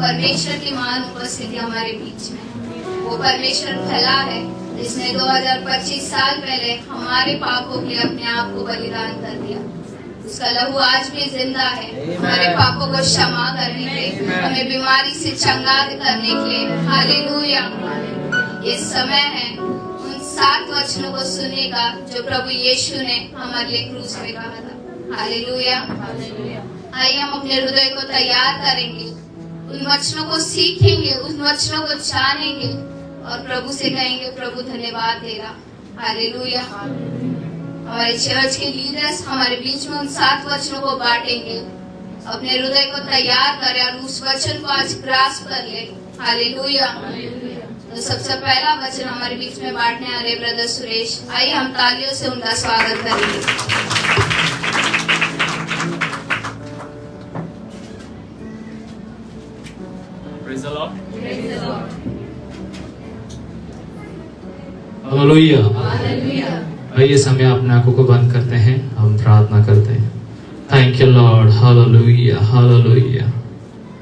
परमेश्वर की महान उपस्थिति हमारे बीच में। वो परमेश्वर भला है जिसने 2025 साल पहले हमारे पापों के लिए अपने आप को बलिदान कर दिया। उसका लहू आज भी जिंदा है, हमारे पापों को क्षमा करने के लिए, हमें बीमारी से चंगा करने के लिए। हालेलुया। ये समय है उन 7 वचनों को सुनने का जो प्रभु यीशु ने हमारे लिए क्रूस पे कहा था। हालेलुया। आइए हम अपने हृदय को तैयार करेंगे, उन वचनों को सीखेंगे, उन वचनों को जानेंगे और प्रभु से कहेंगे प्रभु धन्यवाद तेरा। हालेलुया। हमारे चर्च के लीडर्स हमारे बीच में उन 7 वचनों को बांटेंगे। अपने हृदय को तैयार करें और उस वचन को आज ग्रास्प कर ले। हालेलुया। तो सबसे पहला वचन हमारे बीच में बांटने आ रहे ब्रदर सुरेश। आइए हम तालियों से उनका स्वागत करेंगे। Praise the Lord. हालेलुया। आइए समय अपने आंखों को बंद करते हैं, हम प्रार्थना करते हैं। Thank you Lord. Hallelujah hallelujah.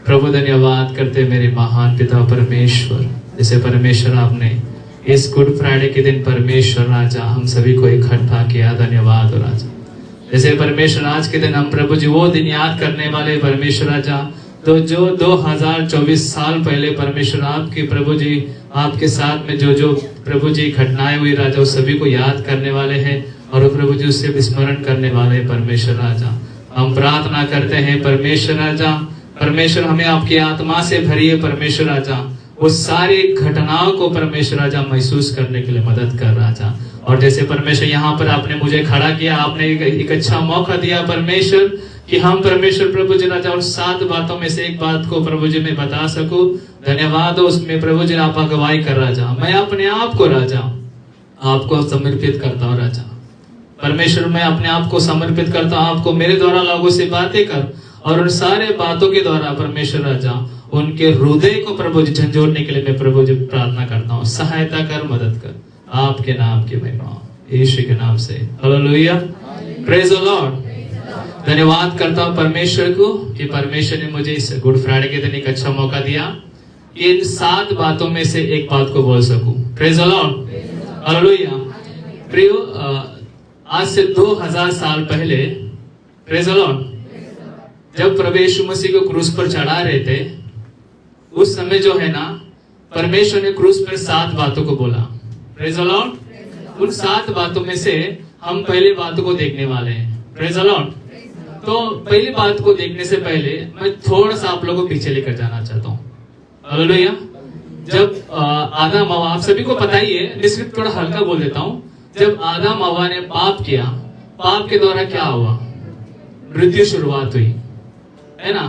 प्रभु धन्यवाद करते मेरे महान पिता परमेश्वर, जैसे परमेश्वर आपने इस गुड फ्राइडे के दिन परमेश्वर राजा हम सभी को इकट्ठा किया। धन्यवाद हो राजा। जैसे परमेश्वर आज के दिन हम प्रभु जी वो दिन याद करने वाले परमेश्वर राजा तो जो 2024 साल पहले परमेश्वर आपके प्रभु जी आपके साथ में जो प्रभु जी घटनाएं हुई राजा उस सभी को याद करने वाले हैं और प्रभु जी उससे विस्मरण करने वाले परमेश्वर राजा। हम प्रार्थना करते हैं परमेश्वर राजा, परमेश्वर हमें आपकी आत्मा से भरिए परमेश्वर राजा, उस सारी घटनाओं को परमेश्वर राजा महसूस करने के लिए मदद कर राजा। और जैसे परमेश्वर यहाँ पर आपने मुझे खड़ा किया, आपने एक अच्छा मौका दिया परमेश्वर कि हम परमेश्वर प्रभु जी राजा और 7 बातों में से एक बात को प्रभु जी में बता सकूं। धन्यवाद हो उसमें प्रभु जी आप अगुवाई कर राजा। मैं अपने आप को राजा आपको समर्पित करता हूँ राजा। परमेश्वर मैं अपने आप को समर्पित करता हूँ आपको, मेरे द्वारा लोगों से बातें कर और उन सारे बातों के द्वारा परमेश्वर राजा उनके हृदय को प्रभु जी झंझोड़ने के लिए मैं प्रभु जी प्रार्थना करता हूँ। सहायता कर, मदद कर, आपके नाम की महिमा यीशु के नाम से। हालेलुया। Praise the Lord. धन्यवाद करता हूँ परमेश्वर को कि परमेश्वर ने मुझे इस गुड फ्राइडे के दिन एक अच्छा मौका दिया कि इन 7 बातों में से एक बात को बोल सकूं। Praise the Lord. हालेलुया। प्रियो, आज से 2000 साल पहले प्रेज द लॉर्ड जब प्रभु यीशु मसीह को क्रूस पर चढ़ा रहे थे उस समय जो है ना परमेश्वर ने क्रूस पर 7 बातों को बोला। Praise the Lord. उन 7 बातों में से हम पहली बात को देखने वाले हैं। Praise the Lord. तो पहली बात को देखने से पहले मैं थोड़ा सा आप लोगों को पीछे लेकर जाना चाहता हूँ। हालेलुया। जब आदम हव्वा, आप सभी को पता ही है, लेकिन थोड़ा हल्का बोल देता हूँ। जब आदम हव्वा ने पाप किया, पाप के द्वारा क्या हुआ? मृत्यु शुरुआत हुई, है ना।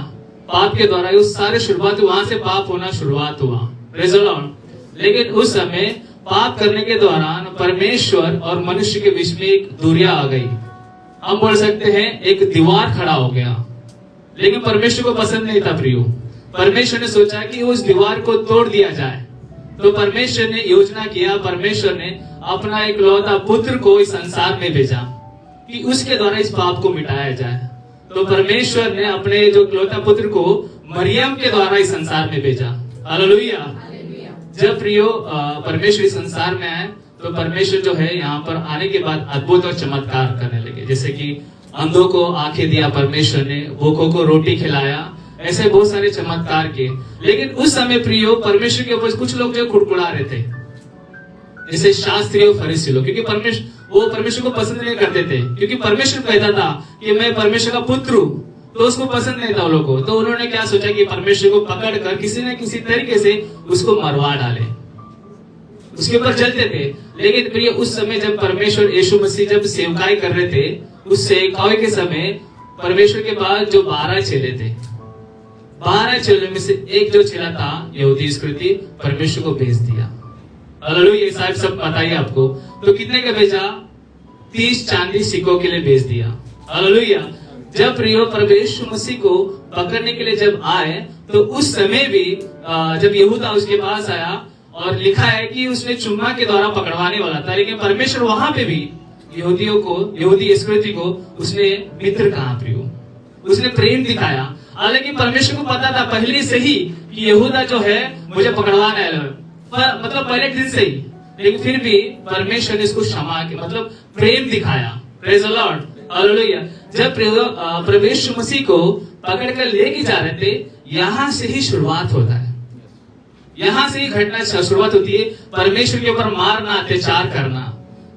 पाप के द्वारा उस सारे शुरुआत, वहां से पाप होना शुरुआत हुआ। Praise the Lord. लेकिन उस समय पाप करने के दौरान परमेश्वर और मनुष्य के बीच में एक दूरियां आ गई। हम बोल सकते हैं एक दीवार खड़ा हो गया। लेकिन परमेश्वर को पसंद नहीं था प्रियो। परमेश्वर ने सोचा कि उस दीवार को तोड़ दिया जाए। तो परमेश्वर ने योजना किया, परमेश्वर ने अपना एक लौता पुत्र को इस संसार में भेजा कि उसके द्वारा इस पाप को मिटाया जाए। तो परमेश्वर ने अपने जो लौता पुत्र को मरियम के द्वारा इस संसार में भेजा। हालेलुया। जब प्रियो परमेश्वर इस संसार में आए तो परमेश्वर जो है यहाँ पर आने के बाद अद्भुत और चमत्कार करने लगे। जैसे कि अंधों को आंखें दिया परमेश्वर ने, भूखों को रोटी खिलाया, ऐसे बहुत सारे चमत्कार किए। लेकिन उस समय प्रियो परमेश्वर के ऊपर कुछ लोग जो खुड़खुड़ा रहे थे, जैसे शास्त्री और फरीसी लोग, क्योंकि परमेश्वर को पसंद नहीं करते थे। क्योंकि परमेश्वर कहता था कि मैं परमेश्वर का पुत्र हूँ, तो उसको पसंद नहीं था उन लोगों को। तो उन्होंने क्या सोचा कि परमेश्वर को पकड़कर किसी न किसी तरीके से उसको मरवा डाले, उसके ऊपर चलते थे। लेकिन प्रिय उस समय जब परमेश्वर यीशु मसीह जब सेवकाई कर रहे थे, उस सेवकाई के समय परमेश्वर के पास जो 12 चेले थे, 12 चेलों में से एक जो चेला था यहूदी इस्करियोती, परमेश्वर को भेज दिया। हालेलुया। साहब सब पता ही आपको। तो कितने का भेजा? 30 चांदी सिक्कों के लिए भेज दिया। हालेलुया। जब प्रियो प्रभु यीशु मसीह को पकड़ने के लिए जब आए तो उस समय भी जब यहूदा उसके पास आया और लिखा है कि उसने चुम्मा के द्वारा पकड़वाने वाला था, लेकिन परमेश्वर वहां पे भी यहूदी इस्करियोती को उसने मित्र कहा प्रियो, उसने प्रेम दिखाया। हालांकि परमेश्वर को पता था पहले से ही कि यहूदा जो है मुझे पकड़वाना है, मतलब पहले दिन से ही, लेकिन फिर भी परमेश्वर ने इसको क्षमा के मतलब प्रेम दिखाया। Praise the Lord, hallelujah. जब प्रभु यीशु मसीह को पकड़ कर लेके जा रहे थे, यहाँ से ही शुरुआत होता है, यहाँ से ही घटना शुरुआत होती है परमेश्वर के ऊपर मारना, अत्याचार करना।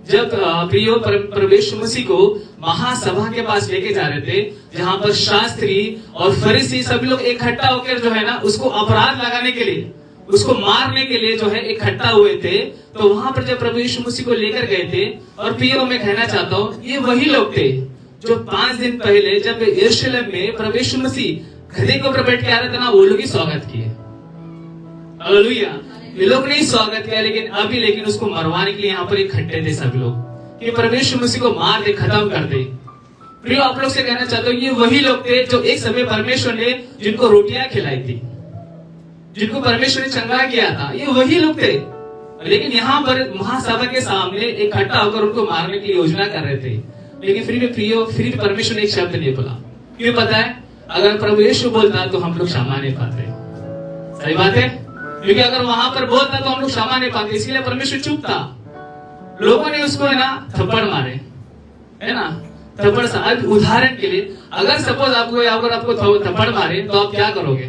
जब प्रियो प्रभु यीशु मसीह को महासभा के पास लेके जा रहे थे, जहां पर शास्त्री और फरीसी सभी लोग इकट्ठा होकर जो है ना उसको अपराध लगाने के लिए, उसको मारने के लिए जो है इकट्ठा हुए थे, तो वहां पर जब प्रभु यीशु मसीह को लेकर गए थे, और प्रियो मैं कहना चाहता हूँ ये वही लोग थे जो 5 दिन पहले जब यरूशलेम में प्रभु यीशु मसीह गधे के ऊपर बैठ के आ रहे थे ना, वो लोग ही स्वागत किए। हालेलुया। ये लोग नहीं स्वागत किया, लेकिन उसको मरवाने के लिए यहाँ पर इकट्ठे थे सब लोग कि प्रभु यीशु मसीह को मार दे, खत्म कर दे। प्रियो आप लोग से कहना चाहता हूँ ये वही लोग थे जो एक समय परमेश्वर ने जिनको रोटियां खिलाई थी, जिनको परमेश्वर ने चंगा किया था, ये वही लोग थे। लेकिन यहाँ पर महासभा के सामने इकट्ठा होकर उनको मारने की योजना कर रहे थे, लेकिन फिर भी प्रियो फिर भी परमेश्वर ने एक शब्द नहीं बोला। क्यों पता है? अगर प्रभु यीशु बोलता तो हम लोग क्षमा नहीं पाते। सही बात है, क्योंकि अगर वहां पर बोलता तो हम लोग क्षमा नहीं पाते, इसलिए परमेश्वर चुप था। लोगों ने उसको है ना थप्पड़ मारे, है ना, थप्पड़। अब उदाहरण के लिए अगर सपोज आपको थप्पड़ मारे तो आप क्या करोगे?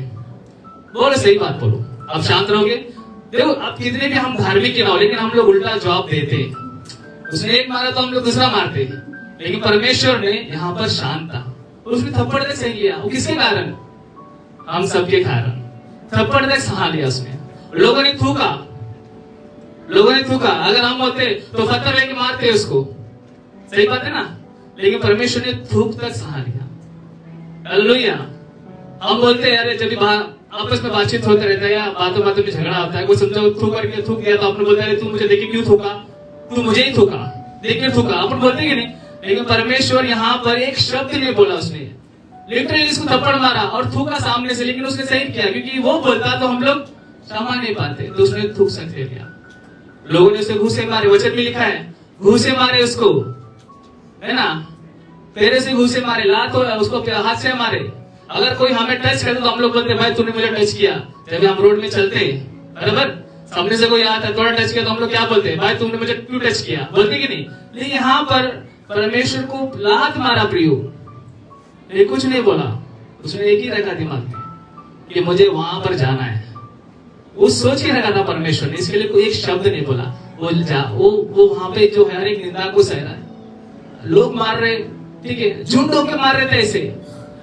बोलो, सही बात बोलो, आप शांत रहोगे? देखो आप कितने भी हम धार्मिक के ना हो, लेकिन हम लोग उल्टा जवाब देते। उसने एक मारा तो हम लोग दूसरा मारते, लेकिन परमेश्वर ने यहाँ पर शांत था, उसने थप्पड़ तक सह लिया। वो किसके कारण? हम सबके कारण थप्पड़ तक सहा लिया उसने। लोगों ने थूका, अगर हम होते तो पत्थर लेके मारते उसको, सही बात है ना, लेकिन परमेश्वर ने थूक तक सहा लिया। हालेलुया। हम बोलते हैं अरे जब भी आपस में बातचीत होते रहता है या बातों में झगड़ा होता है, कोई समझो थूक गया तो आपने बोलता है तू मुझे देखे क्यों थूका, तू मुझे ही थूका, देख के थूका, अपन बोलते कि नहीं। लेकिन परमेश्वर यहाँ पर एक शब्द नहीं बोला, उसने लिटरली इसको थप्पड़ मारा और थूका सामने से, लेकिन उसने सही किया, क्योंकि वो बोलता तो हम लोग क्षमा नहीं पाते, तो उसने थूक सकते लिया। लोगों ने उसे घूसे मारे, वचन में लिखा है घूसे मारे उसको, है ना, पैरे से घूसे मारे, लात हो उसको हाथ से मारे। अगर कोई हमें टच करता तो हम लोग बोलते भाई तूने मुझे टच किया। जब हम रोड में चलते बराबर, सामने से कोई आता है थोड़ा टच किया तो हम लोग क्या बोलते हैं? भाई तुमने मुझे क्यों टच किया, बोलते कि नहीं? लेकिन यहाँ पर परमेश्वर को लात मारा प्रियो, ये कुछ नहीं बोला, उसने एक ही रखा दिमाग में कि मुझे वहां पर जाना है। वो सोच के रखा था परमेश्वर ने, इसके लिए कोई एक शब्द नहीं बोला। वो वहां पे जो है हर एक निंदा को सह रहा है। लोग मार रहे, ठीक है, झुंड होकर मार रहे थे,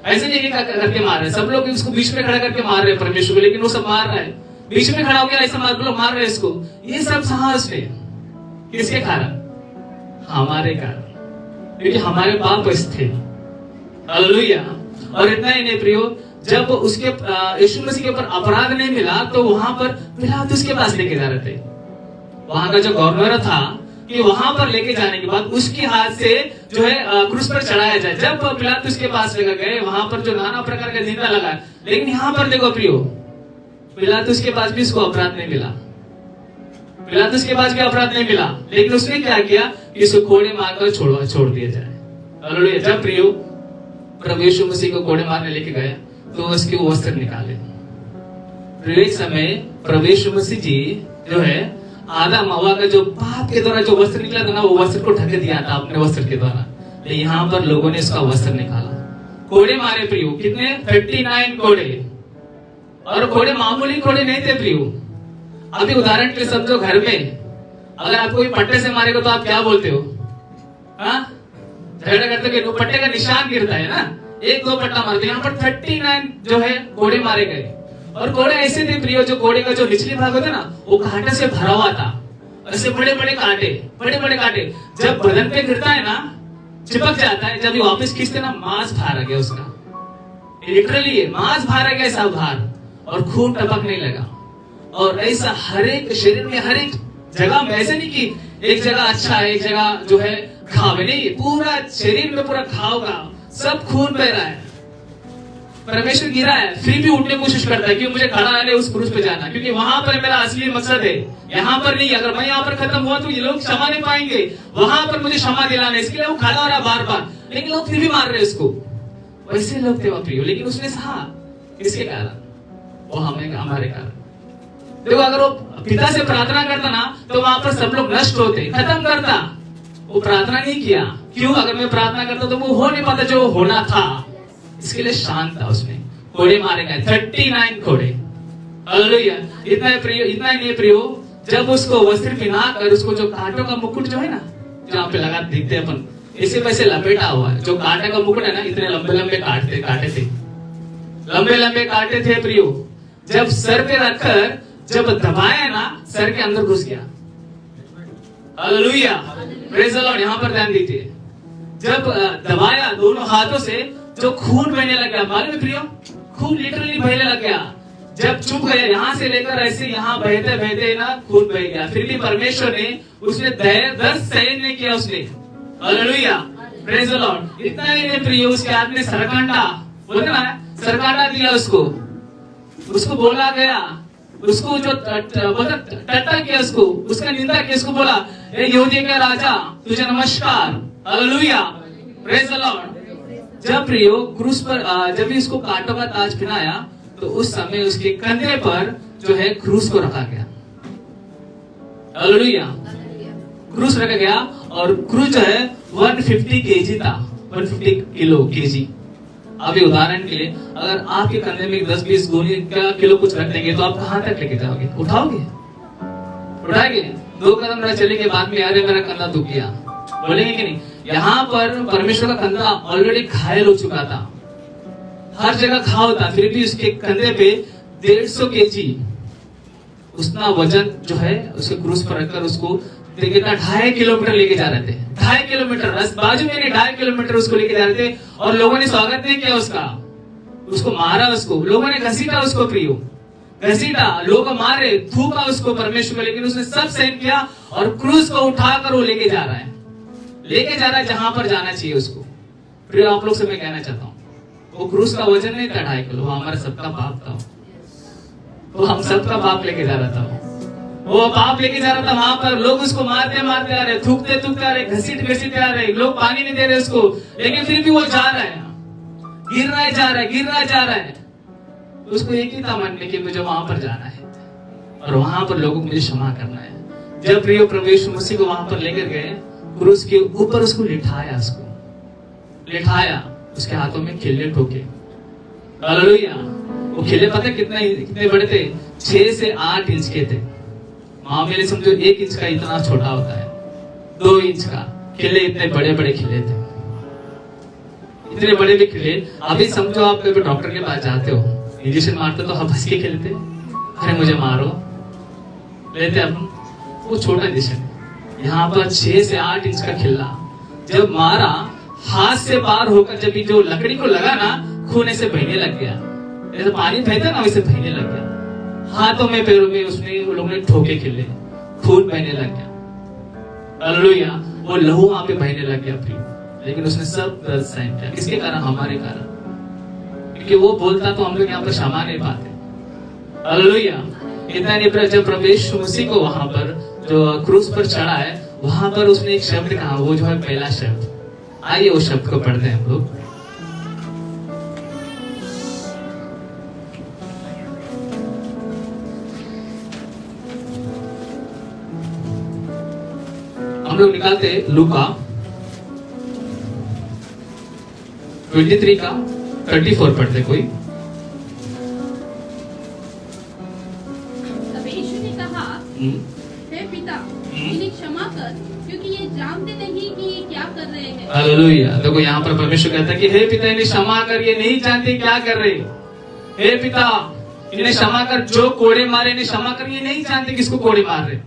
ऐसे नहीं करके मार रहे, सब लोग इसको बीच में खड़ा करके मार रहे हैं परमेश्वर को, लेकिन वो सब मार रहा है बीच में खड़ा हो गया, ऐसा मार रहे हैं इसको। ये सब साहस ने किसके कारण? हमारे कारण, क्योंकि हमारे पाप थे। हालेलुया। और इतना ही नहीं प्रियो, जब उसके यीशु मसीह के ऊपर अपराध नहीं मिला तो वहां पर पिलातुस के पास लेके जा रहे थे। वहां का जो गवर्नर था कि वहां पर लेके जाने के बाद उसके हाथ से जो है क्रूस पर चढ़ाया जाए। जब पिलातुस के पास लेकर गए, वहां पर जो नाना प्रकार का निंदा लगा, लेकिन यहाँ पर देखो प्रियो, पिलातुस के पास भी इसको अपराध नहीं मिला, पिलातुस के पास भी अपराध नहीं मिला, लेकिन उसने क्या किया कि इसको कोड़े मारकर छोड़ दिया जाए। हालेलुया। जब प्रियो प्रभु यीशु मसीह को कोड़े मारने लेके गए तो उसके वस्त्र निकाले। एक समय प्रभु यीशु मसीह जी जो है आदम हवा का जो पाप के द्वारा जो वस्त्र निकला था ना, वो वस्त्र को ढक दिया था अपने वस्त्र के द्वारा, लेकिन यहाँ पर लोगों ने इसका वस्त्र निकाला, कोड़े मारे प्रियो। कितने? 39 कोड़े। और कोड़े मामूली कोड़े नहीं थे प्रियो। अभी उदाहरण के लिए समझो, घर में अगर आपको कोई पट्टे से मारेगा तो आप क्या बोलते हो? हाँ, झगड़ा करते हो, पट्टे का निशान गिरता है ना, 1-2 पट्टा मारते। यहाँ पर 39 जो है कोड़े मारे गए। और कोड़े ऐसे थे प्रियो, जो कोड़े का जो निचली भाग होता है ना, वो कांटे से भरा हुआ था, ऐसे बड़े बड़े कांटे। जब बदन पे गिरता है ना, चिपक जाता है, जब ये वापस खींचते ना, मांस बाहर आ गया उसका, लिटरली मांस बाहर आ गया, ऐसा बाहर, और खून टपकने लगा। और ऐसा हर एक शरीर में, हर एक जगह में, ऐसे नहीं कि एक जगह अच्छा है, एक जगह जो है घाव नहीं, पूरा शरीर में पूरा घाव का सब खून बह रहा है। परमेश्वर गिरा है, फिर भी उठने की कोशिश करता है कि मुझे खड़ा रहने उस क्रूस पे जाना, क्योंकि वहां पर मेरा असली मकसद है, यहाँ पर नहीं। अगर मैं यहाँ पर खत्म हुआ तो ये लोग क्षमा नहीं पाएंगे, वहां पर मुझे क्षमा दिलाना, इसके लिए वो खड़ा हो रहा बार बार, लेकिन लोग फिर भी मार रहे उसको। वैसे लोग थे प्रियो, लेकिन उसने सहा। किसके कारण? वो हमारे कारण। देखो अगर वो पिता से प्रार्थना करता ना तो वहां पर सब लोग नष्ट होते, खत्म करता। वो प्रार्थना नहीं किया, क्यों? अगर मैं प्रार्थना करता तो वो हो नहीं पाता जो होना था। इसके लिए शांत था, उसने कोड़े मारे गए 39 कोड़े। हालेलुया। इतना ही नहीं प्रियो, जब उसको वस्त्र पहना कर उसको जो कांटों का मुकुट जो है ना, जहाँ पे लगा दिखते अपन ऐसे वैसे लपेटा हुआ है, जो कांटे का मुकुट है ना, इतने लंबे लंबे काटे थे, लंबे लंबे काटे थे प्रियो। जब सर पे रखकर जब दबाया ना, सर के अंदर घुस गया। Hallelujah, praise the Lord. यहाँ पर ध्यान दीजिए, जब दबाया दोनों हाथों से, जो खून बहने लग गया, मालूम है प्रियो, खून लिटरली बहने लग गया। जब चुप गया, यहाँ से लेकर ऐसे यहाँ बहते बहते ना खून बह गया, फिर भी परमेश्वर ने उसने दर्द सहन नहीं किया उसने। Hallelujah, praise the Lord. इतना ही नहीं प्रियो, उसके हाथ में सरकांडा, बोलते ना, सरकांडा दिया उसको बोला गया, उसको जो टट्टा किया, उसका निंदा किया, उसको बोला, ए यहूदी का राजा तुझे नमस्कार। Hallelujah, praise the Lord. जब प्रियो क्रूस पर जब भी उसको कांटों का ताज पहनाया तो उस समय उसके कंधे पर जो है क्रूस को रखा गया। हालेलुया, क्रूस रखा गया, और क्रूस जो है 150 केजी था, 150 केजी। अभी उदाहरण के लिए अगर आपके कंधे में 10-20 गोली का किलो कुछ रख देंगे तो आप कहां तक लेके जाओगे? उठाओगे? 2 कदम न चले के बाद में, अरे मेरा कंधा दुख गया, बोलेंगे कि नहीं? यहाँ पर परमेश्वर का कंधा ऑलरेडी घायल हो चुका था, हर जगह घाव था, फिर भी उसके कंधे पे 150 केजी उतना वजन जो है उसके क्रूस पर रखकर उसको कितना 2.5 किलोमीटर लेके जा रहे थे। 2.5 किलोमीटर बाजू में नहीं, 2.5 किलोमीटर उसको लेके जा रहे थे, और लोगों ने स्वागत नहीं किया उसको मारा, उसको लोगों ने घसीटा, उसको प्रियो घसीटा, लोग मारे, थूका उसको परमेश्वर को, लेकिन उसने सब सहन किया और क्रूस को उठाकर वो लेके जा रहा है जहां पर जाना चाहिए उसको। प्रियो आप लोग से मैं कहना चाहता हूँ, वो क्रूस का वजन नहीं था 2.5 किलो, वो हमारा सबका पाप था, वो हम सबका पाप लेके जा रहा था, वो पाप लेके जा रहा था। वहां पर लोग उसको मारते आ रहे, थूकते आ रहे, घसीट आ रहे, लोग पानी नहीं दे रहे उसको, लेकिन फिर भी वो जा रहा है, गिर रहा है। उसको एक ही था मन में कि मुझे वहां पर जाना है और वहां पर लोगों को मुझे क्षमा करना है। जब प्रिय प्रभु यीशु मसीह को वहां पर लेकर गए, क्रूस के ऊपर उसको लिटाया, उसके हाथों में खिल्ले ठोके। हालेलुया, वो खिल्ले पता कितने बड़े थे? 6 से 8 इंच के थे। मामले समझो 1 इंच का इतना छोटा होता है, 2 इंच का खिले, इतने बड़े बड़े खिले थे, इतने बड़े भी खिले। अभी समझो आप कभी डॉक्टर के पास जाते हो, इंजेक्शन मारते तो हम हंस के खेलते, अरे मुझे मारो लेते अपन, वो छोटा इंजेक्शन। यहाँ पर 6 से 8 इंच का खिल्ला, जब मारा हाथ से पार होकर, जब जो लकड़ी को लगा ना, खून ऐसे बहने लग गया, जैसे पानी बहता ना वैसे बहने लग गया, हाथों में पैरों में उसने वो लोगों ने ठोके खिले, खून बहने लग गया। हालेलुया, वो लहू वहां पे बहने लग गया प्रिय, लेकिन उसने सब दर्द सहन किया। किसके कारण? हमारे कारण, क्योंकि वो बोलता तो हम लोग यहाँ पर क्षमा नहीं पाते। हालेलुया, इतना नहीं, जब प्रभु यीशु मसीह को वहां पर जो क्रूस पर चढ़ा है, वहां पर उसने एक शब्द कहा, वो जो है पहला शब्द। आइए उस शब्द को पढ़ते हैं हम लोग। हम लोग निकालते लूका 23 का 34 पढ़ते कोई। तब यीशु ने कहा, हे पिता, इन्हें क्षमा कर, क्योंकि ये जानते नहीं कि ये क्या कर रहे हैं। हालेलुया, देखो यहाँ पर परमेश्वर कहता है कि हे पिता, इन्हें क्षमा कर, ये नहीं जानते क्या कर रहे। हे पिता, इन्हें क्षमा कर, जो कोड़े मारे इन्हें क्षमा कर, ये नहीं जानते किसको कोड़े मार रहे।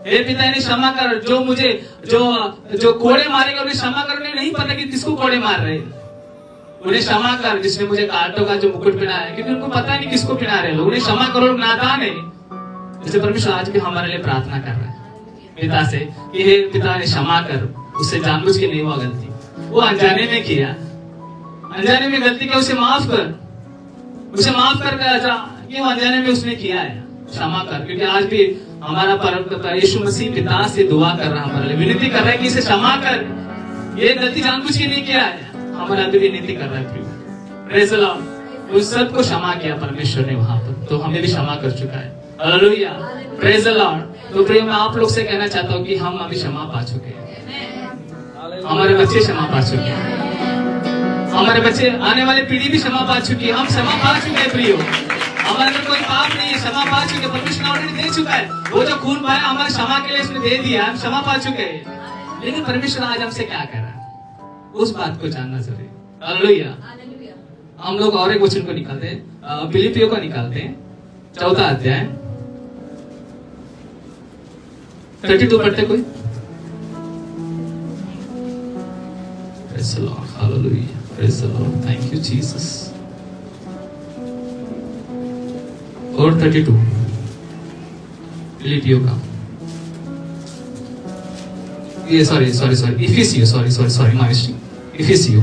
हे पिता, इन्हें क्षमा कर, जो मुझे जो कोड़े मारेगा उन्हें क्षमा कर, उन्हें नहीं पता कि किसको कोड़े मार रहे। उन्हें क्षमा कर जिसने मुझे कांटों का जो मुकुट पहना है, क्योंकि उनको पता नहीं किसको पहना रहे लोग। उन्हें क्षमा करो, लोग नादान है। जैसे परमेश्वर आज भी हमारे लिए प्रार्थना कर रहा है पिता से कि हे पिता, ने क्षमा कर, उससे जानबूझ के नहीं हुआ गलती, वो अनजाने में किया, अनजाने में गलती किया, उसे माफ कर ये अनजाने में उसने किया है, क्षमा कर। क्योंकि आज भी हमारा परम यीशु मसीह पिता से दुआ कर रहा है, हमारे लिए विनती कर रहा है कि इसे क्षमा कर, ये गलती जानबूझ के नहीं किया है, हमारा भी विनती कर रहा है। Praise the Lord. उस सब को क्षमा किया परमेश्वर ने वहां पर, तो हमें भी क्षमा कर चुका है। Hallelujah, praise the Lord. तो प्रिय मैं आप लोग से कहना चाहता हूँ कि हम अभी क्षमा पा चुके हैं, हमारे बच्चे क्षमा पा चुके हैं, हमारे बच्चे आने वाले पीढ़ी भी क्षमा पा चुकी है। हम क्षमा पा चुके हैं प्रियो, हमारे अंदर कोई पाप नहीं है, क्षमा पा चुके, परमेश्वर ऑलरेडी दे चुका है। वो जो खून पाया हमारे क्षमा के लिए उसने दे दिया, हम क्षमा पा चुके हैं। लेकिन परमेश्वर आज हमसे क्या कर रहा है, उस बात को जानना जरूरी। हालेलुया। हम लोग और एक वचन को निकालते हैं, फिलिपियों को निकालते हैं, 4वां अध्याय 32 पढ़ते कोई? Praise the Lord, hallelujah, praise the Lord, thank you Jesus। और 32 फिलिपियों का, ये सॉरी इफिसियो, सॉरी माय मिस्टेक, इफिसियो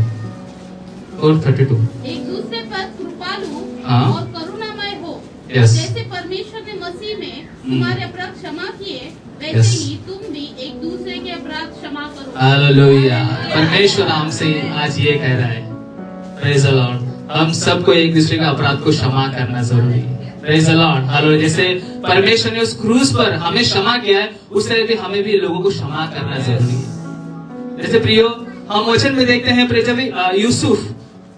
और 32। एक दूसरे पर कृपालु हाँ। और करुणामय हो, Yes। जैसे परमेश्वर ने मसीह में तुम्हारे अपराध क्षमा किए, वैसे Yes। ही तुम भी एक दूसरे के अपराध क्षमा करो। हालेलुया, परमेश्वर हमसे आज ये कह रहा है, प्रेज द लॉर्ड, हम सबको एक दूसरे का अपराध को क्षमा करना जरूरी है। Praise the Lord, hallelujah. जैसे परमेश्वर ने उस क्रूस पर हमें क्षमा किया है, उस तरह भी हमें भी लोगों को क्षमा करना जरूरी है। जैसे प्रियो हम वचन में देखते हैं,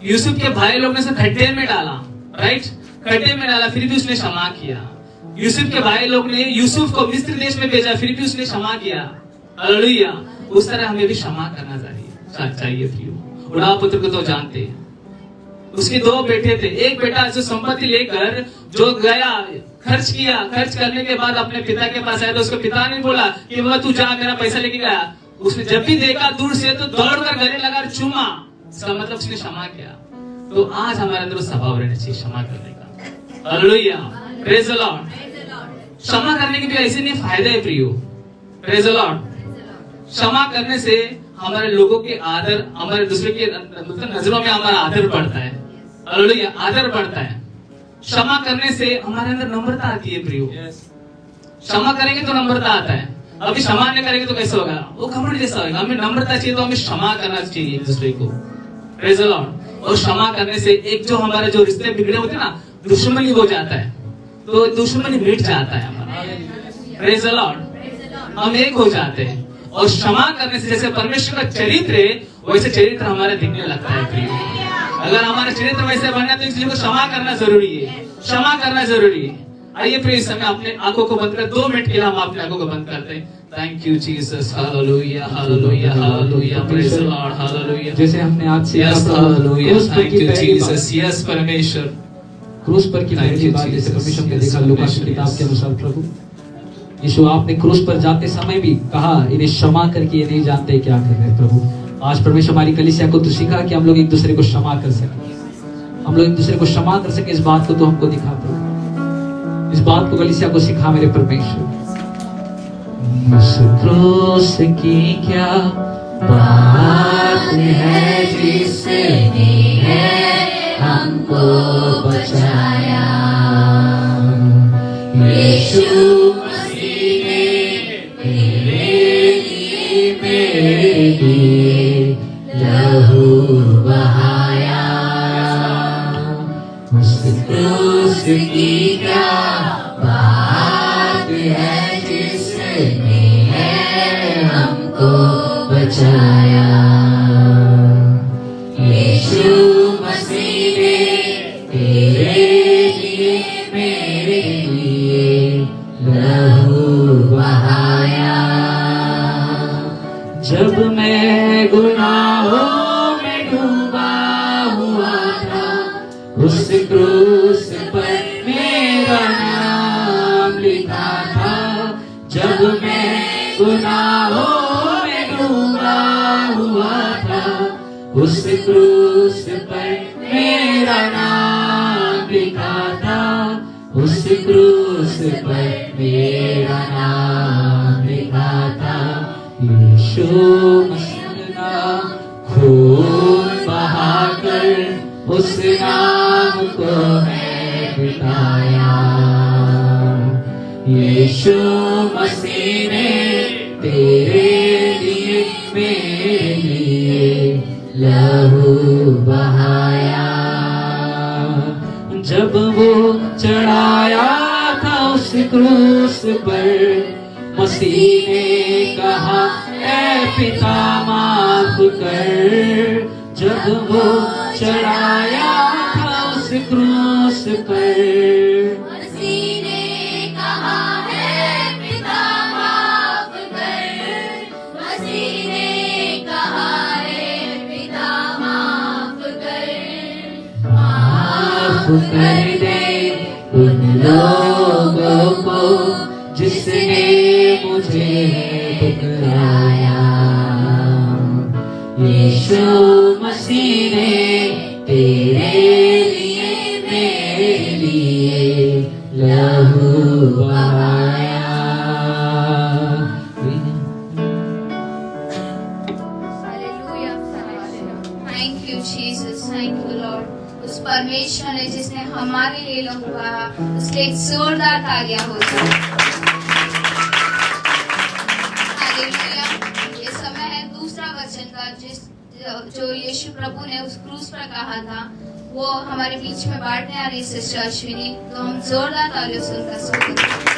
यूसुफ के भाई लोग ने उसे खड्डे में डाला, राइट, खड्डे में डाला, फिर भी उसने क्षमा किया। यूसुफ के भाई लोग ने यूसुफ को मिस्र देश में भेजा, फिर भी उसने क्षमा किया। हालेलुया। उस तरह हमें भी क्षमा करना चाहिए प्रियो। उड़ा पुत्र को तो जानते हैं, उसके 2 बेटे थे। एक बेटा जो संपत्ति लेकर जो गया, खर्च किया, खर्च करने के बाद अपने पिता के पास आया, तो उसके पिता ने बोला कि बाबा तू जा, मेरा पैसा लेके गया। उसने जब भी देखा दूर से तो दौड़कर गले लगा चूमा, इसका मतलब उसने क्षमा किया। तो आज हमारे अंदर स्वभाव रहना चाहिए क्षमा करने का। Hallelujah, praise the Lord. क्षमा करने के भी ऐसे नहीं फायदे है प्रियो, प्रेज द लॉर्ड। क्षमा करने से हमारे लोगों के आदर, हमारे दूसरे के नजरों में हमारा आदर बढ़ता है। हालेलुया, आदर बढ़ता है। क्षमा करने से हमारे अंदर नम्रता आती है प्रियो। क्षमा करेंगे तो नम्रता आता है, अभी क्षमा नहीं करेंगे तो कैसे होगा, वो घमंड जैसा होगा। हमें नम्रता चाहिए तो हमें क्षमा करना चाहिए एक दूसरे को, प्रेज द लॉर्ड। और क्षमा करने से एक जो हमारे जो रिश्ते बिगड़े होते हैं ना, दुश्मनी हो जाता है, तो दुश्मनी मिट जाता है हमारा, प्रेज द लॉर्ड। हम एक हो जाते हैं। और क्षमा करने से जैसे परमेश्वर का चरित्र है, वैसे चरित्र हमारा दिखने लगता है प्रियो। अगर हमारा चरित्र वैसे बनना है तो किसी को क्षमा करना जरूरी है, क्षमा करना जरूरी है। आइए प्रिय, इस समय अपने आंखों को बंद कर 2 मिनट के लिए हम अपने आंखों को बंद करते हैं। Thank you Jesus, hallelujah, hallelujah, hallelujah, praise the Lord, hallelujah. जैसे हमने आज से yes, hallelujah, thank you Jesus, yes परमेश्वर। क्रूस पर की पहली बात जैसे परमेश्वर ने देखा लूका की किताब के अनुसार, प्रभु यीशु आपने क्रूस पर जाते समय भी कहा इन्हें क्षमा करके ये नहीं जानते क्या कर रहे हैं। प्रभु आज परमेश्वर हमारी कलीसिया को तो सिखा कि हम लोग एक दूसरे को क्षमा कर सके, हम लोग एक दूसरे को क्षमा कर सके, इस बात को तो हमको दिखा प्रभु, इस बात को कलीसिया को सिखा मेरे परमेश्वर। उस क्रूस की क्या बात है जिसने है हमको बचाया, यीशु लहू बहाया। उस क्रूस की क्या बात है जिसने है हमको बचाया, यीशु मसीह ने तेरे लिए मेरे लिए लहू बहाया। जब मैं गुनाहों में डूबा हुआ था, उस क्रूस पर मेरा नाम लिखा था। जब मैं गुनाहों में डूबा हुआ था, उस क्रूस पर मेरा नाम लिखा था। उस क्रूस पर मेरा नाम लिखा था। यीशु मसीह का खून बहाकर उस नाम को है मिटाया। यीशु मसीह ने तेरे लिए मेरे लिए लहू बहाया। जब वो चढ़ाया था उस क्रूस पर, मसीह ने कहा ऐ पिता माफ कर। जब वो चढ़ाया था उस क्रूस पर, मसीह ने कहा है पिता माफ कर। मसीह ने कहा है पिता माफ कर। माफ कर दे उन लोगों को जिसने मुझे ठुकराया। यीशु मसीह ने तेरे लिए मेरे लिए लहू बहाया। Hallelujah. Thank you Jesus, thank you Lord. उस परमेश्वर ने जिसने हमारे लिए लहू बहाया, उसके एक जोरदार तालियां हो जाए। हालेलुया। ये समय है दूसरा वचन का जो यीशु प्रभु ने उस क्रूस पर कहा था, वो हमारे बीच में बांटने आ रही सिस्टर अश्विनी, तो हम जोरदार तालियों से उनका स्वागत करें।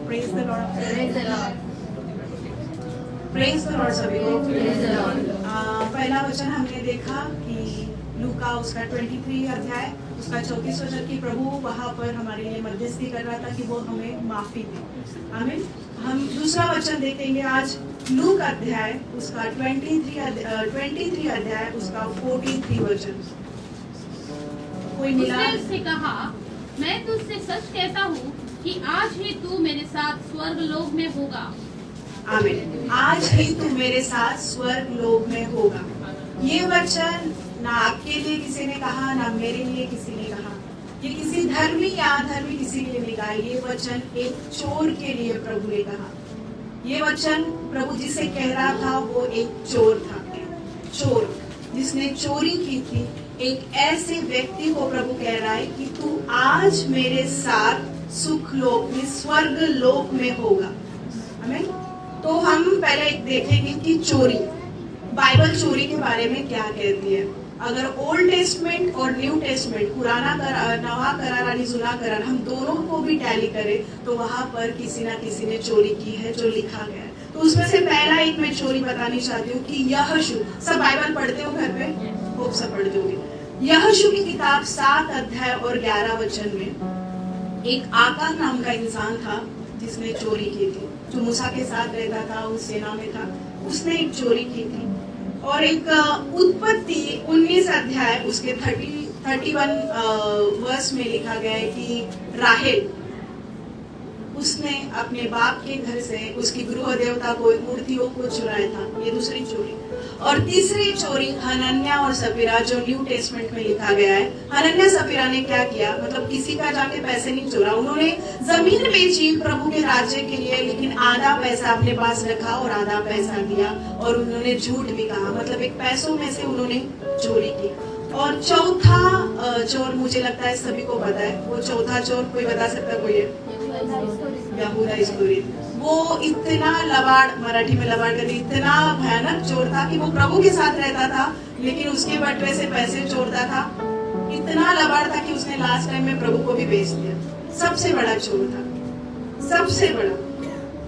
Praise the Lord. Praise the Lord. Praise the Lord सभी को। Praise the Lord. पहला वचन हमने देखा कि लूका उसका 23 अध्याय उसका 34 वचन की प्रभु वहाँ पर हमारे लिए मध्यस्थी कर रहा था कि वो हमें माफी दे। आमीन। हम दूसरा वचन देखेंगे आज लूक अध्याय उसका 23 अध्याय उसका 43 वचन। कोई मिला? उसने उससे कहा, मैं तुझसे सच कहता हूँ कि आज ही तू मेरे साथ स्वर्ग लोक में होगा। आमीन। आज ही तू मेरे साथ स्वर्ग लोक में होगा। ये वचन ना आपके लिए किसी ने कहा, ना मेरे लिए किसी ने कहा। ये किसी धर्मी या अधर्मी किसी के लिए नहीं कहा। ये वचन एक चोर के लिए प्रभु ने कहा। ये वचन प्रभु जिसे कह रहा था वो एक चोर था। चोर जिसने चोरी की थी, एक ऐसे व्यक्ति को प्रभु कह रहा है कि तू आज मेरे साथ सुख लोक में, स्वर्ग लोक में होगा। आमीन। तो हम पहले एक देखेंगे कि चोरी, बाइबल चोरी के बारे में क्या कहती है। अगर ओल्ड टेस्टमेंट और न्यू टेस्टमेंट, नवा करार यानी जुना करार, हम दोनों को भी टैली करें तो वहां पर किसी ना किसी ने चोरी की है जो लिखा गया है। तो उसमें से पहला एक मैं चोरी बतानी चाहती हूँ कि यहोशू, सब बाइबल पढ़ते हो घर पे? खूब सब पढ़ते होंगे। यहोशू की किताब 7 अध्याय और 11 वचन में एक आकान नाम का इंसान था जिसने चोरी की थी, जो मूसा के साथ रहता था, उस सेना में था। उसने एक चोरी की थी। और एक उत्पत्ति 19 अध्याय उसके 31 वर्ष में लिखा गया है कि राहेल उसने अपने बाप के घर से उसकी गृह देवता को, मूर्तियों को चुराया था। ये दूसरी चोरी। और तीसरी चोरी हनन्या और सफीरा, जो न्यू टेस्टमेंट में लिखा गया है। हनन्या सफीरा ने क्या किया, मतलब किसी का जाके पैसे नहीं चोरा, उन्होंने जमीन बेची प्रभु के राज्य के लिए, लेकिन आधा पैसा अपने पास रखा और आधा पैसा दिया। और उन्होंने झूठ भी कहा, मतलब एक पैसों में से उन्होंने चोरी की। और चौथा चोर, मुझे लगता है सभी को पता है, वो चौथा चोर कोई बता सकता कोई है? यहूदा इस्करियोती। वो इतना लबाड़, मराठी में लबाड़ करके, इतना भयानक चोर था कि वो प्रभु के साथ रहता था लेकिन उसके बटवे से पैसे चोरता था। इतना लबाड़ था कि उसने लास्ट टाइम में प्रभु को भी बेच दिया। सबसे बड़ा चोर था, सबसे बड़ा।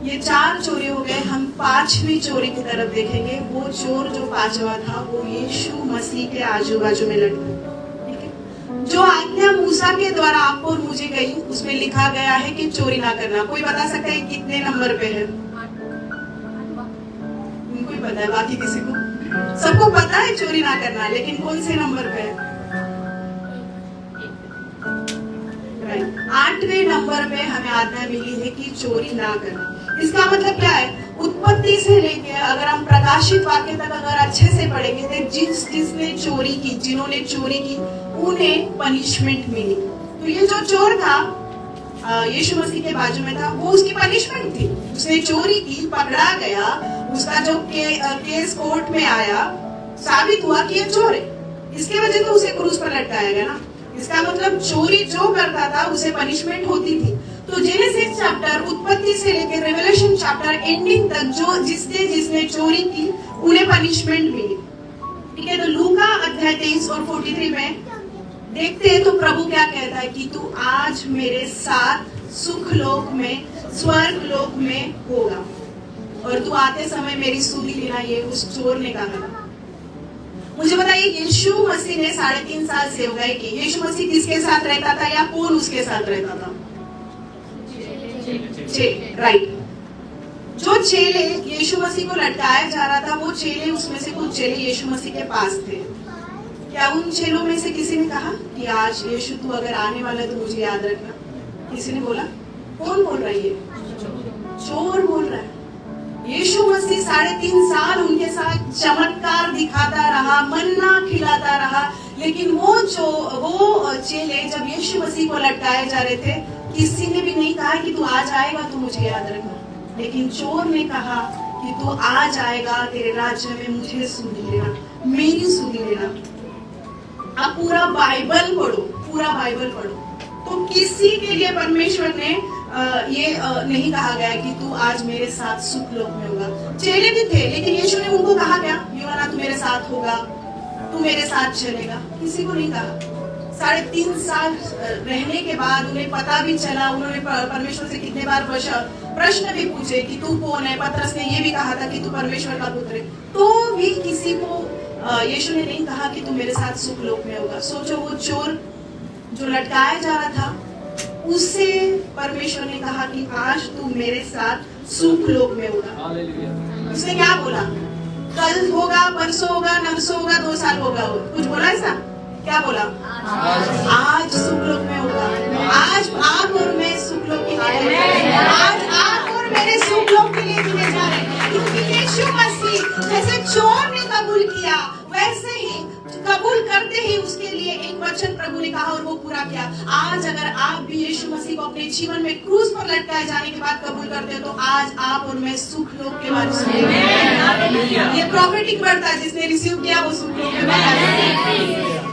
ये 4 चोरी हो गए। हम 5वीं चोरी की तरफ देखेंगे। वो चोर जो 5वां था वो यीशु मसीह के आजू बाजू में लटका। जो आज्ञा मूसा के द्वारा आपको और मुझे गई, उसमें लिखा गया है कि चोरी ना करना। कोई बता सकता है कितने नंबर पे है? उनको ही पता है, बाकी किसी को? सबको पता है चोरी ना करना, लेकिन कौन से नंबर पे है? 8वें नंबर पे हमें आज्ञा मिली है कि चोरी ना करना। इसका मतलब क्या है? उत्पत्ति से लेके अगर हम प्रकाशित वाक्य तक अगर अच्छे से पढ़ेंगे तो जिसने चोरी की, जिन्होंने चोरी की, उन्हें पनिशमेंट मिली। तो ये जो चोर था यीशु मसीह के बाजू में था, वो उसकी पनिशमेंट थी। उसने चोरी की, पकड़ा गया, उसका जो केस कोर्ट में आया, साबित हुआ कि ये चोर है। इसके वजह तो उसे क्रूस पर लटकाया गया ना। इसका मतलब चोरी जो करता था उसे पनिशमेंट होती थी। तो जेनेसिस चैप्टर उत्पत्ति से लेकर रेवलेशन चैप्टर एंडिंग तक जो जिसने चोरी की उन्हें पनिशमेंट मिली। ठीक है, तो लूका अध्याय 23 और 43 में देखते हैं तो प्रभु क्या कहता है कि तू आज मेरे साथ सुख लोक में, स्वर्ग लोक में होगा, और तू आते समय मेरी सुधि लेना, ये उस चोर ने कहा। मुझे बताइए, यीशु मसीह ने 3.5 साल सेवकाई की। यीशु मसीह किसके साथ रहता था या कौन उसके साथ रहता था? राइट। जो चेले यीशु मसीह को लटकाया जा रहा था, वो चेले, उसमें से कुछ चेले यीशु मसीह के पास थे। क्या उन चेलों में से किसी ने कहा कि आज यीशु तू अगर आने वाला है तो मुझे याद रखना? किसी ने बोला? कौन बोल रहा है ये? चोर बोल रहा है। यीशु मसीह 3.5 साल उनके साथ चमत्कार दिखाता रहा, मन्ना खिलाता रहा, लेकिन वो चेले जब यीशु मसीह को लटकाए जा रहे थे, किसी ने भी नहीं कहा कि तू आज आएगा तो मुझे याद रखना, लेकिन चोर ने कहा कि तू आज आएगा, तेरे राज्य में मुझे सुधि लेना, मेरी सुधि लेना। आप पूरा बाइबल पढ़ो, पूरा बाइबल पढ़ो, तो किसी के लिए परमेश्वर ने ये नहीं कहा गया कि तू आज मेरे साथ सुख लोक में होगा। चेले भी थे, लेकिन यीशु ने उनको कहा क्या? यूहन्ना तू मेरे साथ होगा, तू मेरे साथ चलेगा? किसी को नहीं कहा। 3.5 साल रहने के बाद उन्हें पता भी चला, उन्होंने परमेश्वर से कितने बार प्रश्न भी पूछे कि तू कौन है। पतरस ने ये भी कहा था कि तू परमेश्वर का पुत्र है, तो भी किसी को यीशु ने नहीं कहा कि तू मेरे साथ सुख लोक में होगा। सोचो, वो चोर जो लटकाया जा रहा था, उससे परमेश्वर ने कहा कि आज तू मेरे साथ सुख लोक में होगा। उसने क्या बोला? कल होगा, परसों होगा, नरसों होगा, 2 साल होगा, कुछ बोला ऐसा? क्या बोला? आज सुख लोक में होगा। आज आप और मैं सुख लोक के लिए, आज आप और मेरे सुख लोक के लिए जीने जा रहे हैं, क्योंकि यीशु मसीह जैसे चोर ने कबूल किया, वैसे ही कबूल करते ही उसके लिए एक वचन प्रभु ने कहा और वो पूरा किया। आज अगर आप भी यीशु मसीह को अपने जीवन में क्रूस पर लटकाए जाने के बाद कबूल करते हो, तो आज आप और मैं सुख लोक के वारिस होंगे। ये प्रॉफिटिक वर्ड था, जिसने रिसीव किया वो सुख लोक के वारिस।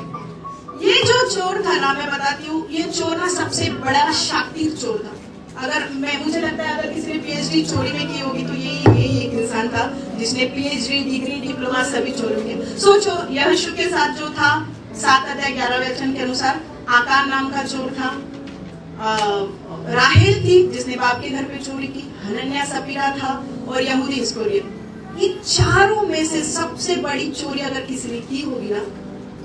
ये जो चोर था ना, मैं बताती हूँ, ये चोर ना सबसे बड़ा शातिर चोर था। अगर मुझे लगता है अगर किसी ने पीएचडी चोरी में की होगी तो यही एक इंसान था जिसने पीएचडी, डिग्री, डिप्लोमा सभी चोरी किए। सोचो, यहोशू के साथ जो था 7 अध्याय 11 वचन के अनुसार, आकार नाम का चोर था, राहेल थी जिसने बाप के घर पे चोरी की, हनन्याह सपीरा था, और यहूदी इस्करियोत। ये चारों में से सबसे बड़ी चोरी अगर किसी ने की होगी ना,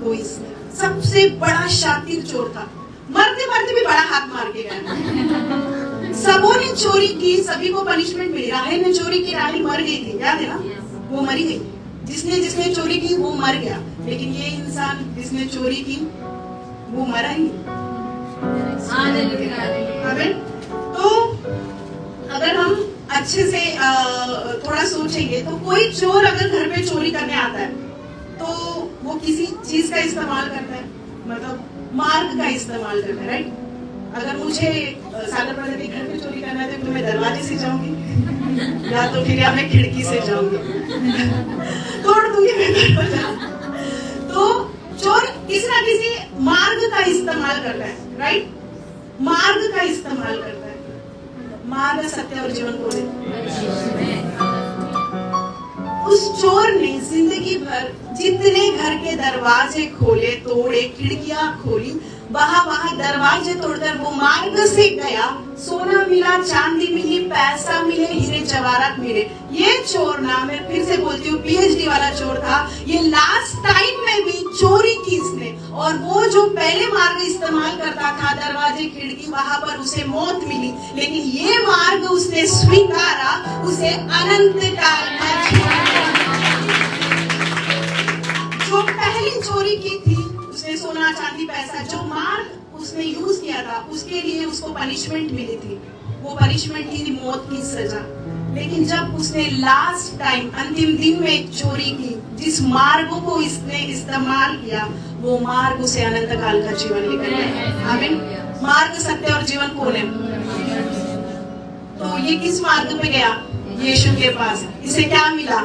तो इसने सबसे बड़ा शातिर चोर था। मरते मरते भी बड़ा हाथ मार के गया। सबों ने चोरी की, सभी को पनिशमेंट मिली। राहेल ने चोरी की, राहेल मर गई थी, याद है ना? वो मरी गई। जिसने चोरी की वो मर गया, लेकिन ये इंसान जिसने चोरी की वो मरा ही। तो अगर हम अच्छे से थोड़ा सोचेंगे तो कोई चोर अगर घर पे चोरी करने आता है तो वो किसी चीज का इस्तेमाल करता है, मतलब मार्ग का इस्तेमाल करता है, राइट? अगर मुझे सागर ब्रदर के घर पे चोरी करना है तो मैं दरवाजे से जाऊंगी या तो फिर मैं खिड़की से जाऊंगी, तोड़ दूंगी मैं दरवाजा। तो चोर किसी ना किसी मार्ग का इस्तेमाल करता है, राइट? मार्ग का इस्तेमाल करता है। मार्ग सत्य और जीवन को दे। उस चोर ने जिंदगी भर जितने घर के दरवाजे खोले, तोड़े, खिड़कियां खोली, वहां दरवाजे तोड़कर वो मार्ग से गया, सोना मिला, चांदी मिली, पैसा मिले, हीरे जवाहरात मिले। ये चोर ना, मैं फिर से बोलती हूँ, पीएचडी वाला चोर था। ये लास्ट टाइम में भी चोरी की इसने, और वो जो पहले मार्ग इस्तेमाल करता था, दरवाजे, खिड़की, वहां पर उसे मौत मिली, लेकिन ये मार्ग उसने स्वीकारा, उसे अनंत काल का जीवन। जो पहली चोरी की थी, उसने सोना, चांदी, पैसा, जो मार्ग उसने यूज किया था, उसके लिए उसको पनिशमेंट मिली थी। वो पनिशमेंट थी मौत की सजा। लेकिन जब उसने लास्ट टाइम, अंतिम दिन में चोरी की, जिस मार्ग को इसने इस्तेमाल किया, वो मार्ग उसे अनंत काल का जीवन लेकर गया। आमीन। मार्ग, सत्य और जीवन कौन है? तो ये किस मार्ग पे गया? यीशु के पास। इसे क्या मिला?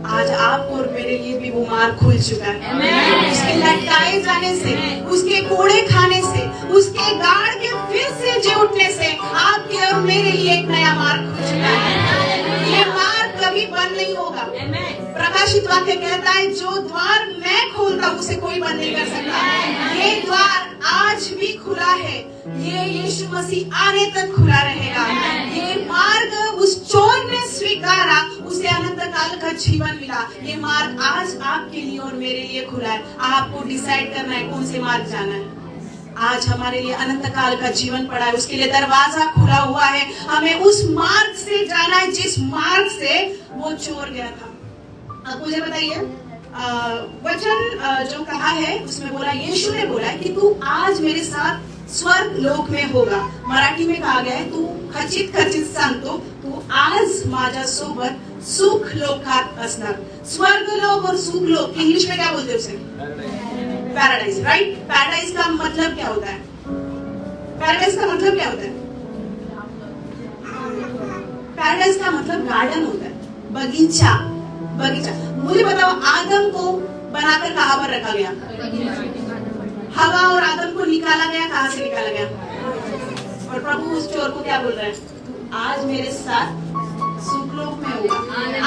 आज आपको और मेरे लिए भी वो मार्ग खुल चुका है। उसके लटकाए जाने से, उसके कोड़े खाने से, उसके गाड़ के फिर से जी उठने से आपके और मेरे लिए एक नया मार्ग खुल चुका है। ये मार्ग कभी बंद नहीं होगा। प्रकाशित वाक्य कहता है जो द्वार मैं खोलता हूं उसे कोई बंद नहीं कर सकता। ये द्वार आज भी खुला है, ये यीशु मसीह आने तक खुला रहेगा। ये मार्ग उस चोर ने स्वीकारा, उसे अनंत काल का जीवन मिला। ये मार्ग आज आपके लिए और मेरे लिए खुला है। आपको डिसाइड करना है कौन से मार्ग जाना है। आज हमारे लिए अनंत काल का जीवन पड़ा है, उसके लिए दरवाजा खुला हुआ है। हमें उस मार्ग से जाना है जिस मार्ग से वो चोर गया था। अब मुझे बताइए, वचन जो कहा है उसमें बोला, यीशु ने बोला कि तू आज मेरे साथ स्वर्ग लोक में होगा। मराठी में कहा गया है, तू खचित खचित सांगतो तू आज माझ्या सोबत सुख लोकात असणार। स्वर्ग लोक और सुख लोक इंग्लिश में क्या बोलते हैं उसे? Paradise, right? पैराडाइज का मतलब क्या होता है? पैराडाइज का मतलब क्या होता है? पैराडाइज का मतलब गार्डन होता है, बगीचा। बगीचा। मुझे बताओ, आदम को बनाकर कहां पर रखा गया? हवा और आदम को निकाला गया, कहां से निकाला गया? और प्रभु उस चोर को क्या बोल रहा है? तू आज मेरे साथ सुखलोक में होगा,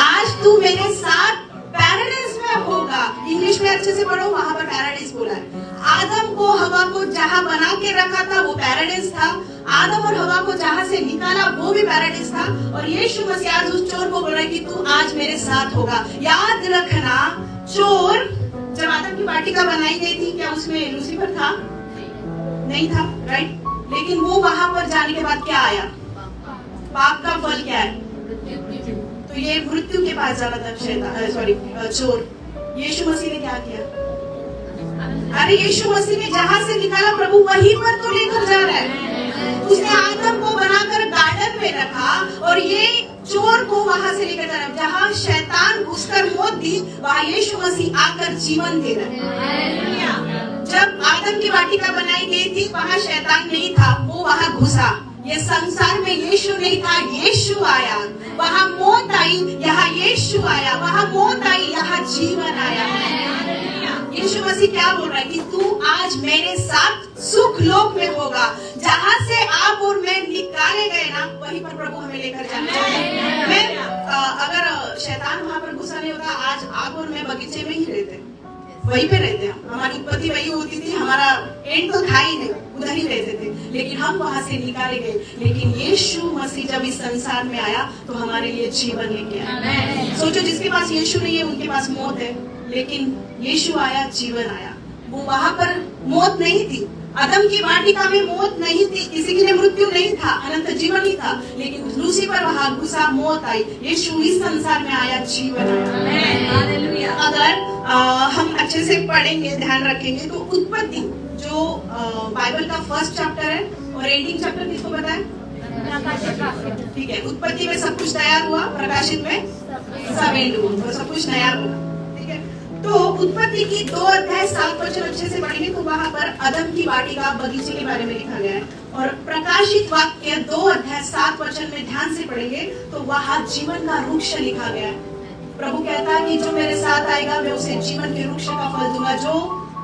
आज तू मेरे साथ पैराडाइज में होगा। इंग्लिश में अच्छे से पढ़ो, वहां पर पैराडाइज बोला है। आदम को हवा को जहां बना के रखा था वो पैराडाइज था, आदम और हवा को जहां से निकाला वो भी पैराडाइज था। और यीशु मसीह आज उस चोर को बोल रहा है कि तू आज मेरे साथ होगा। याद रखना, चोर जब आदम की वाटिका बनाई गई थी, क्या उसमें लूसीफर था? नहीं था, राइट? लेकिन वो वहां पर जाने के बाद क्या आया? पाप का फल क्या है? तो ये मृत्यु के पास जाना था चोर। यीशु मसीह ने क्या किया? अरे यीशु मसीह ने जहां से निकाला प्रभु वहीं पर तो लेकर जा रहा है। उसने आदम को बनाकर गार्डन में रखा और ये चोर को वहां से लेकर जा रहा है। जहां शैतान घुसकर मौत दी, वहां यीशु मसीह आकर जीवन दे रहा है। जब आदम की वाटिका बनाई गई थी, वहां शैतान नहीं था, वो वहां घुसा। ये संसार में यीशु नहीं था, यीशु आया। वहां मौत आई, यहाँ यीशु आया। वहां मौत आई, यहाँ जीवन आया। यीशु मसीह क्या बोल रहा है कि तू आज मेरे साथ सुख लोक में होगा। जहां से आप और मैं निकाले गए ना, वहीं पर प्रभु हमें लेकर जाना है। मैं अगर शैतान वहां पर घुसा नहीं होता, आज आप और मैं बगीचे में ही रहते, वहीं पे रहते हैं। हमारी उत्पत्ति वही होती थी, हमारा एंड तो था ही नहीं, उधर ही रहते थे। लेकिन हम वहां से निकाले गए। लेकिन यीशु मसीह जब इस संसार में आया तो हमारे लिए जीवन लेके आया। सोचो, जिसके पास यीशु नहीं है उनके पास मौत है, लेकिन यीशु आया, जीवन आया। वो वहां पर मौत नहीं थी, आदम की वाटिका में मौत नहीं थी, किसी के लिए मृत्यु नहीं था, अनंत जीवन ही था। लेकिन लूसीफर वहां घुसा, मौत आई। यीशु इस संसार में आया, जीवन आया। अगर हम अच्छे से पढ़ेंगे, ध्यान रखेंगे, तो उत्पत्ति जो बाइबल का फर्स्ट चैप्टर है और एंडिंग चैप्टर किसको पता है? ठीक है, उत्पत्ति में सब कुछ तैयार हुआ, प्रकाशित में सब एंड हुआ, तो सब कुछ नया हुआ। ठीक है, तो उत्पत्ति की 2 अध्याय 7 वचन अच्छे से पढ़ेंगे तो वहां पर आदम की वाटिका, बगीचे के बारे में लिखा गया है। और प्रकाशित वाक्य 2 अध्याय 7 वचन में ध्यान से पढ़ेंगे तो वहां जीवन का वृक्ष लिखा गया है। प्रभु कहता है कि जो मेरे साथ आएगा मैं उसे जीवन के वृक्ष का फल दूंगा। जो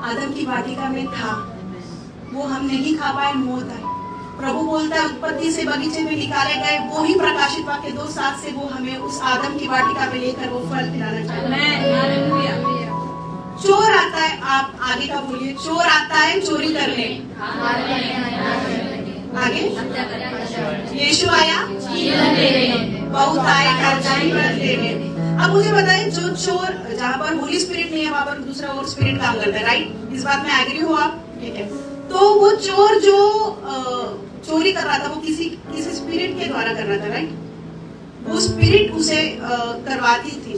आदम की वाटिका में था वो हम नहीं खा पाए, मौत आई। प्रभु बोलता है उत्पत्ति से बगीचे में निकाले गए वो ही प्रकाशित वाक्य 2:7 से वो हमें उस आदम की वाटिका में लेकर वो फल खिलाना चाहता है। चोर आता है, आप आगे का बोलिए। चोर आता है चोरी करने, आगे यीशु आया बहुत आए जीवन देने। अब मुझे बताएं, जो चोर, जहाँ पर होली स्पिरिट नहीं है वहां पर दूसरा और स्पिरिट काम करता है, राइट? इस बात में एग्री हो आप? ठीक है, तो वो चोर जो चोरी कर रहा था वो किसी स्पिरिट के द्वारा कर रहा था, राइट? वो स्पिरिट उसे करवाती थी,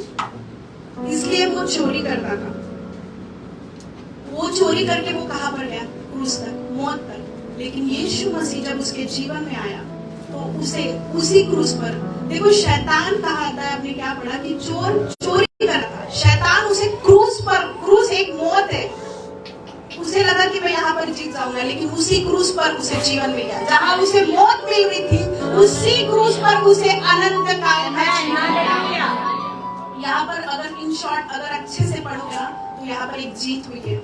इसलिए वो चोरी करता था। वो चोरी करके वो कहां पर गया? क्रूस तक, मौत तक। लेकिन यीशु मसीह जब उसके जीवन में आया तो उसे उसी क्रूस पर, देखो शैतान कहा आता है, आपने क्या पढ़ा कि चोर चोरी कर रहा था, शैतान उसे क्रूस पर, क्रूस एक मौत है, उसे लगा कि मैं यहाँ पर जीत जाऊंगा, लेकिन उसी क्रूस पर उसे जीवन मिल गया। जहाँ उसे मौत मिल रही थी उसी क्रूस पर उसे अनंत काल में यहाँ पर अगर इन शॉर्ट अगर अच्छे से पढ़ोगे तो यहाँ पर एक जीत हुई है।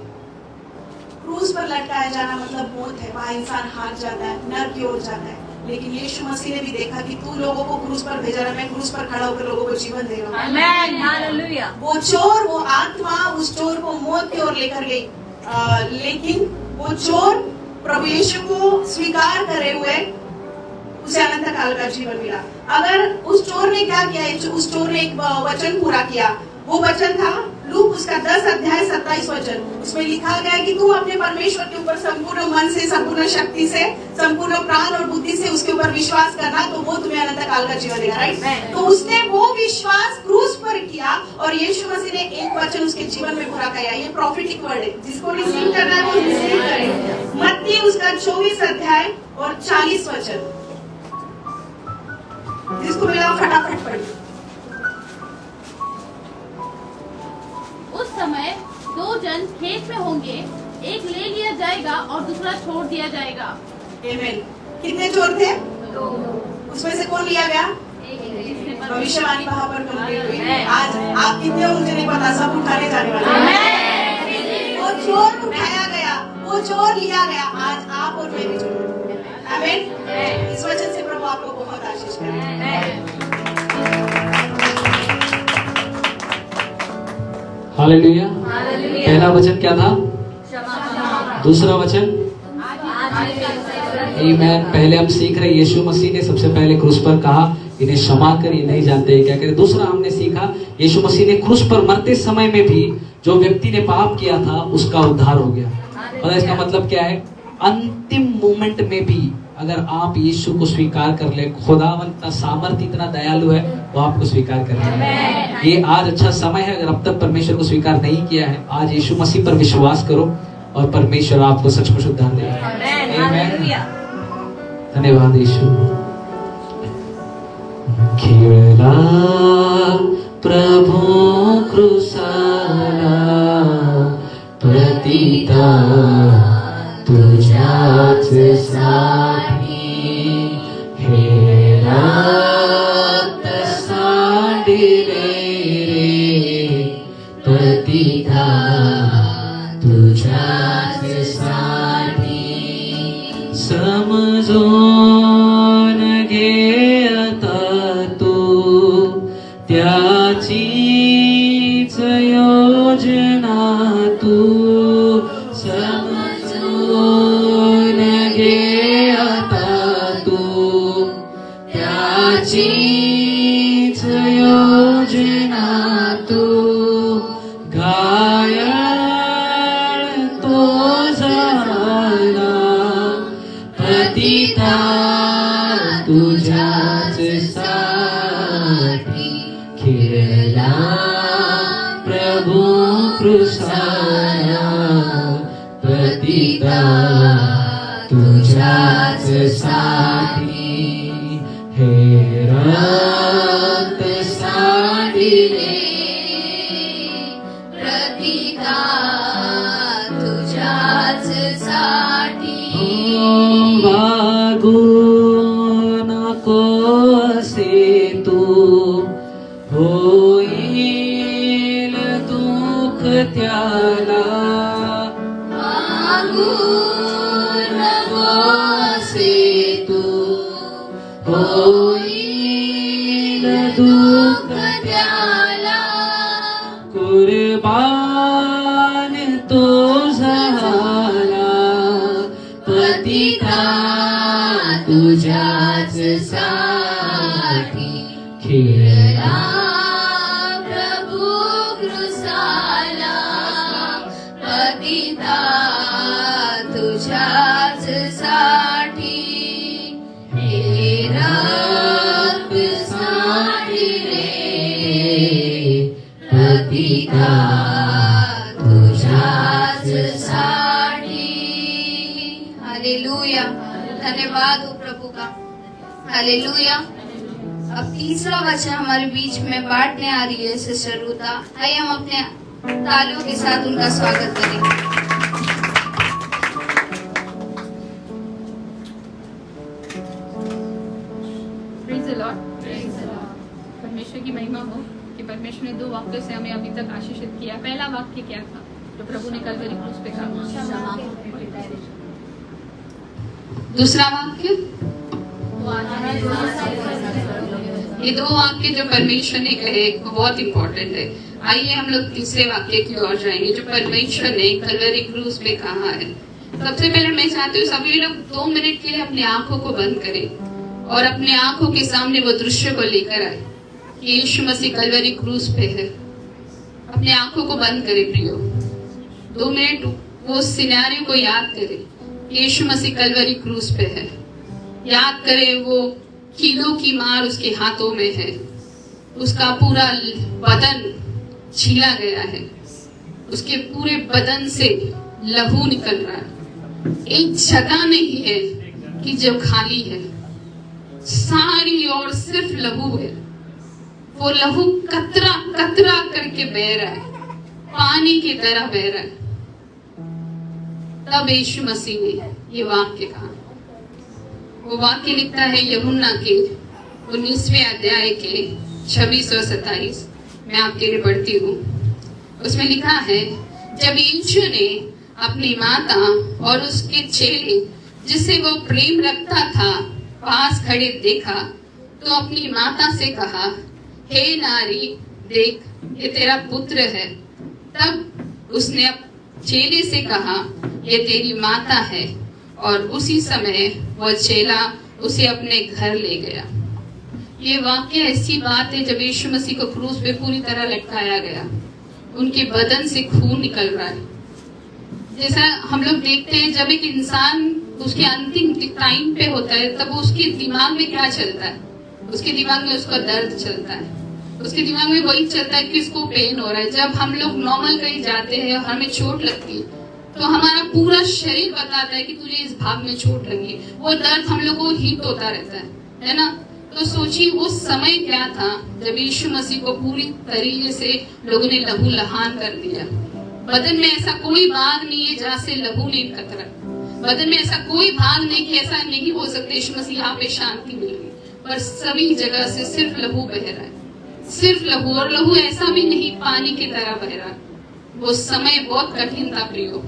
क्रूस पर लटकाया जाना मतलब मौत है, वहाँ इंसान हार जाता है, नर की ओर जाता है। लेकिन यीशु मसीह ने भी देखा कि तू लोगों को क्रूस पर भेजा रहा, मैं क्रूस पर खड़ा होकर लोगों को जीवन दे रहा हूँ। आमेन, हालेलुया। वो चोर, वो आत्मा उस चोर को मौत की ओर लेकर गई, लेकिन वो चोर प्रभु यीशु को स्वीकार करे हुए उसे अनंत काल का जीवन मिला। अगर उस चोर ने क्या किया, उस चोर ने एक वचन पूरा किया, वो वचन था लूक उसका 10 अध्याय 27 वचन। उसमें लिखा गया कि तू अपने परमेश्वर के ऊपर संपूर्ण मन से, संपूर्ण शक्ति से, संपूर्ण प्राण और बुद्धि से उसके ऊपर विश्वास करना, तो वो तुम्हें अनंत काल का जीवन देगा। राइट? तो उसने वो विश्वास क्रूस पर किया और यीशु मसीह ने एक वचन उसके जीवन में पूरा किया। ये प्रॉफिटिक वर्ड है, जिसको रिसीव करना है वो रिसीव करे। मत्ती उसका 24 अध्याय और 40 वचन, जिसको मिला फटाफट पढ़िए। उस समय दो जन खेत में होंगे, एक ले लिया जाएगा और दूसरा छोड़ दिया जाएगा। आमीन। कितने चोर थे? उसमें से कौन लिया गया? भविष्यवाणी वहां पर कंप्लीट हुई। आज आप कितने हो मुझे नहीं पता, सब उठाने जाने वाले हैं। वो चोर उठाया गया, वो चोर लिया गया। आज आप और मैं भी चोर। आमीन। इस वचन से प्रभु आपको बहुत आशीष करे। हालेलुया। पहला वचन क्या था? दूसरा वचन आमीन। पहले हम सीख रहे, यीशु मसीह ने सबसे पहले क्रूस पर कहा इन्हें क्षमा कर, ये नहीं जानते क्या करे। दूसरा हमने सीखा, यीशु मसीह ने क्रूस पर मरते समय में भी जो व्यक्ति ने पाप किया था उसका उद्धार हो गया। और इसका मतलब क्या है? अंतिम मोमेंट में भी अगर आप यीशु को स्वीकार कर ले, खुदावंत का सामर्थ्य इतना दयालु है, वो आपको स्वीकार कर लेगा। ये आज अच्छा समय है। अगर अब तक परमेश्वर को स्वीकार नहीं किया है, आज यीशु मसीह पर विश्वास करो और परमेश्वर आपको सचमुच उद्धार देगा। धन्यवाद यीशु। खेला प्रभु क्रूसाला प्रतिता तुझ्याच साठी, हे रक्त सांडिले रे प्रतिता तुझ्याच साठी। समजून घे आता तू त्याचीच योजना, तू समजून घे आता तू त्याचीच योजना, तू घायल तो झाला पतिता तुझ्याच साठी, खेळला प्रभु क्रूसाला पतिता तुझ्याच साठी, हे रक्त सांडिले प्रतिका तुझ्याच साठी। वागू नको असे तू, होईल दुःख त्याला, मागू नको असे तू, होईल दुःख त्याला, कुर्बान तो झाला पतिता तुझ्याच साठी, खेळला प्रभु क्रूसाला पतिता तुझ्याच साठी, हे रक्त सांडिले प्रतिता तुझ्याच साठी। हालेलुया। धन्यवाद हो प्रभु का। हालेलुया। अब तीसरा वचन हमारे बीच में बांटने आ रही है सिस्टर रूता। आइए हम अपने तालियों के साथ उनका स्वागत करेंगे। Praise the Lord. परमेश्वर की महिमा हो कि परमेश्वर ने 2 वाक्यों से हमें अभी तक आशीषित किया। पहला वाक्य क्या था? जो प्रभु ने कलवरी क्रूस पे कहा। दूसरा वाक्य, ये दो वाक्य जो परमेश्वर ने कहे वो बहुत इंपॉर्टेंट है। आइए हम लोग तीसरे वाक्य की ओर जाएंगे जो परमेश्वर ने कलवरी क्रूस पे कहा है। सबसे पहले मैं चाहती हूँ सभी लोग 2 मिनट के लिए अपनी आंखों को बंद करें और अपने आंखों के सामने वो दृश्य को लेकर आए कि यीशु मसीह कलवरी क्रूस पे है। अपने आंखों को बंद करें प्रियो, 2 मिनट वो सिनेरियो को याद करें कि यीशु मसीह कलवरी क्रूस पे है। याद करें वो कीलों की मार उसके हाथों में है, उसका पूरा बदन छीला गया है, उसके पूरे बदन से लहू निकल रहा है। एक जगह नहीं है कि जो खाली है, सारी ओर सिर्फ लहू है। वो लहू कतरा कतरा करके बह रहा है, पानी की तरह बह रहा है। तब यीशु मसीह ने ये वाक्य कहा। वो वाक्य लिखता है यूहन्ना के 19वें अध्याय के 26 और 27। मैं आपके लिए पढ़ती हूँ। उसमें लिखा है, जब यीशु ने अपनी माता और उसके चेले जिसे वो प्रेम रखता था पास खड़े देखा तो अपनी माता से कहा, हे नारी, देख ये तेरा पुत्र है। तब उसने चेले से कहा, ये तेरी माता है। और उसी समय वह चेला उसे अपने घर ले गया। ये वाक्य ऐसी बात है जब यीशु मसीह को क्रूस पे पूरी तरह लटकाया गया, उनके बदन से खून निकल रहा है। जैसा हम लोग देखते हैं जब एक इंसान उसके अंतिम टाइम पे होता है तब उसके दिमाग में क्या चलता है? उसके दिमाग में उसका दर्द चलता है, उसके दिमाग में वही चलता है कि उसको पेन हो रहा है। जब हम लोग नॉर्मल कहीं जाते हैं और हमें चोट लगती है तो हमारा पूरा शरीर बताता है कि तुझे इस भाग में चोट लगी। वो दर्द हम लोग को हिट होता रहता है ना। तो सोचिए वो समय क्या था जब यीशु मसीह को पूरी तरीके से लोगों ने लहू लहान कर दिया। बदन में ऐसा कोई भाग नहीं है जहाँ से लहू नहीं कतरा। बदन में ऐसा कोई भाग नहीं कि ऐसा नहीं हो सकता यीशु मसीह यहाँ पे शांति मिल रही, पर सभी जगह से सिर्फ लहू बह रहा है, सिर्फ लहू। और लहू ऐसा भी नहीं पानी की तरह बह रहा। वो समय बहुत कठिन था प्रियो,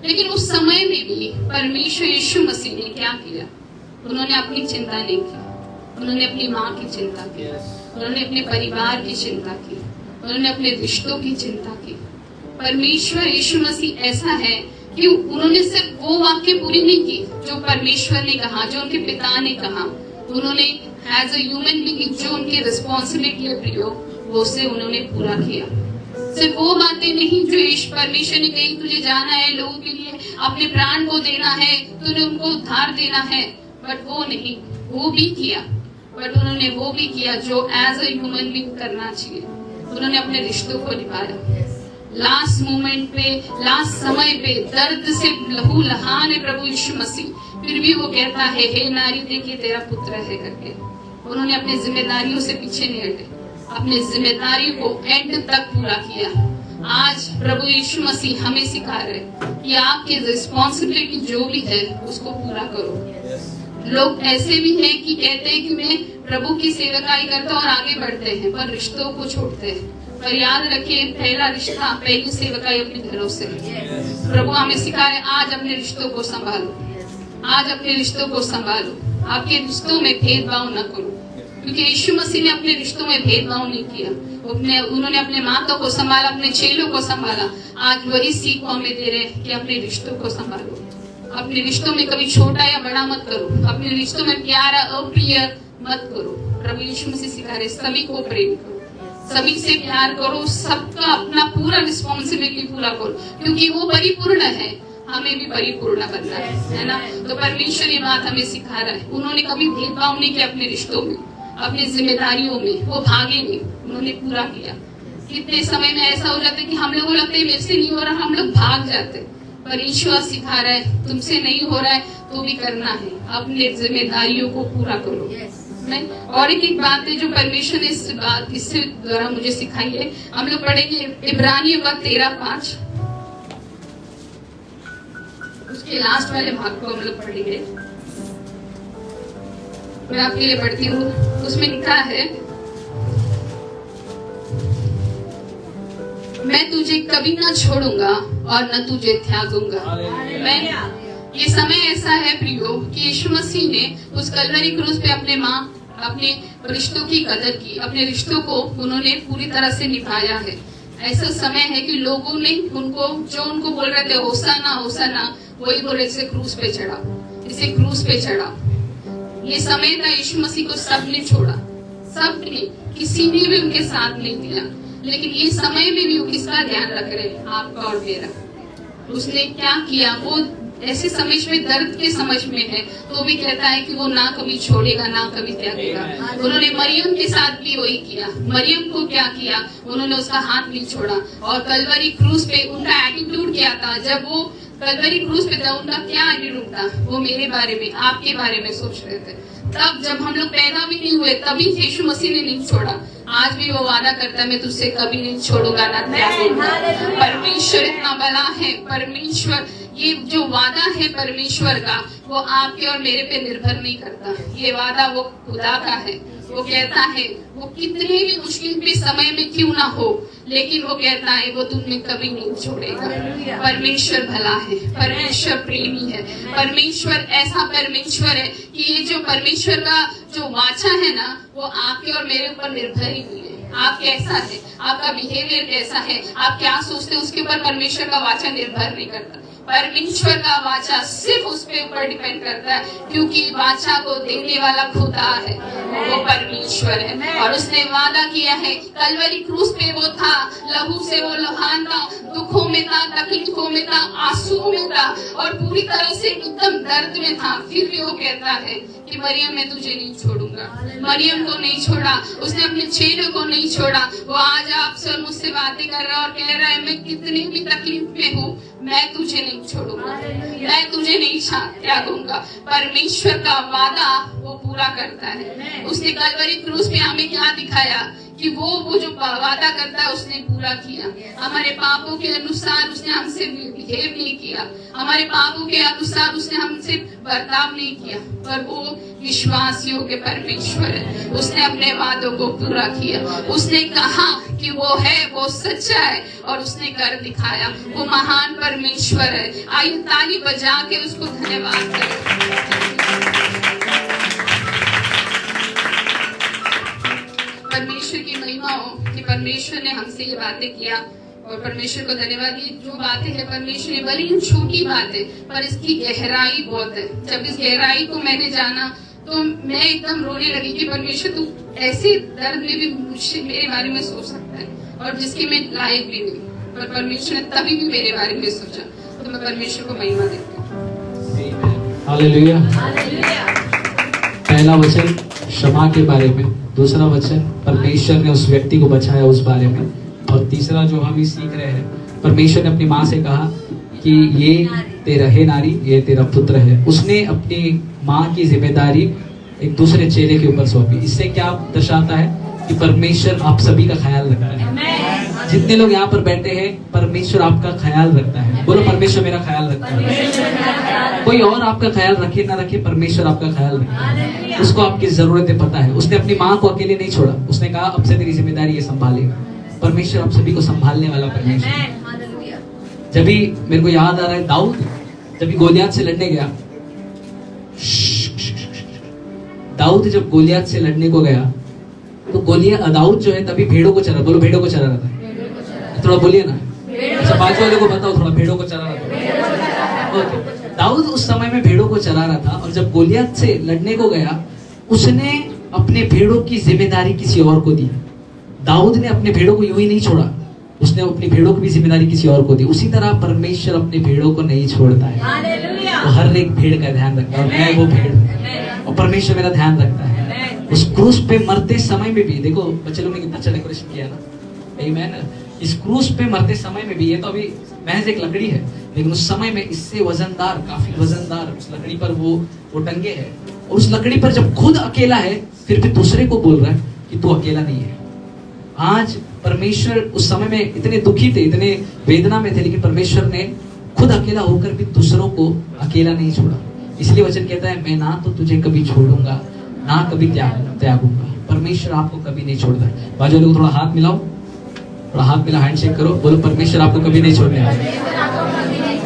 लेकिन उस समय में भी परमेश्वर यीशु मसीह ने क्या किया? उन्होंने अपनी चिंता नहीं की, उन्होंने अपनी माँ की चिंता की, उन्होंने अपने परिवार की चिंता की, उन्होंने अपने रिश्तों की चिंता की। परमेश्वर यीशु मसीह ऐसा है कि उन्होंने सिर्फ वो वाक्य पूरी नहीं की जो परमेश्वर ने कहा, जो उनके पिता ने कहा। उन्होंने एज अ ह्यूमन बीइंग जो उनकी रिस्पॉन्सिबिलिटी है प्रियो, वो से उन्होंने पूरा किया। सिर्फ वो बातें नहीं जो परमेश्वर ने कही, तुझे जाना है लोगों के लिए, अपने प्राण को देना है, तुझे उनको उद्धार देना है, बट वो नहीं, वो भी किया। बट उन्होंने वो भी किया जो एज अ ह्यूमन बीइंग करना चाहिए। उन्होंने अपने रिश्तों को निभाया। लास्ट मोमेंट पे, लास्ट समय पे दर्द से लहू लहान है प्रभु यीशु मसीह, फिर भी वो कहता है, हे नारी, देखिए तेरा पुत्र है करके। उन्होंने अपनी जिम्मेदारियों से पीछे नहीं हटे, अपनी जिम्मेदारी को एंड तक पूरा किया। आज प्रभु यीशु मसीह हमें सिखा रहे कि आपकी रिस्पॉन्सिबिलिटी जो भी है उसको पूरा करो। लोग ऐसे भी हैं कि कहते हैं कि मैं प्रभु की सेवकाई करता हूँ और आगे बढ़ते हैं, पर रिश्तों को छोड़ते हैं। पर याद रखिए, पहला रिश्ता, पहली सेवकाई अपने घरों से है। प्रभु हमें सिखा रहे, आज अपने रिश्तों को संभालो, आज अपने रिश्तों को संभालो। आपके रिश्तों में भेदभाव न करो, क्योंकि यीशु मसीह ने अपने रिश्तों में भेदभाव नहीं किया। उन्होंने अपने माता को संभाला, अपने चेलों को संभाला। आज वही सीख हमें दे रहे हैं कि अपने रिश्तों को संभालो। अपने रिश्तों में कभी छोटा या बड़ा मत करो, अपने रिश्तों में प्यारा अप्रिय मत करो। प्रभु यीशु मसीह सिखा रहे, सभी को प्रेम करो, सभी से प्यार करो, सबका अपना पूरा रिस्पॉन्सिबिलिटी पूरा करो, क्योंकि वो परिपूर्ण है, हमें भी परिपूर्ण बनना है ना। तो परमेश्वर ये बात हमें सिखा रहा है। उन्होंने कभी भेदभाव नहीं किया अपने रिश्तों में, अपनी जिम्मेदारियों में। वो भागे नहीं, उन्होंने पूरा किया। कितने समय में ऐसा हो जाता है कि हम लोगों को लगता है मेरे से नहीं हो रहा, हम लोग भाग जाते, पर ईश्वर सिखा रहा है, तुमसे नहीं हो रहा है तो भी करना है, अपने जिम्मेदारियों को पूरा करो। नहीं, और एक बात है जो परमेश्वर ने इससे द्वारा मुझे सिखाई है। हम लोग पढ़ेंगे इब्रानियों का 13:5, उसके लास्ट वाले भाग को हम लोग पढ़ेंगे। मैं आपके लिए पढ़ती हूँ। उसमें लिखा है, मैं तुझे कभी ना छोड़ूंगा और न तुझे त्यागूंगा। मैं ये समय ऐसा है प्रियो कि यीशु मसीह ने उस कलवरी क्रूस पे अपने रिश्तों की कदर की, अपने रिश्तों को उन्होंने पूरी तरह से निभाया है। ऐसा समय है कि लोगों ने उनको बोल रहे थे होसाना होसाना, वही बोल रहे इसे क्रूस पे चढ़ा, इसे क्रूस पे चढ़ा। ये समय था यीशु मसीह को सबने छोड़ा, सबने, किसी ने भी उनके साथ नहीं दिया। लेकिन ये समय में भी वो किसका ध्यान रख रहे हैं? आपका और मेरा। उसने क्या किया? वो ऐसे समझ में, दर्द के समझ में है तो भी कहता है कि वो ना कभी छोड़ेगा ना कभी त्यागेगा। उन्होंने मरियम के साथ भी वही किया। मरियम को क्या किया? उन्होंने उसका हाथ नहीं छोड़ा। और कलवरी क्रूस पे उनका एटीट्यूड क्या था? जब वो कलवरी क्रूस पे था, उनका क्या एटीट्यूड था? वो मेरे बारे में, आपके बारे में सोच रहे थे। तब जब हम लोग पैदा भी नहीं हुए तभी यीशु मसीह ने नहीं छोड़ा। आज भी वो वादा करता है, मैं तुझसे कभी नहीं छोड़ूंगा ना त्यागूंगा। परमेश्वर इतना बड़ा है। परमेश्वर, ये जो वादा है परमेश्वर का, वो आपके और मेरे पे निर्भर नहीं करता। ये वादा वो खुदा का है। वो कहता है, वो कितने भी मुश्किल के समय में क्यों ना हो, लेकिन वो कहता है वो तुम्हें कभी नहीं छोड़ेगा। परमेश्वर भला है, परमेश्वर प्रेमी है, परमेश्वर ऐसा परमेश्वर है कि ये जो परमेश्वर का जो वाचा है ना, वो आपके और मेरे ऊपर निर्भर ही नहीं है। आप कैसा है, आपका बिहेवियर कैसा है, आप क्या सोचते हैं, उसके ऊपर परमेश्वर का वाचा निर्भर नहीं करता। परमेश्वर का वाचा सिर्फ उस पे ऊपर डिपेंड करता है, क्योंकि वाचा को देने वाला खुदा है, वो परमेश्वर है। और उसने वादा किया है। कलवरी क्रूस पे वो था, लहू से वो लुहान था, दुखों में था, तकलीफों में था, आंसुओं में था और पूरी तरह से एकदम दर्द में था। फिर भी वो कहता है कि मरियम, मैं तुझे नहीं छोड़ूंगा। मरियम को नहीं छोड़ा, उसने अपने चेलों को नहीं छोड़ा। वो आज आपसे और मुझसे बातें कर रहा है और कह रहा है, मैं कितनी भी तकलीफ में हूँ, मैं तुझे नहीं छोड़ूंगा, मैं तुझे नहीं त्यागूंगा। परमेश्वर का वादा वो पूरा करता है। उसने कलवरी क्रूस पे हमें क्या दिखाया कि वो जो वादा करता है उसने पूरा किया। हमारे पापों के अनुसार उसने हमसे बिहेव नहीं किया, हमारे पापों के अनुसार उसने हमसे बर्ताव नहीं किया, पर वो विश्वास योग्य परमेश्वर है। उसने अपने वादों को पूरा किया। उसने कहा कि वो है, वो सच्चा है और उसने कर दिखाया। वो महान परमेश्वर है। आइए ताली बजा के उसको धन्यवाद करें। परमेश्वर की महिमा हो कि परमेश्वर ने हमसे ये बातें किया और परमेश्वर को धन्यवाद। ये जो बातें हैं परमेश्वर ने, भले ही छोटी बात है पर इसकी गहराई बहुत है। जब इस गहराई को मैंने जाना तो मैं एकदम रोने लगी कि परमेश्वर तू ऐसे दर्द में भी मुझसे मेरे बारे में सोच सकता है, और जिसकी मैं लायक भी नहीं, पर परमेश्वर ने तभी भी मेरे बारे में सोचा। तो मैं परमेश्वर को महिमा देती हूँ। हालेलुया। पहला वचन क्षमा के बारे में, दूसरा वचन परमेश्वर ने उस व्यक्ति को बचाया उस बारे में, और तीसरा जो हम सीख रहे हैं, परमेश्वर ने अपनी माँ से कहा कि ये तेरा है नारी, ये तेरा पुत्र है। उसने अपनी माँ की जिम्मेदारी एक दूसरे चेले के ऊपर सौंपी। इससे क्या दर्शाता है कि परमेश्वर आप सभी का ख्याल रखता है। जितने लोग यहाँ पर बैठे हैं, परमेश्वर आपका ख्याल रखता है। बोलो, परमेश्वर मेरा ख्याल रखता है। कोई और आपका ख्याल रखे ना रखे, परमेश्वर आपका ख्याल रखता है। उसको आपकी जरूरतें पता है। उसने अपनी माँ को अकेले नहीं छोड़ा। उसने कहा अब से तेरी जिम्मेदारी ये संभालेगा। परमेश्वर आप सभी को संभालने वाला परमेश्वर। जब भी मेरे को याद आ रहा है, दाऊद जब भी गोलियात से लड़ने गया, दाऊद जब गोलियात से लड़ने को गया तो दाऊद जो है तभी भेड़ों को चरा, बोलो भेड़ों को चरा रहा था। थोड़ा बोलिए ना, अच्छा बाजू वाले को बताओ थोड़ा, भेड़ों को चरा रहा था। ओके, दाऊद उस समय में भेड़ों को चरा रहा था, और जब गोलियात से लड़ने को गया उसने अपने भेड़ों की जिम्मेदारी किसी और को दी। दाऊद ने अपने भेड़ों को यूं ही नहीं छोड़ा, उसने अपनी भेड़ों की भी जिम्मेदारी किसी और को दी। उसी तरह परमेश्वर अपने भेड़ों को नहीं छोड़ता है। वो हर एक भेड़ का ध्यान रखता है, और मैं वो भेड़ हूं और परमेश्वर मेरा ध्यान रखता है। उस क्रूस पे मरते समय में भी देखो बच्चे लोग ने कितना अच्छा डेकोरेशन किया ना, आमीन। इस क्रूस पे मरते समय में भी, ये तो अभी महज एक लकड़ी है, लेकिन उस समय में इससे वजनदार, काफी वजनदार उस लकड़ी पर वो टंगे है। और उस लकड़ी पर जब खुद अकेला है फिर भी दूसरे को बोल रहा है कि तू अकेला नहीं है। आज परमेश्वर उस समय में इतने दुखी थे, इतने वेदना में थे, लेकिन परमेश्वर ने खुद अकेला होकर भी दूसरों को अकेला नहीं छोड़ा। इसलिए वचन कहता है, मैं ना तो तुझे कभी छोड़ूंगा ना कभी त्यागूंगा। परमेश्वर आपको कभी नहीं छोड़ता है। बाजू लोग थोड़ा हाथ मिलाओ, थोड़ा हाथ मिला, हैंडशेक करो, बोलो परमेश्वर आपको कभी नहीं छोड़ने वाला।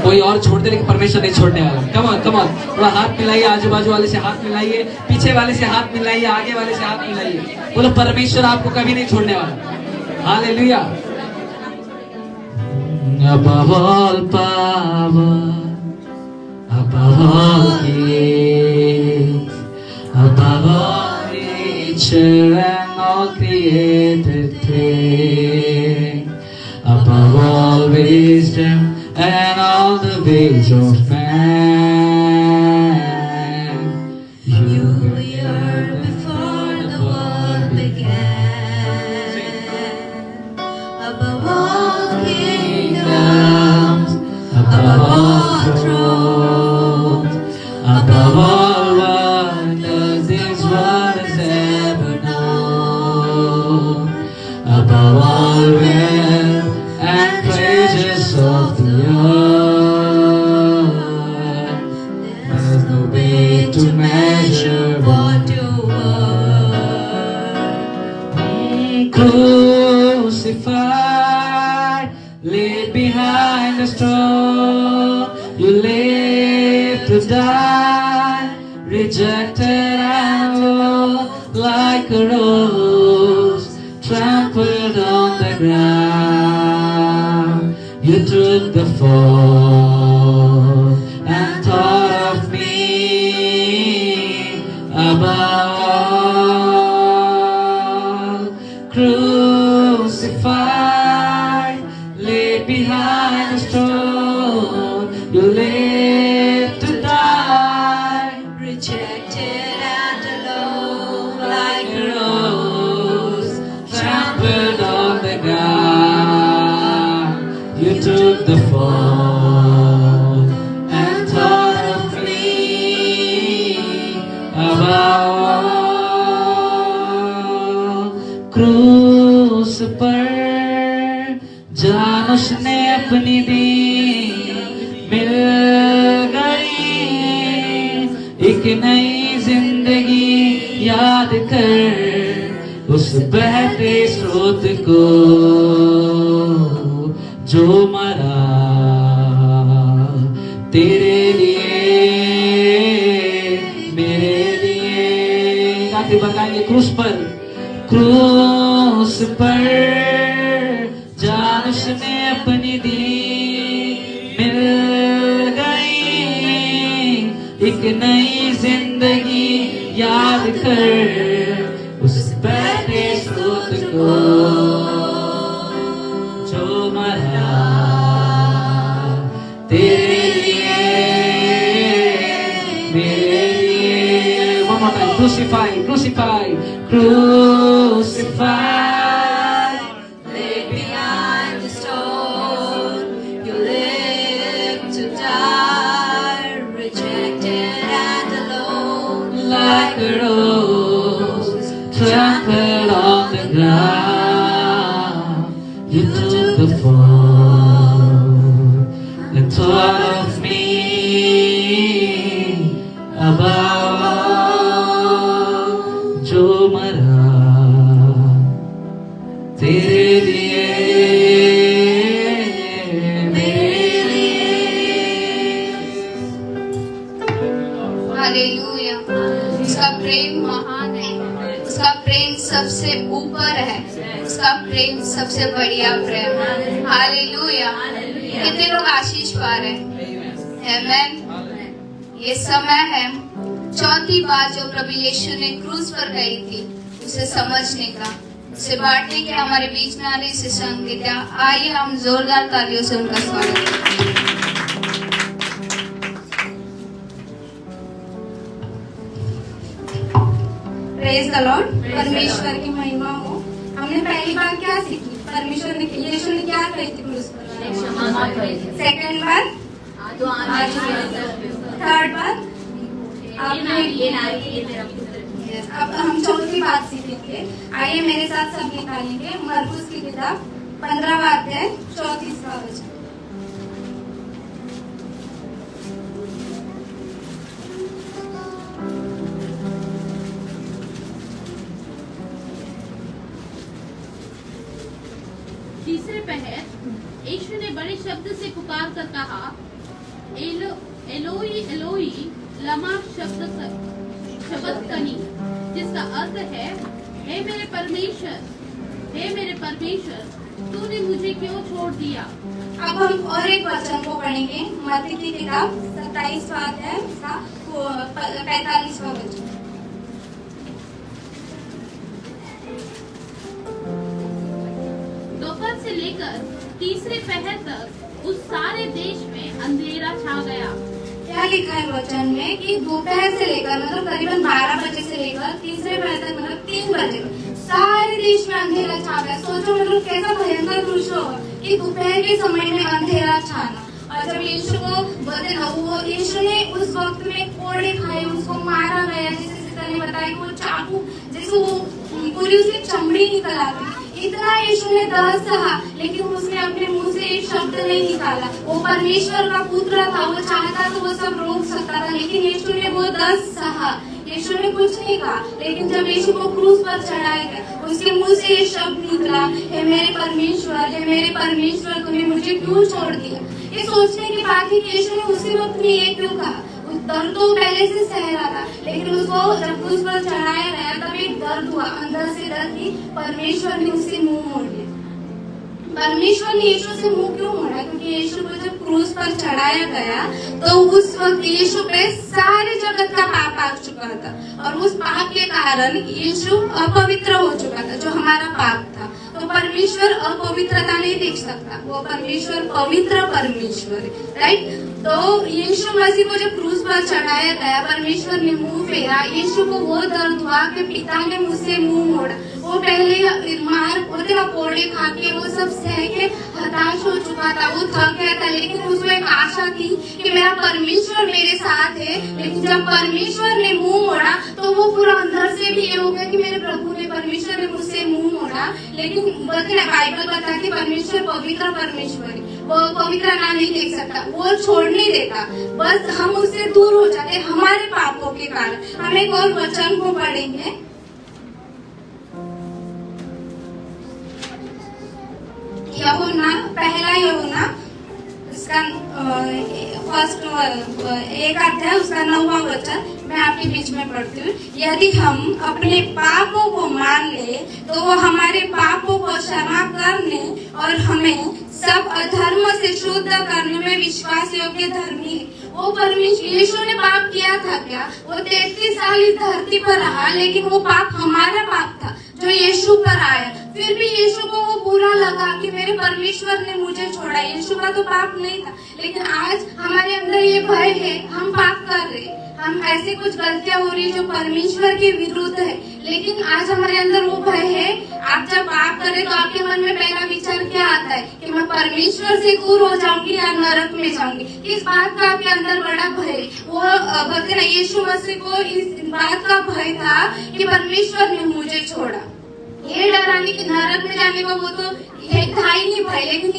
कोई और छोड़ दे लेकिन परमेश्वर नहीं छोड़ने वाला। कम ऑन, कम ऑन, थोड़ा हाथ मिलाइए, आजू बाजू वाले से हाथ मिलाइए, पीछे वाले से हाथ मिलाइए, आगे वाले से हाथ मिलाइए, बोलो परमेश्वर आपको कभी नहीं छोड़ने वाला। Hallelujah. Above all power, above all kings, above all nature and all created things, above all wisdom and all the ways of man, you were here before the world began. Above all kingdoms, above all thrones, above all wonders this world has ever known, above all wealth and treasures of the earth, there's no way to measure what you were. Crucified, laid behind the stone, you lived to die, rejected and alone, like a rose trampled on the ground. You took the fall and thought of me above all. Crucified, laid behind a stone, you lived to die, rejected and alone, like a rose trampled on the ground. You took the fall and thought of me above all. क्रूस पर जान उसने अपनी दी, मिल गई एक नई जिंदगी। याद कर उस बहते स्रोत को जो मरा तेरे लिए, मेरे लिए। गाते बगाएंगे क्रूस पर, क्रूस पर जान उसने अपनी दी, मिल गई एक नई जिंदगी। याद कर उस बहते स्रोत को जो मरा तेरे लिए, मेरे लिए। One more time. Crucify, crucify, crucify, laid behind the stone, you lived to die, rejected and alone, like a rose trampled on the ground. You took the fall and thought of me above all, जो मरा तेरे लिए, मेरे लिए। Hallelujah. उसका प्रेम महान है, उसका प्रेम सबसे ऊपर है, उसका प्रेम सबसे बढ़िया प्रेम है। हालेलुया। कितने लोग आशीष पा रहे हैं? आमेन। ये समय है चौथी बात जो प्रभु यीशु ने क्रूस पर कही थी उसे समझने का, उसे बांटने के। हमारे बीच में आ रही संगीता, आइए हम जोरदार तालियों से उनका स्वागत करें। Praise the Lord. परमेश्वर की महिमा हो। हमने पहली बात क्या सीखी? परमेश्वर ने, यीशु ने क्या कही थी क्रूस पर? सेकंड बात, थर्ड बात आपने, अब हम चौथी बात सीखेंगे। आइए मेरे साथ सब निकालेंगे। मरकुस की किताब 15वां अध्याय 34वां वचन। बड़े शब्द से पुकार कर कहा, एलोई एलोई लमा शबक्तनी, जिसका अर्थ है, हे मेरे परमेश्वर, तूने मुझे क्यों छोड़ दिया। अब हम और एक वचन को पढ़ेंगे, मत्ती की किताब 27वां अध्याय उसका 45वां वचन। दोपहर से लेकर तीसरे पहर तक उस सारे देश में अंधेरा छा गया। क्या लिखा है वचन में कि दोपहर से लेकर मतलब करीबन 12 बजे से लेकर तीसरे पहर तक मतलब 3 बजे सारे देश में अंधेरा छा गया। सोचो मतलब कैसा भयंकर दृश्य होगा कि दोपहर के समय में अंधेरा छाना। और जब यीशु को बोलते ना, वो यीशु ने उस वक्त में कोड़े खाए, उसको मारा गया, जैसे सीता ने बताया कि वो चाकू जैसे वो पूरी उसकी चमड़ी निकल आती। इतना यीशु ने दर्द सहा, लेकिन उसने अपने मुंह से एक शब्द नहीं निकाला। वो परमेश्वर का पुत्र था, वो चाहता तो वो सब रोक सकता था, लेकिन यीशु ने वो दर्द सहा। यीशु ने कुछ नहीं कहा, लेकिन जब यीशु को क्रूस पर चढ़ाया गया, उसके मुंह से ये शब्द निकला, हे मेरे परमेश्वर, तूने मुझे क्यों छोड़ दिया। ये सोचने की बात है कि यीशु ने उसी वक्त में ये क्यों कहा। दर्द तो पहले से सह रहा था, लेकिन उसको जब क्रूस पर चढ़ाया गया तब एक दर्द हुआ, अंदर से दर्द की। परमेश्वर ने उससे मुंह मोड़ लिया। परमेश्वर ने यीशु से मुंह क्यों मोड़ा? क्योंकि यीशु को जब क्रूस पर चढ़ाया गया तो उस वक्त यीशु पे सारे जगत का पाप आ चुका था, और उस पाप के कारण यीशु अपवित्र हो चुका था, जो हमारा पाप था। तो परमेश्वर अपवित्रता नहीं देख सकता, वो परमेश्वर पवित्र परमेश्वर है, राइट। तो यीशु मसीह को जब क्रूस पर चढ़ाया गया, परमेश्वर ने मुंह फेरा, यीशु को वो दर्द हुआ कि पिता ने मुझसे मुंह मोड़ा। वो पहले मार होते ना कोड़े खा के वो सब सह के हताश हो चुका था, वो थक गया था, लेकिन उसको एक आशा थी कि मेरा परमेश्वर मेरे साथ है। लेकिन जब परमेश्वर ने मुंह मोड़ा तो वो पूरा अंदर से भी ये हो गया कि मेरे प्रभु ने, परमेश्वर ने मुझसे मुंह मोड़ा। लेकिन बोलते ना, बाइबल बताती है परमेश्वर पवित्र परमेश्वर है, वो पवित्र ना नहीं देख सकता, वो छोड़ नहीं देता, बस हम उससे दूर हो जाते हमारे पापों के कारण। हम एक और वचन को पढ़ेंगे, पहला यूहन्ना उसका फर्स्ट एक अध्याय उसका 9वां वचन मैं आपके बीच में पढ़ती हूँ। यदि हम अपने पापों को मान ले तो वो हमारे पापों को क्षमा करने और हमें सब अधर्म से शुद्ध करने में विश्वास योग्य धर्मी है। वो परमेश्वर यीशु ने पाप किया था क्या? वो 33 साल इस धरती पर रहा, लेकिन वो पाप हमारा पाप था जो यीशु पर आया। फिर भी यीशु को वो बुरा लगा कि मेरे परमेश्वर ने मुझे छोड़ा। यीशु का तो पाप नहीं था, लेकिन आज हमारे अंदर ये भय है, हम पाप कर रहे, हम ऐसे कुछ गलतियां हो रही जो परमेश्वर के विरुद्ध है, लेकिन आज हमारे अंदर वो भय है। आप जब पाप करें तो आपके मन में पहला विचार क्या आता है कि मैं परमेश्वर से दूर हो जाऊंगी या नरक में जाऊंगी। इस बात का आपके अंदर बड़ा भय है। वो बोलते ना, यीशु मसीह को इस बात का भय था कि परमेश्वर ने मुझे छोड़ा। ये डराने की नरक में जाने का वो तो था ही नहीं भय, लेकिन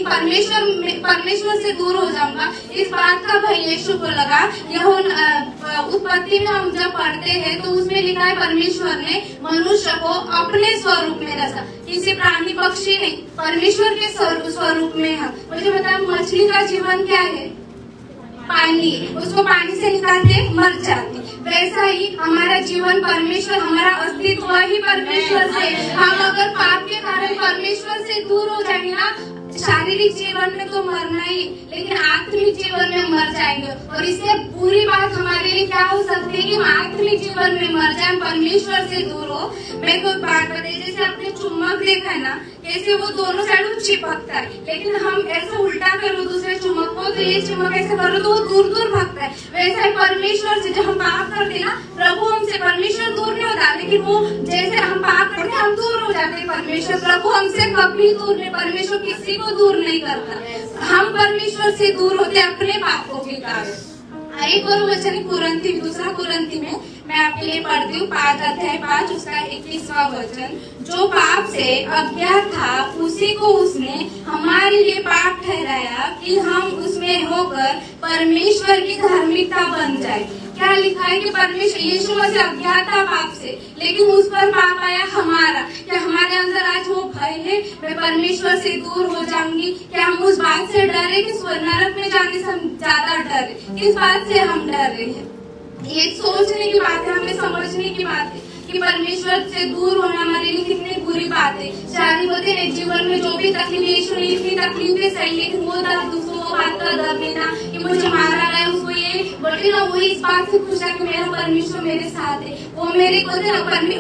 परमेश्वर से दूर हो जाऊंगा, इस बात का भय यीशु को लगा। यह उत्पत्ति में हम जब पढ़ते हैं तो उसमें लिखा है परमेश्वर ने मनुष्य को अपने स्वरूप में रचा, किसी प्राणी पक्षी नहीं, परमेश्वर के स्वरूप में है। मुझे बताया, मछली का जीवन क्या है? पानी, उसको पानी से निकालते मर जाती। वैसा ही हमारा जीवन परमेश्वर, हमारा अस्तित्व ही परमेश्वर से। हम अगर पाप के कारण परमेश्वर से दूर हो जाएंगे ना, शारीरिक जीवन में तो मरना ही, लेकिन आत्मिक जीवन में मर जाएंगे। और इससे बुरी बात हमारे लिए क्या हो सकती है कि हम आत्मिक जीवन में मर जाए, परमेश्वर से दूर हो। मैं कोई बात बताई, जैसे आपने चुम्बक देखा है ना, कैसे वो दोनों साइड चिपकता है, लेकिन हम ऐसे उल्टा करो दूसरे चुम्बक को तो ये चुम्बक ऐसे करो तो वो दूर दूर भागता है। वैसा ही परमेश्वर से जब हम पाप करते ना, प्रभु हमसे, परमेश्वर दूर नहीं होता, लेकिन वो जैसे हम पाप करते हम दूर हो जाते हैं परमेश्वर। प्रभु हमसे कभी दूर नहीं, परमेश्वर किसी को दूर नहीं करता, हम परमेश्वर से दूर होते अपने पापों के कारण। एक और वचन कुरंती, दूसरा कुरंती में मैं आपके लिए पढ़ती हूँ 5 अध्याय 5 उसका 21वां वचन। जो पाप से अज्ञात था उसी को उसने हमारे लिए पाप ठहराया कि हम उसमें होकर परमेश्वर की धार्मिकता बन जाए। क्या लिखा है कि परमेश्वर यीशु मसीह अज्ञात था पाप से, लेकिन उस पर पाप आया हमारा। क्या हमारे अंदर आज वो भय है, मैं परमेश्वर से दूर हो जाऊंगी? क्या हम उस बात से डरे कि नरक में जाने से हम ज्यादा डरे? किस बात से हम डर रहे हैं? ये सोचने की बात है, हमें समझने की बात है कि परमेश्वर से दूर होना हमारे लिए कितनी बुरी बात है। शादी होते हैं जीवन में जो भी तकलीफ, यीशु ने इतनी तकलीफें सही, लेकिन वो दर्द, दूसरों को बात का दर्द नहीं था कि मुझे मारा गया, उसको ये बोले ना, वो इस बात से खुश है कि मेरा परमेश्वर मेरे साथ है। वो मेरे को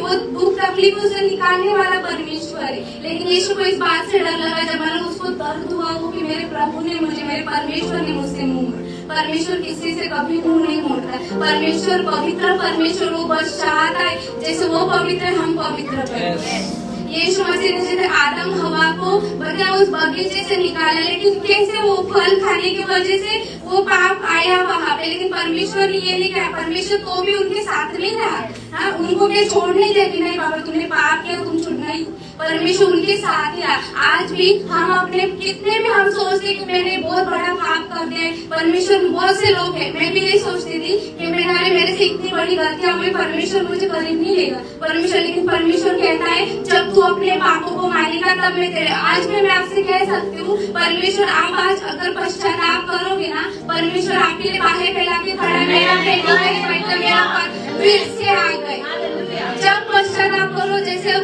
वो दुख तकलीफ से निकालने वाला परमेश्वर है। लेकिन यीशु को इस बात से डर लगा, जब मैंने उसको दर्द हुआ वो कि मेरे प्रभु ने मुझे, मेरे परमेश्वर ने मुझसे मुंह मोड़ा। परमेश्वर किसी से कभी मुंह नहीं मोड़ता। परमेश्वर पवित्र परमेश्वर, वो बस चाहता है जैसे वो पवित्र है हम पवित्र। यीशु मसीह ने जैसे आदम हवा को बता उस बगीचे से निकाला, लेकिन कैसे वो फल खाने की वजह से वो पाप आया वहां पे, लेकिन परमेश्वर ने ये नहीं कहा। परमेश्वर तो भी उनके साथ नहीं रहा, हाँ, उनको क्या छोड़ नहीं देती, नहीं बाबा तुमने पाप किया तुम छूट नहीं। परमेश्वर उनके साथ ही रहा। आज भी हम अपने कितने भी हम सोचते कि मैंने बहुत बड़ा पाप कर दिया, परमेश्वर, बहुत से लोग हैं, मैं भी नहीं सोचती थी कि मेरे से इतनी बड़ी गलतियां हुई, परमेश्वर मुझे करीब नहीं लेगा परमेश्वर। लेकिन परमेश्वर कहता है जब तू अपने पापों को मानेगा तब मैं तेरे। आज भी मैं आपसे कह सकती हूँ, परमेश्वर आप आज अगर पश्चाताप करोगे ना, परमेश्वर आपके लिए बाहें फैला के खड़ा है। मेरा फिर से आ गए। जब पश्चाताप करो, जैसे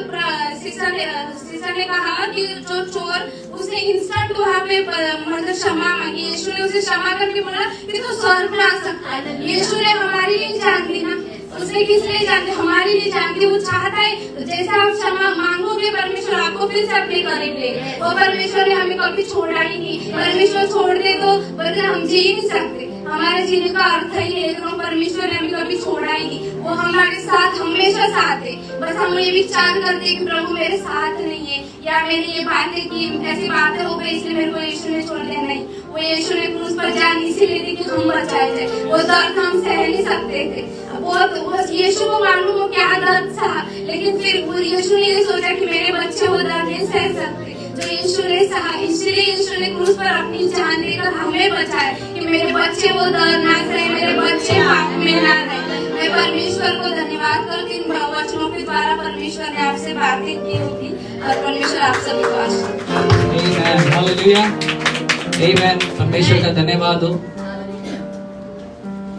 सीसा ने कहा कि जो चोर उसने इंस्टेंट वहाँ पे मतलब क्षमा मांगी, यीशु ने उसे क्षमा करके बोला कि तो स्वर्ग में आ सकता है। यीशु ने हमारी नहीं जान ली ना, उसने किस लिए जानते, हमारी नहीं जानती। वो चाहता है जैसे आप क्षमा मांगोगे परमेश्वर आपको फिर से अपने करीब ले। और परमेश्वर ने हमें कभी छोड़ा ही नहीं। परमेश्वर छोड़ दे तो बल्कि हम जी नहीं सकते, हमारे जीने का अर्थ ही है। लेकिन परमेश्वर ने हमें कभी छोड़ा ही नहीं, वो हमारे साथ हमेशा साथ है। बस हम ये विचार करते हैं कि प्रभु मेरे साथ नहीं है, या मैंने ये बातें की, ऐसी बातें हो गई इसलिए मेरे को यीशु ने छोड़ दिया। नहीं, वो यीशु ने क्रूस पर जान इसीलिए दी कि हम बचाए जाए। वो दर्द हम सह नहीं सकते थे, बहुत यीशु को मालूम हो क्या दर्द था, लेकिन फिर वो यीशु ने ये सोचा कि मेरे बच्चे वो दर्द नहीं सह सकते जो यीशु ने सहा। इसलिए यीशु ने क्रूस पर अपनी जान देकर हमें बचाया कि मेरे बच्चे वो दर्द ना सहे, मेरे बच्चे पाप में ना रहे। मैं परमेश्वर को धन्यवाद करती हूँ, वचनों के द्वारा परमेश्वर ने आपसे बातें की होगी और परमेश्वर आप सभी को आशीर्वाद। हालेलुया, आमेन। परमेश्वर का धन्यवाद हो।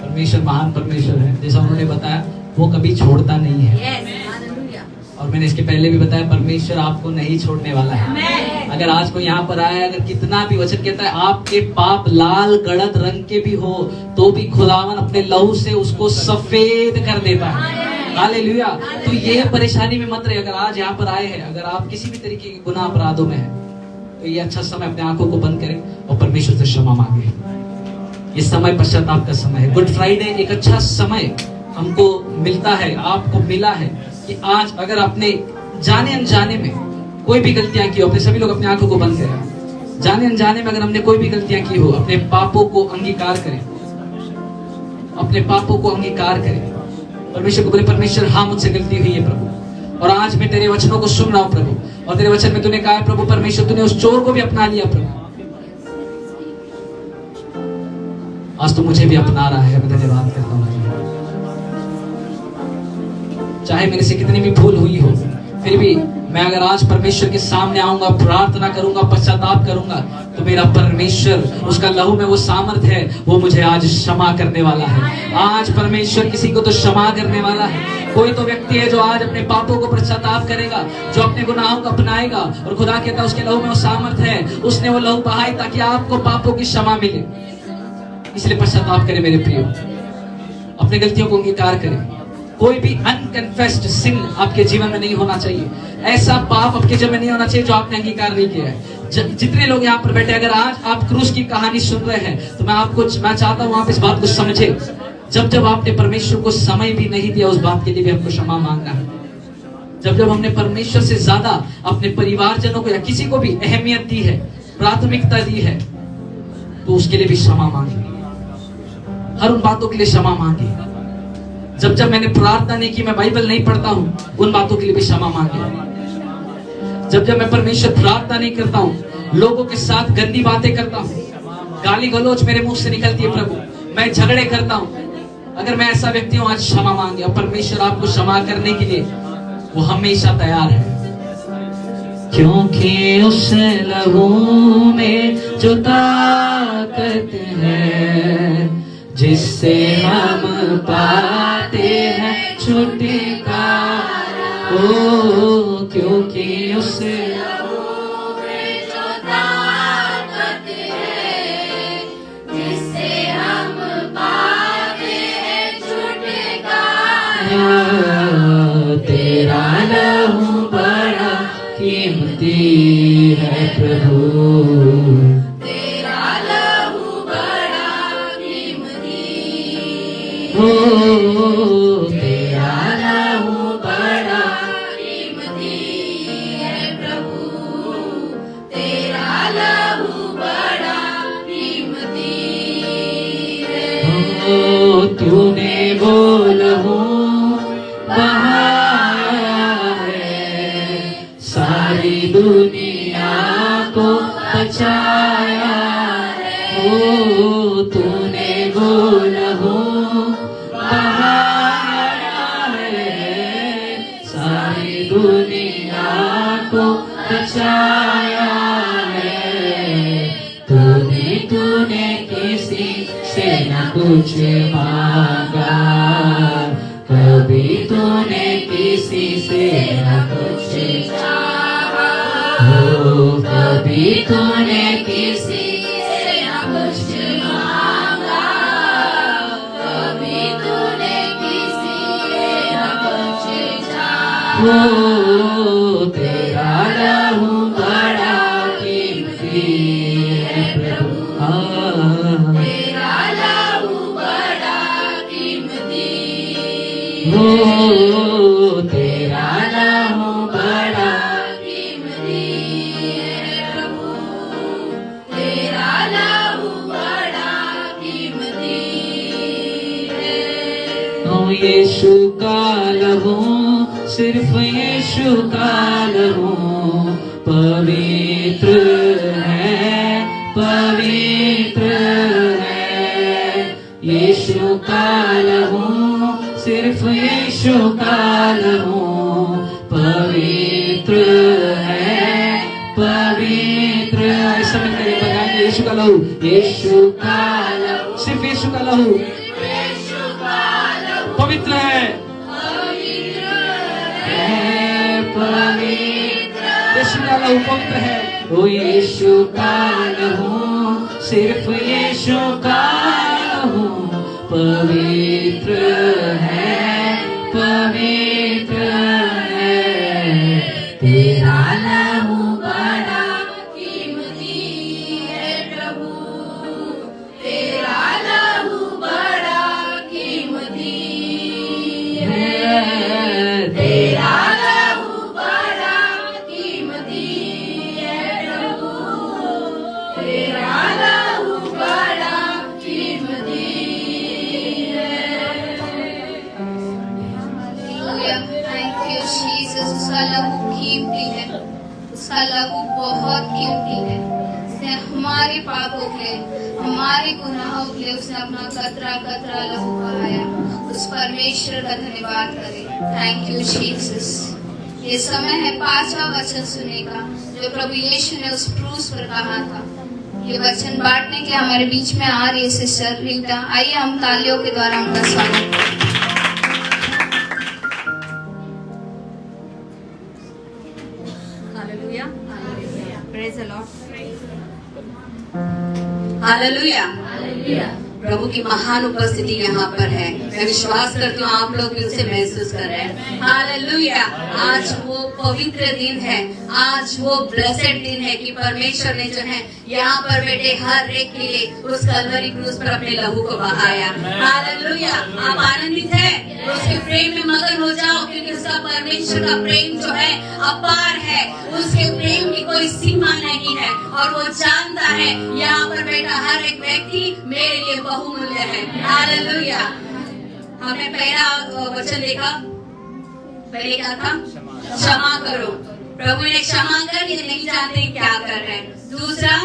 परमेश्वर महान परमेश्वर है, जैसा उन्होंने बताया वो कभी छोड़ता नहीं है। और मैंने इसके पहले भी बताया परमेश्वर आपको नहीं छोड़ने वाला है। अगर आज कोई यहाँ पर आया, अगर कितना भी वचन कहता है आपके पाप लाल गड़द रंग के भी हो तो भी खुदावन अपने लहू से उसको सफेद कर देता है। हालेलुया। तो ये परेशानी में मत रहे। अगर आज यहाँ पर आए हैं, अगर आप किसी भी तरीके के गुनाह अपराधों में है, तो ये अच्छा समय अपने आंखों को बंद करें और परमेश्वर से क्षमा मांगे। ये समय पश्चाताप का समय है। गुड फ्राइडे एक अच्छा समय हमको मिलता है, आपको मिला है कि आज अगर आपने जाने अनजाने में कोई भी गलतियां की हो, अपने सभी लोग अपने आंखों को बंद करें। जाने अनजाने में अगर हमने कोई भी गलतियां की हो, अपने पापों को अंगीकार करें, अपने पापों को अंगीकार करें। परमेश्वर को बोले परमेश्वर हाँ मुझसे गलती हुई है प्रभु, और आज मैं तेरे वचनों को सुन रहा हूँ प्रभु, और तेरे वचन में तूने कहा है प्रभु परमेश्वर तूने उस चोर को भी अपना लिया प्रभु, आज तो मुझे भी अपना रहा है। मैं धन्यवाद करता हूँ। चाहे मेरे से कितनी भी भूल हुई हो, फिर भी मैं अगर आज परमेश्वर के सामने आऊंगा, प्रार्थना करूंगा, पश्चाताप करूंगा, तो मेरा परमेश्वर उसका लहू में वो सामर्थ है, वो मुझे आज क्षमा करने वाला है। आज परमेश्वर किसी को तो क्षमा करने वाला है। कोई तो व्यक्ति है जो आज अपने पापों को पश्चाताप करेगा, जो अपने गुनाहों को अपनाएगा, और खुदा कहता है उसके लहू में वो सामर्थ है, उसने वो लहू बहाई ताकि आपको पापों की क्षमा मिले। इसलिए पश्चाताप करें मेरे प्रियो, अपनी गलतियों को अंगीकार करें। कोई भी अनकन्फेस्ड सिन आपके जीवन में नहीं होना चाहिए, ऐसा पाप आपके जीवन में नहीं होना चाहिए जो आपने अंगीकार नहीं किया है। जितने लोग यहाँ पर बैठे, अगर आज आप क्रूस की कहानी सुन रहे हैं, तो मैं चाहता हूँ आप इस बात को समझे। जब आपने परमेश्वर को समय भी नहीं दिया, उस बात के लिए भी हमको क्षमा मांगना है। जब हमने परमेश्वर से ज्यादा अपने परिवारजनों को या किसी को भी अहमियत दी है, प्राथमिकता दी है, तो उसके लिए भी क्षमा मांगे। हर उन बातों के लिए क्षमा मांगे। जब मैंने प्रार्थना नहीं की, मैं बाइबल नहीं पढ़ता हूँ, उन बातों के लिए भी क्षमा मांगे। जब मैं परमेश्वर प्रार्थना नहीं करता हूँ, लोगों के साथ गंदी बातें करता हूँ, गाली गलौज मेरे मुंह से निकलती है प्रभु, मैं झगड़े करता हूँ, अगर मैं ऐसा व्यक्ति हूँ, आज क्षमा मांगे और परमेश्वर आपको क्षमा करने के लिए वो हमेशा तैयार है, क्योंकि उस लहू में जो ताकत है जिससे हम पाते हैं छुटकारा, ओ क्योंकि उस तेरा लहू बड़ा कीमती है प्रभु, तेरा लहू बड़ा कीमती हो तेरा लहू बड़ा कीमती है प्रभु, तेरा लहू बड़ा कीमती है। हो तूने वो लहू बहाया है, सारी दुनिया को बचाया है, ओ तूने वो लहू बहाया है, सारी दुनिया को बचाया है, तूने किसी से न कुछ मांगा, कभी तूने किसी से न कुछ चाहा, हो कभी तूने किसी से न कुछ मांगा, कभी तूने किसी से न कुछ चाहा, हो तेरा लहू बड़ा कीमती है प्रभु, हाँ तेरा लहू बड़ा कीमती हो तेरा लहू बड़ा कीमती है प्रभु, तेरा लहू बड़ा कीमती है। ओ यीशु का लहू, सिर्फ यीशु का लहू पवित्र है, पवित्र है, यीशु का लहू, सिर्फ यीशु का लहू पवित्र है, पवित्र। ऐसा में करें, बताएंगे यीशु का लहू, यीशु का लहू, सिर्फ यीशु का लहू पवित्र है, पवित्र, यीशु का लहू पवित्र है, ओ यीशु का लहू, सिर्फ यीशु का लहू पवित्र है, पवित्र है, तेरा लहू बड़ा कीमती है प्रभु, तेरा लहू बड़ा कीमती है, तेरा लहू बड़ा कीमती है प्रभु, तेरा लहू बड़ा कीमती है। थैंक यू जीसस, उसका लहू कीमती है, उसका लहू बहुत कीमती है। उसने हमारे पापों के लिए, हमारे गुनाहों के लिए उसने अपना कतरा कतरा लहू बहाया। उस परमेश्वर का धन्यवाद करें। Thank you Jesus. ये समय है 5वां वचन सुनने का जो प्रभु यीशु ने उस क्रूस पर कहा था। ये वचन बांटने के लिए हमारे बीच में आ रही है सिस्टर रीटा। आइए हम तालियों के द्वारा उनका स्वागत करें। Praise the Lord. हालेलुया। प्रभु की महान उपस्थिति यहाँ पर है। मैं विश्वास करती हूँ आप लोग भी उसे महसूस कर रहे हैं। हालेलुया। आज वो पवित्र दिन है, आज वो ब्लेसेड दिन है कि परमेश्वर ने जो है यहाँ पर बैठे हर एक के लिए उस कलवरी क्रूस पर अपने लहू को बहाया। हालेलुया। आप आनंदित है, उसके प्रेम में मगन हो जाओ, क्योंकि उसका परमेश्वर का प्रेम जो है अपार है, उसके प्रेम की कोई सीमा नहीं है और वो जानता है यहाँ पर बैठा हर एक व्यक्ति मेरे लिए बहुमूल्य है। हालेलुया। हमने पहला वचन देखा, पहले क्या था? क्षमा करो। प्रभु ने क्षमा कर, ये नहीं जानते क्या कर रहे हैं। दूसरा,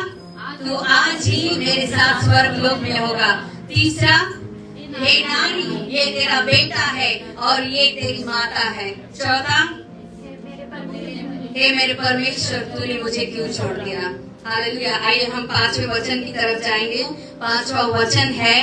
तो आज ही मेरे साथ स्वर्ग लोक में होगा। तीसरा, हे नारी ये तेरा बेटा है और ये तेरी माता है। चौथा, हे मेरे परमेश्वर तूने मुझे क्यों छोड़ दिया। हालेलुया। आइए हम 5वें वचन की तरफ जाएंगे। 5वां वचन है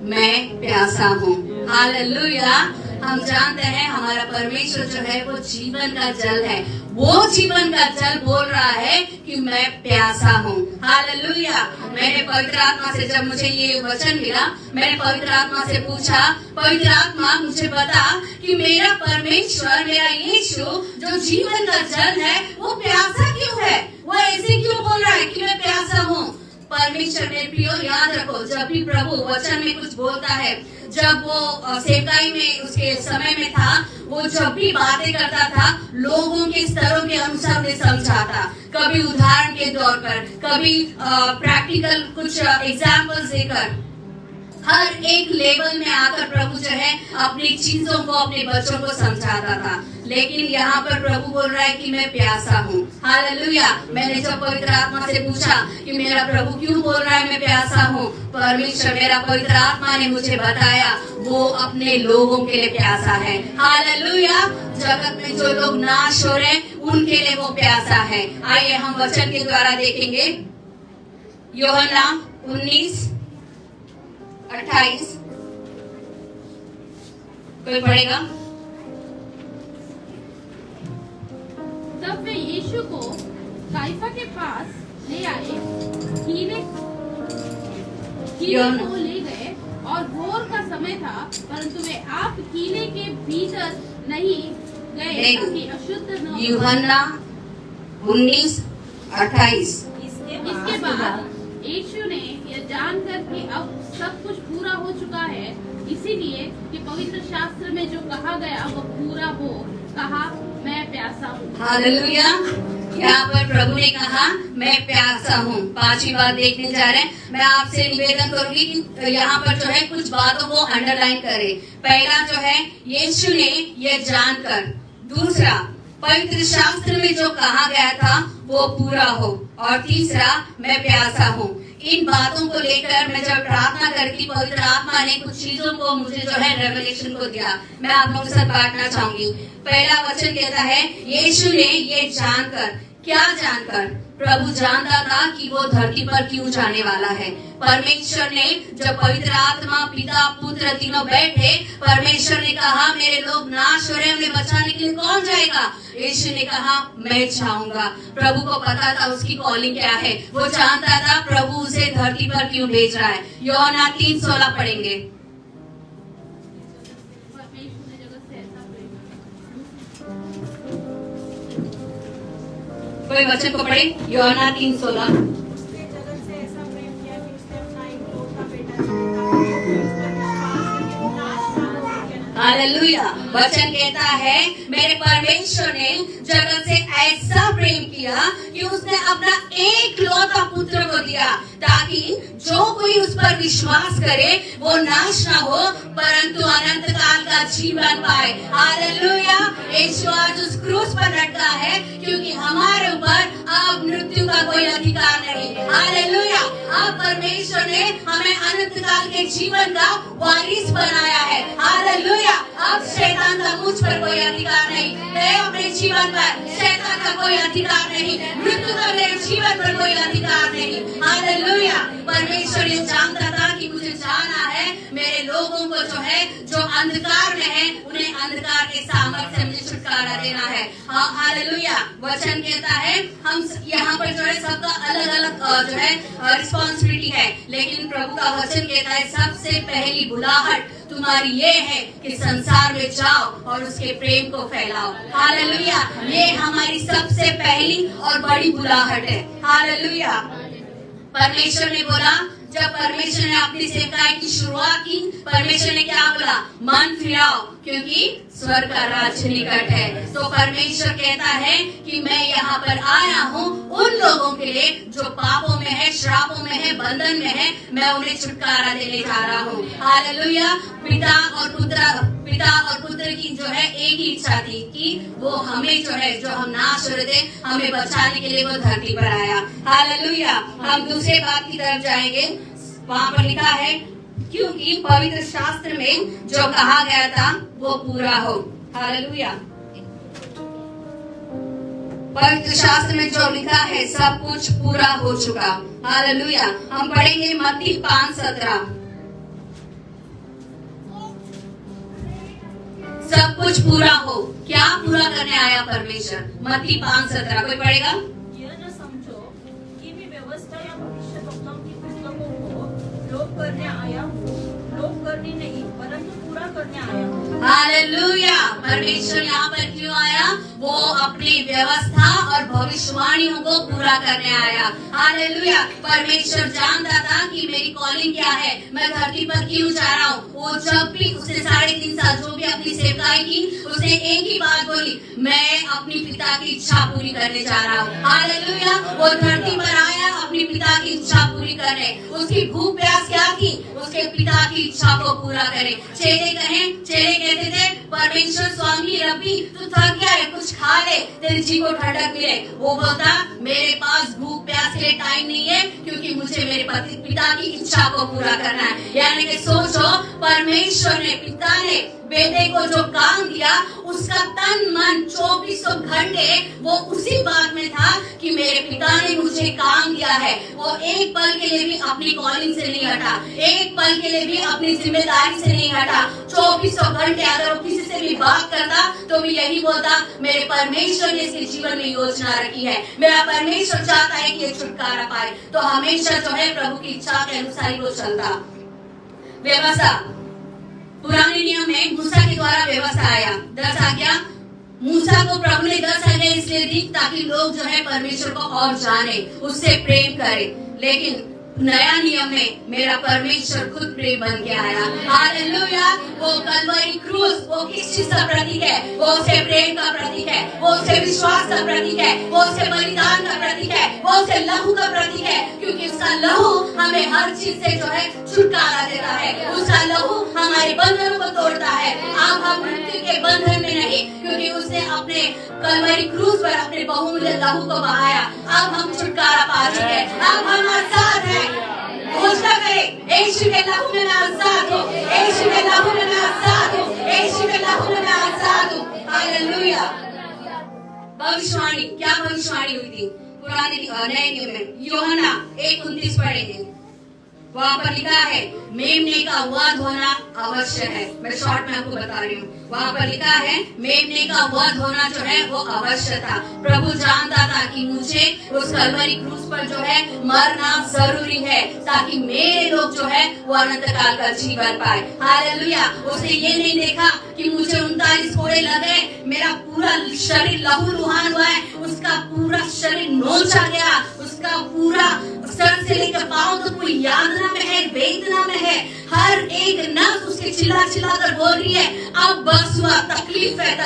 मैं प्यासा हूँ। हालेलुया। हम जानते हैं हमारा परमेश्वर जो है वो जीवन का जल है। वो जीवन का जल बोल रहा है कि मैं प्यासा हूँ। हालेलुया। मैंने पवित्र आत्मा से जब मुझे ये वचन मिला, मैंने पवित्र आत्मा से पूछा, पवित्र आत्मा मुझे बता कि मेरा परमेश्वर, मेरा यीशु जो जीवन का जल है वो प्यासा क्यों है, वो ऐसे क्यों बोल रहा है कि मैं प्यासा हूँ। परमेश्वर मेरे प्रियो याद रखो, जब भी प्रभु वचन में कुछ बोलता है, जब वो सेवकाई में उसके समय में था, वो जब भी बातें करता था लोगों के स्तरों के अनुसार उन्हें समझाता। कभी उदाहरण के तौर पर, कभी प्रैक्टिकल कुछ एग्जाम्पल्स देकर, हर एक लेवल में आकर प्रभु जो है अपनी चीजों को, अपने बच्चों को समझाता था। लेकिन यहाँ पर प्रभु बोल रहा है कि मैं प्यासा हूँ। हालेलुया। मैंने जब पवित्र आत्मा से पूछा कि मेरा प्रभु क्यों बोल रहा है मैं प्यासा हूँ, परमेश्वर मेरा पवित्र आत्मा ने मुझे बताया वो अपने लोगों के लिए प्यासा है। हालेलुया। जगत में जो लोग नाश हो रहे हैं उनके लिए वो प्यासा है। आइए हम वचन के द्वारा देखेंगे। यूहन्ना 19:28 कोई पढ़ेगा? तब वे यीशु को काइफा के पास ले आए, कीले को ले गए और भोर का समय था, परंतु वे आप कीले के भीतर नहीं गए ताकि अशुद्ध न हो। यूहन्ना 19:28। इसके बाद यीशु ने यह जानकर कि अब सब कुछ पूरा हो चुका है, इसीलिए कि पवित्र शास्त्र में जो कहा गया वो पूरा हो, कहा मैं प्यासा हूँ। हालेलुया। यहाँ पर प्रभु ने कहा मैं प्यासा हूँ। 5वीं बात देखने जा रहे हैं। मैं आपसे निवेदन करूंगी कि यहाँ पर जो है कुछ बातों को अंडरलाइन करें। पहला जो है यीशु ने ये जानकर, दूसरा पवित्र शास्त्र में जो कहा गया था वो पूरा हो, और तीसरा मैं प्यासा हूँ। इन बातों को लेकर मैं जब प्रार्थना करती, पवित्र आत्मा ने कुछ चीजों को मुझे जो है रेवलेशन को दिया, मैं आप लोगों के साथ बांटना चाहूंगी। पहला वचन कहता है यीशु ने ये जानकर, क्या जानकर? प्रभु जानता था कि वो धरती पर क्यों जाने वाला है। परमेश्वर ने जब पवित्र आत्मा, पिता, पुत्र तीनों बैठे, परमेश्वर ने कहा मेरे लोग नाश हो रहे हैं, उन्हें बचाने के लिए कौन जाएगा? यीशु ने कहा मैं जाऊंगा। प्रभु को पता था उसकी कॉलिंग क्या है, वो जानता था प्रभु उसे धरती पर क्यों भेज रहा है। यूहन्ना 3:16 पढ़ेंगे। कोई वचन को पढ़े। यूहन्ना 3:16। उसने जगत से ऐसा प्रेम किया कि उसने अपना एकलौता बेटा दिया, ताकि जो कोई उस पर विश्वास करे वो नाश ना हो। हालेलुया। वचन कहता है मेरे परमेश्वर ने जगत से ऐसा प्रेम किया कि उसने अपना एकलौता पुत्र को दिया, ताकि जो कोई उस पर विश्वास करे वो नाश ना हो परंतु अनंत काल का जीवन पाए। हालेलुया। यीशु आज उस क्रूस पर लटका है क्योंकि हमारे ऊपर अब मृत्यु का कोई अधिकार नहीं। हालेलुया। अब परमेश्वर ने हमें अनंत काल के जीवन का वारिस बनाया है। हालेलुया। अब शैतान का मुझ पर कोई अधिकार नहीं है, अपने जीवन पर शैतान का कोई अधिकार नहीं, मृत्यु का मेरे जीवन पर कोई अधिकार नहीं। हालेलुया। परमेश्वर ये जानता था कि मुझे जाना है, मेरे लोगों को जो है जो अंधकार में है उन्हें अंधकार के सामर्थ्य से मुझे छुटकारा देना है। हाँ हालेलुया। वचन कहता है हम यहाँ पर जो है सबका अलग अलग जो है रिस्पॉन्सिबिलिटी है, लेकिन प्रभु का वचन कहता है सबसे पहली बुलाहट तुम्हारी ये है कि संसार में जाओ और उसके प्रेम को फैलाओ। हालेलुया। ये हमारी सबसे पहली और बड़ी बुलाहट है। हालेलुया। परमेश्वर ने बोला, जब परमेश्वर ने अपनी सेवकाई की शुरुआत की, परमेश्वर ने क्या बोला? मन फिराओ क्योंकि स्वर्ग का राज्य निकट है। तो परमेश्वर कहता है कि मैं यहाँ पर आया हूँ उन लोगों के लिए जो पापों में है, श्रापों में है, बंधन में है, मैं उन्हें छुटकारा देने जा रहा हूँ। हालेलुया। पिता और पुत्र की जो है एक ही इच्छा थी कि वो हमें जो है, जो हम नाश हो रहे थे, हमें बचाने के लिए वो धरती पर आया। हालेलुया। हम दूसरे बात की तरफ जाएंगे। वहाँ पर लिखा है क्योंकि पवित्र शास्त्र में जो कहा गया था वो पूरा हो। हालेलुया। पवित्र शास्त्र में जो लिखा है सब कुछ पूरा हो चुका। हालेलुया। हम पढ़ेंगे मत्ती 5:17। सब कुछ पूरा हो। क्या पूरा करने आया परमेश्वर? मत्ती 5:17 कोई पढ़ेगा? यह न समझो कि मैं व्यवस्था या भविष्यवक्ताओं की पुस्तकों को लोप करने आया हूँ। लोप करने नहीं परंतु पूरा करने आया हूँ। हालेलुया। परमेश्वर यहाँ पर क्यों आया? वो अपनी व्यवस्था और भविष्यवाणियों को पूरा करने आया। हालेलुया। परमेश्वर जानता था कि मेरी कॉलिंग क्या है, मैं धरती पर क्यों जा रहा हूँ। वो जब भी उसने 3.5 साल जो भी अपनी सेवकाई की, उसने एक ही बात बोली, मैं अपनी पिता की इच्छा पूरी करने जा रहा हूँ। हालेलुया। वो धरती पर आया अपनी पिता की इच्छा पूरी करने। उसकी भूख प्यास क्या थी? उसके पिता की इच्छा को पूरा करे। चेले कहते थे, परमेश्वर स्वामी रब्बी तू थक गया है, कुछ खा ले, तेरे जी को ठंडक मिले। वो बोलता, मेरे पास भूख प्यास के लिए टाइम नहीं है, क्योंकि मुझे मेरे पिता की इच्छा को पूरा करना है। यानी कि सोचो, परमेश्वर ने, पिता ने बेटे को जो काम दिया, उसका तन मन 2400 घंटे वो उसी बात में था कि मेरे पिता ने मुझे काम दिया है। वो एक पल के लिए भी अपनी कॉलिंग से नहीं हटा, एक पल के लिए भी अपनी जिम्मेदारी से नहीं हटा। 2400 घंटे अगर वो किसी से भी बात करता तो भी यही बोलता, मेरे परमेश्वर ने इसके जीवन में योजना रखी है, मेरा परमेश्वर चाहता है कि ये छुटकारा पाए। तो हमेशा जो है प्रभु की इच्छा के अनुसार ही वो चलता। व्यवस्था, पुराने नियम में मूसा के द्वारा व्यवस्था आया। 10 आज्ञा मूसा को प्रभु ने 10 आज्ञा इसलिए दी ताकि लोग जो है परमेश्वर को और जाने, उससे प्रेम करे। लेकिन नया नियम में मेरा परमेश्वर खुद प्रेम बन के आया। हालेलुया। वो कलवरी क्रूस वो किस चीज का प्रतीक है? वो उसके प्रेम का प्रतीक है, वो उसके विश्वास का प्रतीक है, वो उसके बलिदान का प्रतीक है, वो उसके लहू का प्रतीक है। क्योंकि उसका लहू हमें हर चीज से जो है छुटकारा देता है। उसका लहू हमारे बंधनों को तोड़ता है। अब हम मृत्यु के बंधन में नहीं, क्योंकि उसने अपने कलवरी क्रूस पर अपने बहुमूल्य लहू को बहाया। अब हम छुटकारा पा चुके, अब हम आजाद हैं। घोषणा करें, यीशु के लहू में मैं आजाद हूँ, यीशु के लहू में मैं आजाद हूँ, यीशु के लहू में मैं आजाद हूँ। हालेलुया। भविष्यवाणी, क्या भविष्यवाणी हुई थी पुराने नए नियम में? यूहन्ना 1:29 पढ़ेंगे। वहाँ पर लिखा है, मेमने का वध होना अवश्य है। मैं शॉर्ट में आपको बता रही हूँ। वहाँ पर लिखा है, मेमने का वध होना जो है वो अवश्य था। प्रभु जानता था कि मुझे उस कलवरी क्रूस पर जो है मरना जरूरी है, ताकि मेरे लोग जो है वो अनंत काल का जीवन पाए। हालेलुया। उसने ये नहीं देखा कि मुझे 39 कोड़े लगे, मेरा पूरा शरीर लहूलुहान हुआ है, उसका पूरा शरीर नोचा गया, उसका पूरा सर से लेकर पांव तक कोई यातना में है, वेदना में है। हर एक नस उसके चिल्ला कर बोल रही है, अब बस हुआ, तकलीफ है,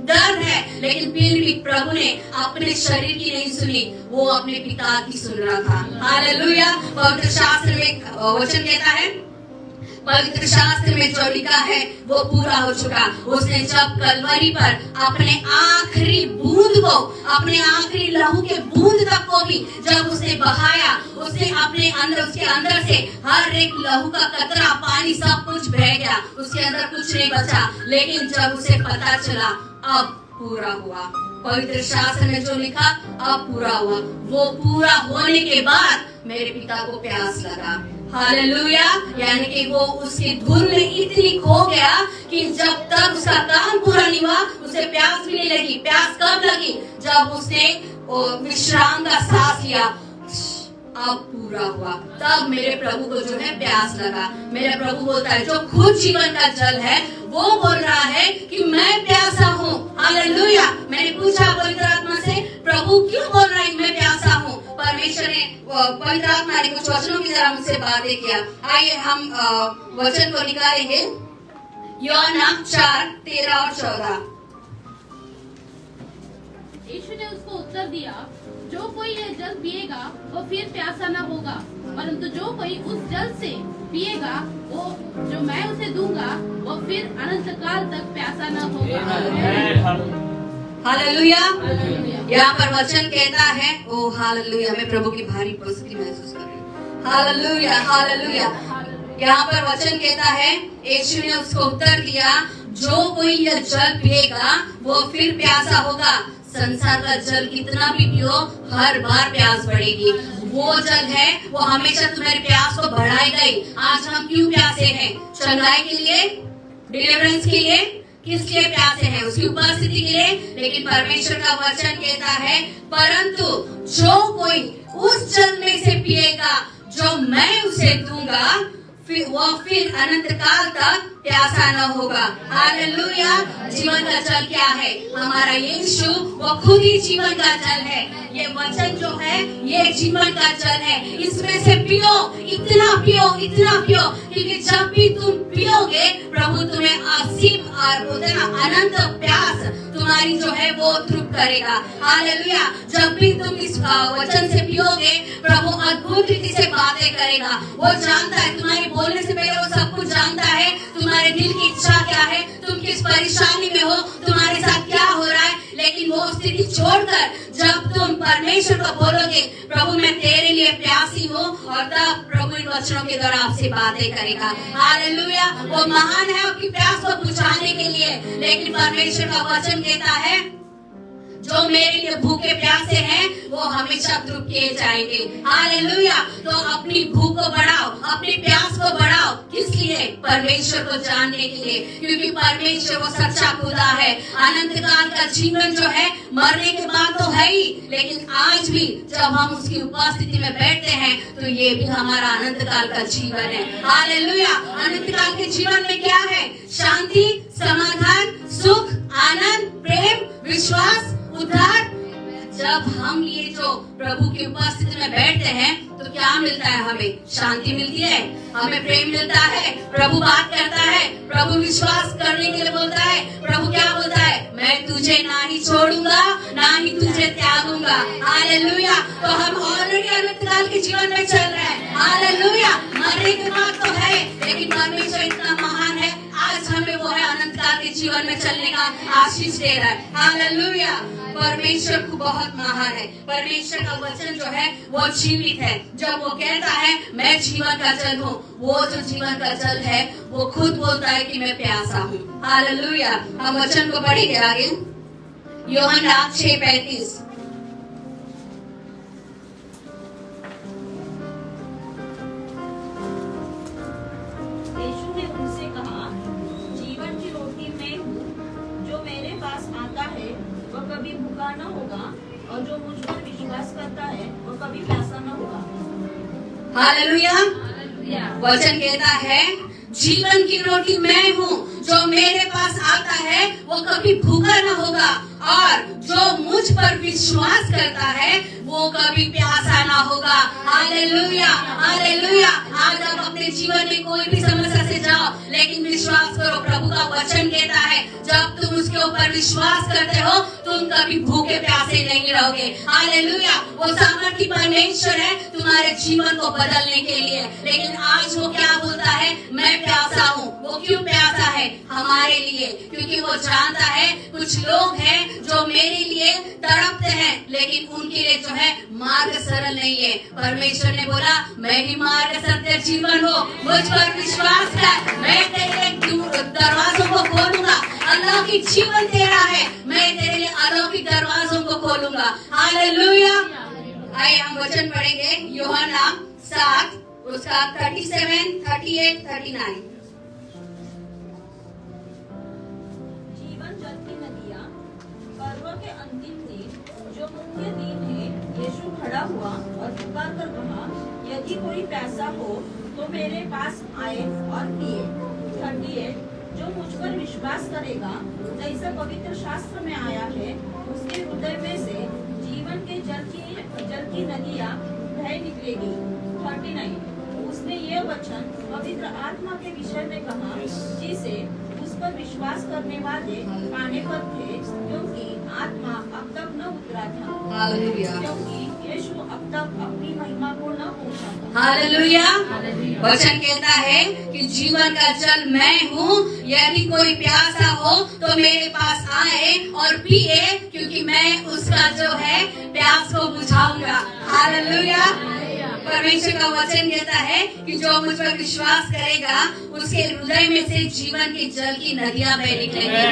दर्द है। लेकिन फिर भी प्रभु ने अपने शरीर की नहीं सुनी, वो अपने पिता की सुन रहा था। हालेलुया। पवित्र शास्त्र में वचन कहता है, पवित्र शास्त्र में जो लिखा है वो पूरा हो चुका। उसने जब कलवरी पर अपने आखिरी बूंद को, अपने आखिरी लहू के बूंद तक को भी जब उसने बहाया, उसने अपने अंदर, उसके अंदर से हर एक लहू का कतरा, पानी सब कुछ बह गया, उसके अंदर कुछ नहीं बचा। लेकिन जब उसे पता चला अब पूरा हुआ, पवित्र शास्त्र में जो लिखा अब पूरा हुआ, वो पूरा होने के बाद मेरे पिता को प्यास लगा। हालेलुया। यानी कि वो उसकी धुन में इतनी खो गया कि जब तक उसका काम पूरा नहीं हुआ उसे प्यास भी नहीं लगी। प्यास कब लगी? जब उसने विश्राम का सांस लिया, अब पूरा हुआ, तब मेरे प्रभु को जो है प्यास लगा। मेरा प्रभु बोलता है, जो खुद जीवन का जल है, वो बोल रहा है कि मैं प्यासा हूँ। हालेलुया। मैंने पूछा पवित्र आत्मा से, प्रभु क्यों बोल रहा है मैं प्यासा हूँ? परमेश्वर ने, पवित्र आत्मा ने कुछ वचनों की तरह मुझसे बातें किया। आइए हम वचन को निकालेंगे। यूहन्ना 4:13 और 14। यीशु ने उसको उत्तर दिया, जो कोई यह जल पिएगा वो फिर प्यासा न होगा, परंतु जो कोई उस जल से पिएगा वो जो मैं उसे दूंगा वो फिर अनंत काल तक प्यासा न होगा। हालेलुया। यहाँ पर वचन कहता है, ओ हालेलुया, मैं प्रभु की भारी उपस्थिति महसूस कर रही हूँ। Hallelujah, hallelujah. यहाँ पर वचन कहता है, यीशु ने उसको उत्तर दिया, जो कोई यह जल पिएगा वो फिर प्यासा होगा। संसार का जल कितना भी पियो, हर बार प्यास बढ़ेगी। वो जल है, वो हमेशा तुम्हारी प्यास को बढ़ाएगा ही। आज हम क्यों प्यासे हैं? चंगाई के लिए, डिलीवरेंस के लिए, किस लिए प्यासे हैं? उसकी उपस्थिति के लिए। लेकिन परमेश्वर का वचन कहता है, परंतु जो कोई उस जल में से पिएगा जो मैं उसे दूंगा, फिर अनंत काल तक प्यासा न होगा। हालेलुया। जीवन का जल क्या है? हमारा यीशु, वो खुद ही जीवन का जल है। ये वचन जो है, ये जीवन का जल है। इसमें से पियो, इतना पियो, इतना पियो, क्योंकि जब भी तुम पियोगे, प्रभु तुम्हें असीम और बोलते ना अनंत प्यास तुम्हारी जो है वो तृप्त करेगा। हालेलुया। जब भी तुम इस वचन से पियोगे, प्रभु अद्भुत रीति से बातें करेगा। वो जानता है, तुम्हारे बोलने से पहले वो सब कुछ जानता है। तुम्हारे दिल की इच्छा क्या है, तुम किस परेशानी में हो, तुम्हारे साथ क्या हो रहा है। लेकिन वो स्थिति छोड़कर जब तुम परमेश्वर को बोलोगे, प्रभु मैं तेरे लिए प्यासी हूँ, और तब प्रभु इन वचनों के द्वारा आपसे बातें करेगा। हालेलुया। वो महान है आपकी प्यास को बुझाने के लिए। लेकिन परमेश्वर का वचन कहता है, जो मेरे लिए भूखे प्यासे हैं वो हमेशा तृप्त किए जाएंगे। हालेलुया। तो अपनी भूख को बढ़ाओ, अपनी प्यास को बढ़ाओ। किस लिए? परमेश्वर को जानने के लिए, क्योंकि परमेश्वर वो सच्चा खुदा है। अनंत काल का जीवन जो है मरने के बाद तो है ही, लेकिन आज भी जब हम उसकी उपस्थिति में बैठते हैं तो ये भी हमारा अनंत काल का जीवन है। हालेलुया। अनंत काल के जीवन में क्या है? शांति, समाधान, सुख, आनंद, प्रेम, विश्वास, उद्धार। जब हम ये जो प्रभु की उपस्थिति में बैठते हैं तो क्या मिलता है? हमें शांति मिलती है, हमें प्रेम मिलता है, प्रभु बात करता है, प्रभु विश्वास करने के लिए बोलता है। प्रभु क्या बोलता है? मैं तुझे ना ही छोड़ूंगा, ना ही तुझे त्यागूंगा। हालेलुया। तो हम ऑलरेडी अनंत काल के जीवन में चल रहे हैं। हालेलुया। मरने के बाद तो है, लेकिन परमेश्वर इतना महान है, आज हमें वो है अनंत काल के जीवन में चलने का आशीष दे रहा है। हालेलुया। परमेश्वर को बहुत महान है। परमेश्वर का वचन जो है वो जीवित है। जब वो कहता है मैं जीवन का जल हूँ, वो जो जीवन का जल है वो खुद बोलता है कि मैं प्यासा हूँ। हालेलुया। हम वचन को पढ़ेंगे आगे, यूहन्ना 6:35। यीशु ने उनसे कहा, जीवन की रोटी मैं हूँ, जो मेरे पास आता है वह कभी भूखा न होगा, और जो मुझ पर विश्वास करता है वह कभी प्यासा न होगा। हालेलुया। वचन कहता है, जीवन की रोटी मैं हूँ, जो मेरे पास आता है वो कभी भूखा न होगा, और जो मुझ पर विश्वास करता है वो कभी प्यासा ना होगा। हालेलुया। हालेलुया। आज आप अपने जीवन में कोई भी समस्या से जाओ, लेकिन विश्वास करो, प्रभु का वचन कहता है जब तुम उसके ऊपर विश्वास करते हो तुम कभी भूखे प्यासे नहीं रहोगे। हालेलुया। वो सामर्थी परमेश्वर है तुम्हारे जीवन को बदलने के लिए। लेकिन आज वो क्या बोलता है? मैं प्यासा हूँ। वो क्यों प्यासा है? हमारे लिए, क्योंकि वो जानता है कुछ लोग हैं जो मेरे लिए तड़पते हैं, लेकिन उनके लिए जो है मार्ग सरल नहीं है। परमेश्वर ने बोला, मैं ही मार्ग, सत्य, जीवन हूँ, मुझ पर विश्वास कर, मैं तेरे दरवाजों को खोलूंगा। अलौकिक जीवन तेरा है, मैं तेरे लिए अलौकिक दरवाजों को खोलूंगा। हालेलुया। आइए हम वचन पढ़ेंगे, यूहन्ना 7 उसका 37, 38, 39। जीवन जल की नदियाँ। पर्व के अंतिम दिन, जो मुख्य दिन है, यीशु खड़ा हुआ और पुकार कर कहा, यदि कोई प्यासा हो तो मेरे पास आए और पिए। 38, जो मुझ पर विश्वास करेगा, जैसा पवित्र शास्त्र में आया है, उसके हृदय में से जीवन के जल की नदियाँ बह निकलेगी। 39, उसने ये वचन पवित्र आत्मा के विषय में कहा, जिसे उस पर विश्वास करने वाले पाने पर थे, क्योंकि आत्मा अब तक न उतरा था। हालेलुया। क्योंकि यीशु अब तक अपनी महिमा को न पहुंचा था। हालेलुया। वचन कहता है कि जीवन का जल मैं हूँ, यदि कोई प्यासा हो तो मेरे पास आए और पिए, क्योंकि मैं उसका जो है प्यास को बुझाऊंगा। हालेलुया। परमेश्वर का वचन कहता है कि जो मुझ पर विश्वास करेगा उसके हृदय में से जीवन के जल की नदियां बह निकलेंगी।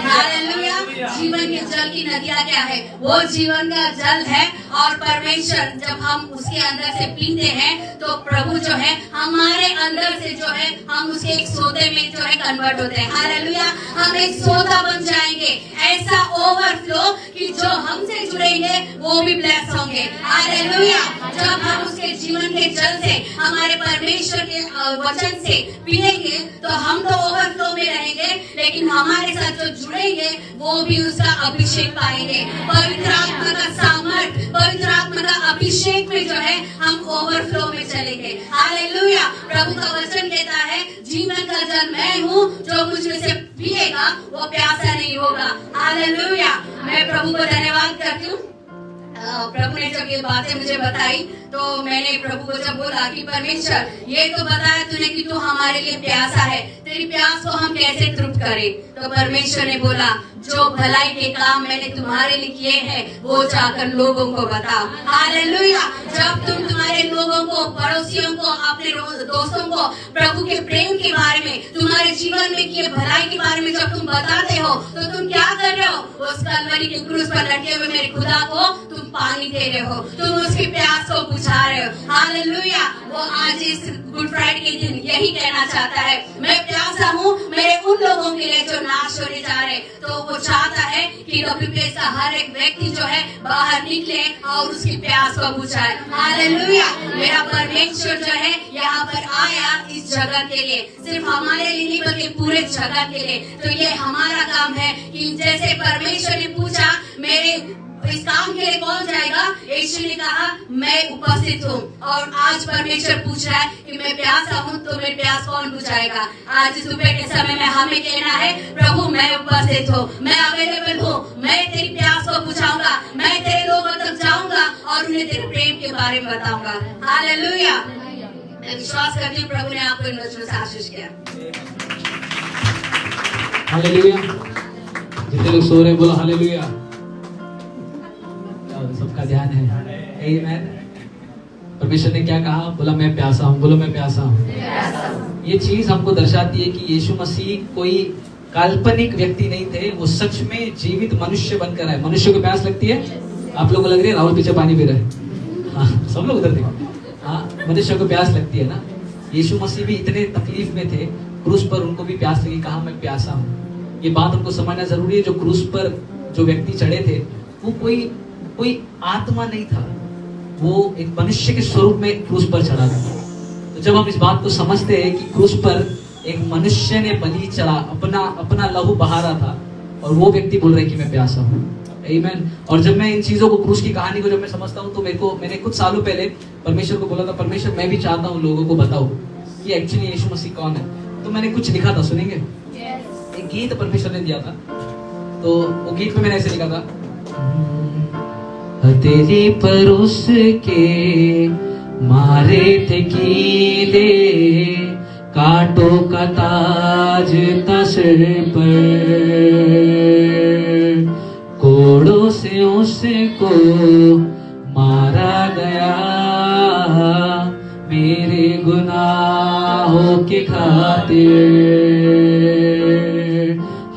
हालेलुया। जीवन के जल की नदियां क्या है? वो जीवन का जल है। और परमेश्वर जब हम उसके अंदर से पीते हैं तो प्रभु जो है हमारे अंदर से जो है हम उसके एक सौदे में जो है कन्वर्ट होते हैं। हालेलुया। हम एक सौदा बन जाएंगे, ऐसा ओवरफ्लो कि जो हमसे जुड़ेंगे वो भी ब्लेस होंगे। हालेलुया। जब हम उसके जीवन के जल से हमारे परमेश्वर के वचन से पिएंगे तो हम तो ओवरफ्लो में रहेंगे, लेकिन हमारे साथ जो जुड़ेंगे वो भी उसका अभिषेक पाएंगे। पवित्र आत्मा का सामर्थ, पवित्र आत्मा का अभिषेक में जो है हम ओवरफ्लो में चलेंगे। हालेलुया। प्रभु का वचन कहता है जीवन का जल मैं हूँ, जो मुझ में से पिएगा वो प्यासा नहीं होगा। हालेलुया। मैं प्रभु को धन्यवाद करती हूँ। प्रभु ने जब ये बातें मुझे बताई तो मैंने प्रभु को जब बोला कि परमेश्वर ये तो बताया तूने कि तू हमारे लिए प्यासा है, तेरी प्यास को हम कैसे तृप्त करें? तो परमेश्वर ने बोला जो भलाई के काम मैंने तुम्हारे लिए किए हैं वो जाकर लोगों को बताओ। हालेलुया। जब तुम तुम्हारे लोगों को, पड़ोसियों को, अपने दोस्तों को प्रभु के प्रेम के बारे में, तुम्हारे जीवन में किए भलाई के बारे में जब तुम बताते हो तो तुम क्या कर रहे हो? उस कलवरी के क्रूस पर लटके हुए मेरे खुदा को तुम पानी दे रहे हो, तुम उसकी प्यास को बुझा रहे हो। हालेलुया। वो आज इस गुड फ्राइडे के दिन यही कहना चाहता है, मैं प्यासा हूँ मेरे उन लोगों के लिए जो नाश होने जा रहे। तो वो चाहता है कि WPS का हर एक व्यक्ति जो है बाहर निकले और उसकी प्यास को बुझाए। हालेलुया। मेरा परमेश्वर जो है यहाँ पर आया इस जगह के लिए, सिर्फ हमारे लिए नहीं बल्कि पूरे जगह के लिए। तो ये हमारा काम है कि जैसे परमेश्वर ने पूछा मेरे इस काम के लिए कौन जाएगा, यीशु ने कहा मैं उपस्थित हूँ। और आज परमेश्वर पूछ रहा है कि मैं प्यासा हूँ तो मेरी प्यास कौन बुझाएगा? आज सुबह के समय में हमें कहना है प्रभु मैं उपस्थित हूँ, मैं अवेलेबल हूँ, मैं तेरी प्यास को बुझाऊंगा, मैं तेरे लोगों तक जाऊंगा और उन्हें तेरे प्रेम के बारे में बताऊंगा। हालेलुया। मैं विश्वास करती हूँ प्रभु ने आपको इन वचनों से आशीष किया। हालेलुया। जितने लोग सो रहे बोलो हालेलुया। सबका ध्यान है। आमीन। परमेश्वर ने क्या कहा? बोला मैं प्यासा हूँ। बोलो मैं प्यासा हूँ। ये चीज हमको दर्शाती है कि यीशु मसीह कोई काल्पनिक व्यक्ति नहीं थे, वो सच में जीवित मनुष्य बनकर आए। मनुष्य को प्यास लगती है? आप लोगों को लग रही है? राहुल पीछे पानी पी रहे हैं। हाँ, सब लोग उधर देखो। हाँ, मनुष्य को प्यास लगती है ना। यीशु मसीह भी इतने तकलीफ में थे, क्रूस पर उनको भी प्यास लगी, कहा मैं प्यासा हूँ। ये बात हमको समझना जरूरी है। जो क्रूस पर जो व्यक्ति चढ़े थे वो कोई आत्मा नहीं था, वो एक मनुष्य के स्वरूप में क्रूस पर चढ़ा था। तो जब हम इस बात को समझते हैं कि क्रूस पर एक मनुष्य ने बलि चढ़ा, अपना लहू बहा रहा था, और वो व्यक्ति बोल रहे कि मैं प्यासा हूँ। आमीन। और जब मैं इन चीजों को, क्रूस की कहानी को जब मैं समझता हूँ तो मैंने कुछ सालों पहले परमेश्वर को बोला था, परमेश्वर मैं भी चाहता हूँ लोगों को बताओ कि एक्चुअली यीशु मसीह कौन है। तो मैंने कुछ लिखा था, सुनेंगे? एक गीत परमेश्वर ने दिया था, तो वो गीत में मैंने ऐसे लिखा था, हथेली पर उसके मारे थे कीले, कांटों का ताज था सिर पर, कोड़ों से उसको मारा गया मेरे गुनाहों के खातिर।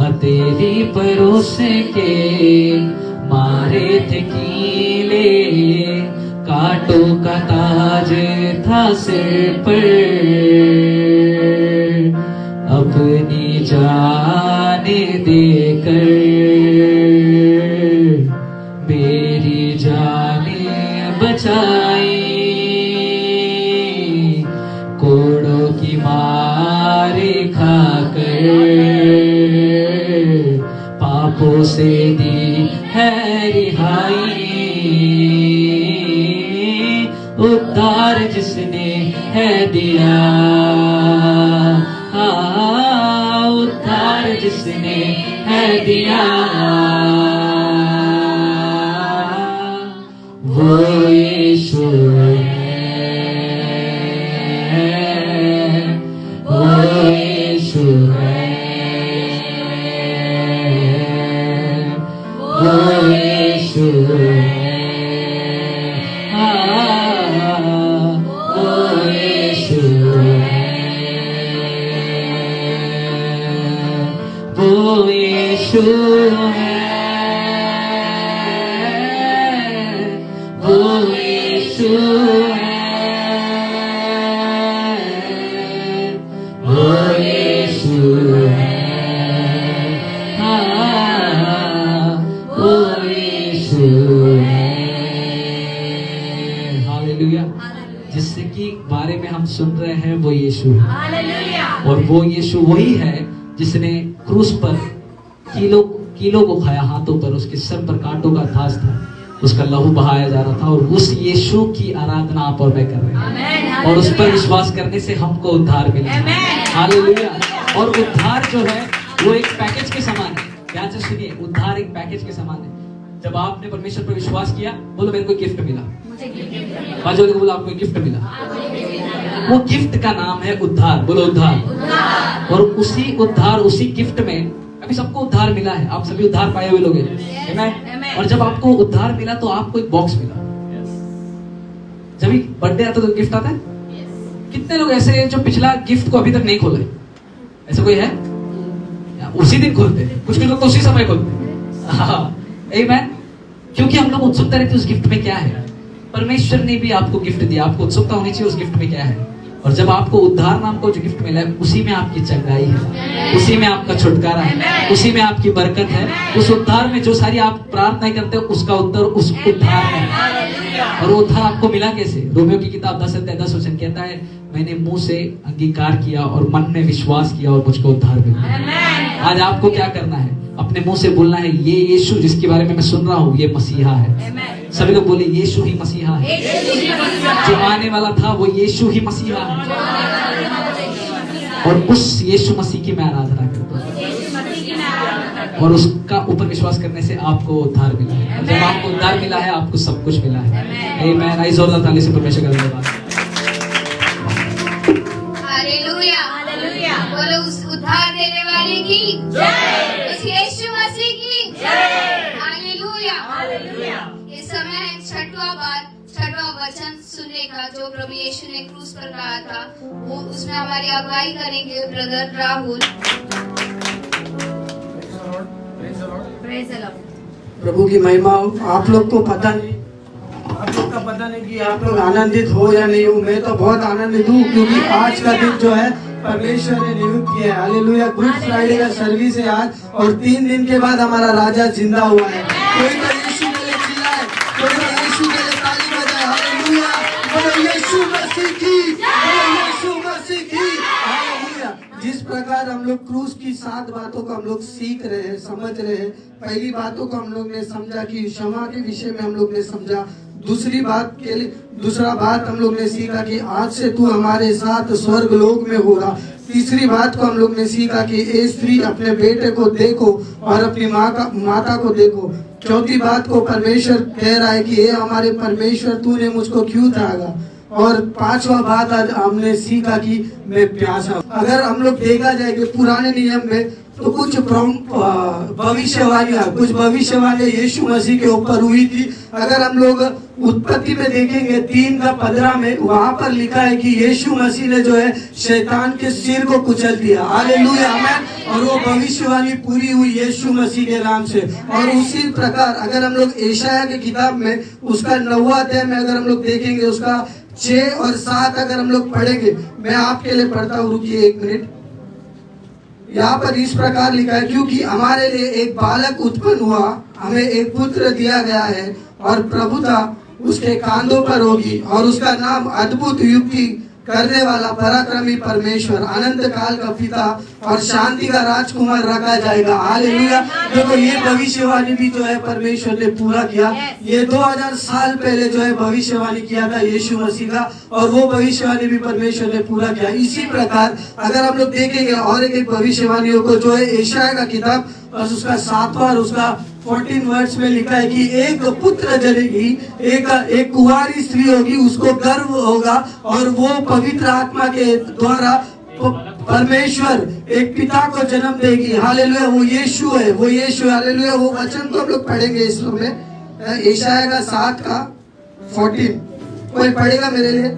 हथेली पर उसके मारे थे कीले, कांटों का ताज था सिर पर, अपनी जाने देकर मेरी जाने बचाई, कोड़ों की मारे खाकर पापों से दी है रिहाई। उद्धार जिसने है दिया, उद्धार जिसने है दिया, वो यीशु है, वो यीशु है, वो यीशु है। यीशु है, वो यीशु है, वो यीशु है, वो यीशु है। हालेलुया। जिसके बारे में हम सुन रहे हैं वो यीशु है, और वो यीशु वही है जिसने क्रूस पर कीलों को खाया हाथों पर, उसके सर पर कांटों का ताज था, उसका लहू बहाया जा रहा था, और उस यीशु की आराधना आप और मैं कर रहे हैं, और उस पर विश्वास करने से हमको उद्धार मिला। हालेलुया। और उद्धार जो है वो एक पैकेज के समान है। ध्यान से सुनिए, उद्धार एक पैकेज के समान है। जब आपने परमेश्वर पर विश्वास किया, बोलो मेरे को गिफ्ट मिला, बाजू वाले को बोलो आपको गिफ्ट मिला। वो गिफ्ट का नाम है उद्धार, बोलो उद्धार। और उसी उद्धार, उसी गिफ्ट में अभी सबको उद्धार मिला है, आप सभी उद्धार पाए हुए लोग हैं। और जब आपको उद्धार मिला तो आपको एक बॉक्स मिला। जब बर्थडे आता तो गिफ्ट आता है। कितने लोग ऐसे हैं जो पिछला गिफ्ट को अभी तक नहीं खोले? ऐसा कोई है? उसी दिन खोलते, कुछ लोग तो उसी समय खोलते। आमीन। क्योंकि हम लोग उत्सुकता रहती है उस गिफ्ट में क्या है। परमेश्वर ने भी आपको गिफ्ट दिया, आपको उत्सुकता होनी चाहिए उस गिफ्ट में क्या है। और जब आपको उद्धार नाम का जो गिफ्ट मिला है, उसी में आपकी चंगाई है, उसी में आपका छुटकारा है, उसी में आपकी बरकत है। उस उद्धार में जो सारी आप प्रार्थनाएं करते हो, उसका उत्तर उस उद्धार में। और वो उद्धार आपको मिला कैसे? रोमियो की किताब 10:10 कहता है, मैंने मुंह से अंगीकार किया और मन में विश्वास किया और मुझको उद्धार मिला। आज आपको क्या करना है? अपने मुंह से बोलना है, ये यीशु जिसके बारे में मैं सुन रहा हूँ, ये मसीहा है। सभी लोग बोले, यीशु ही मसीहा है। जो आने वाला था वो यीशु ही मसीहा है, और उस यीशु मसीह की मैं आराधना करता हूँ, और उसका ऊपर विश्वास करने से आपको उद्धार मिला है। जब आपको उद्धार मिला है, आपको सब कुछ मिला है। आमीन। आई जोरदार ताली से परमेश्वर का धन्यवाद। हालेलुया। बोलो उस उद्धार देने वाले की जय, उस यीशु मसीह की जय। हालेलुया। इस समय है छठवां वचन सुनने का, जो प्रभु यीशु ने क्रूस पर कहा था, वो उसमें हमारी अगुवाई करेंगे ब्रदर राहुल। प्रभु की महिमा हो। आप लोग को पता नहीं, आप लोग का पता नहीं कि आप लोग आनंदित हो या नहीं हो। मैं तो बहुत आनंदित हूँ, क्योंकि आज का दिन जो है परमेश्वर ने नियुक्त किया है। हालेलुया। गुड फ्राइडे का सर्विस है आज, और 3 दिन के बाद हमारा राजा जिंदा हुआ है। कोई तो यीशु के लिए चिल्लाए, कोई तो यीशु के लिए ताली बजाए। हालेलुया। बोलो यीशु मसीह की, बोलो यीशु मसीह की। हालेलुया। जिस प्रकार हम लोग क्रूस की 7 बातों को हम लोग सीख रहे हैं, समझ रहे हैं। पहली बातों को हम लोग ने समझा कि क्षमा के विषय में हम लोग ने समझा। दूसरा बात हम लोग ने सीखा कि आज से तू हमारे साथ स्वर्ग लोक में होगा। तीसरी बात को हम लोग ने सीखा कि ए स्त्री, अपने बेटे को देखो और अपनी माता को देखो। चौथी बात को परमेश्वर कह रहा है कि हे हमारे परमेश्वर, तूने मुझको क्यों त्यागा। और 5वां बात आज हमने सीखा कि मैं प्यासा हूं। अगर हम लोग देखा जाए कि पुराने नियम में तो कुछ भविष्यवाणी यीशु मसीह के ऊपर हुई थी। अगर हम लोग उत्पत्ति में देखेंगे 3:15 में, वहां पर लिखा है कि यीशु मसीह ने जो है शैतान के सिर को कुचल दिया। हालेलुया। आमीन। और वो भविष्यवाणी पूरी हुई यीशु मसीह के नाम से। और उसी प्रकार अगर हम लोग यशायाह की किताब में उसका 9वां अध्याय में अगर हम लोग देखेंगे, उसका 6 और 7 अगर हम लोग पढ़ेंगे, मैं आपके लिए पढ़ता हूँ, रुकिए 1 मिनट। यहाँ पर इस प्रकार लिखा है, क्योंकि हमारे लिए एक बालक उत्पन्न हुआ, हमें एक पुत्र दिया गया है, और प्रभुता उसके कांधों पर होगी, और उसका नाम अद्भुत युक्ति करने वाला, पराक्रमी परमेश्वर, अनंत काल का पिता और शांति का राजकुमार रखा जाएगा। हालेलुया। देखो ये भविष्यवाणी भी जो है परमेश्वर ने पूरा किया। ये 2000 साल पहले जो है भविष्यवाणी किया था यीशु मसीह का, और वो भविष्यवाणी भी परमेश्वर ने पूरा किया। इसी प्रकार अगर हम लोग देखेंगे और एक भविष्यवाणियों को जो है यशायाह का किताब, बस उसका 7वां और उसका 14 वर्ष में लिखा है कि एक पुत्र जनेगी, एक कुंवारी स्त्री होगी, उसको गर्भ होगा, और वो पवित्र आत्मा के द्वारा परमेश्वर एक पिता को जन्म देगी। हालेलुया। वो यीशु है, वो यीशु। हालेलुया। वो वचन को हम लोग पढ़ेंगे इस समय, यशायाह का 7 का 14। कोई पढ़ेगा मेरे लिए?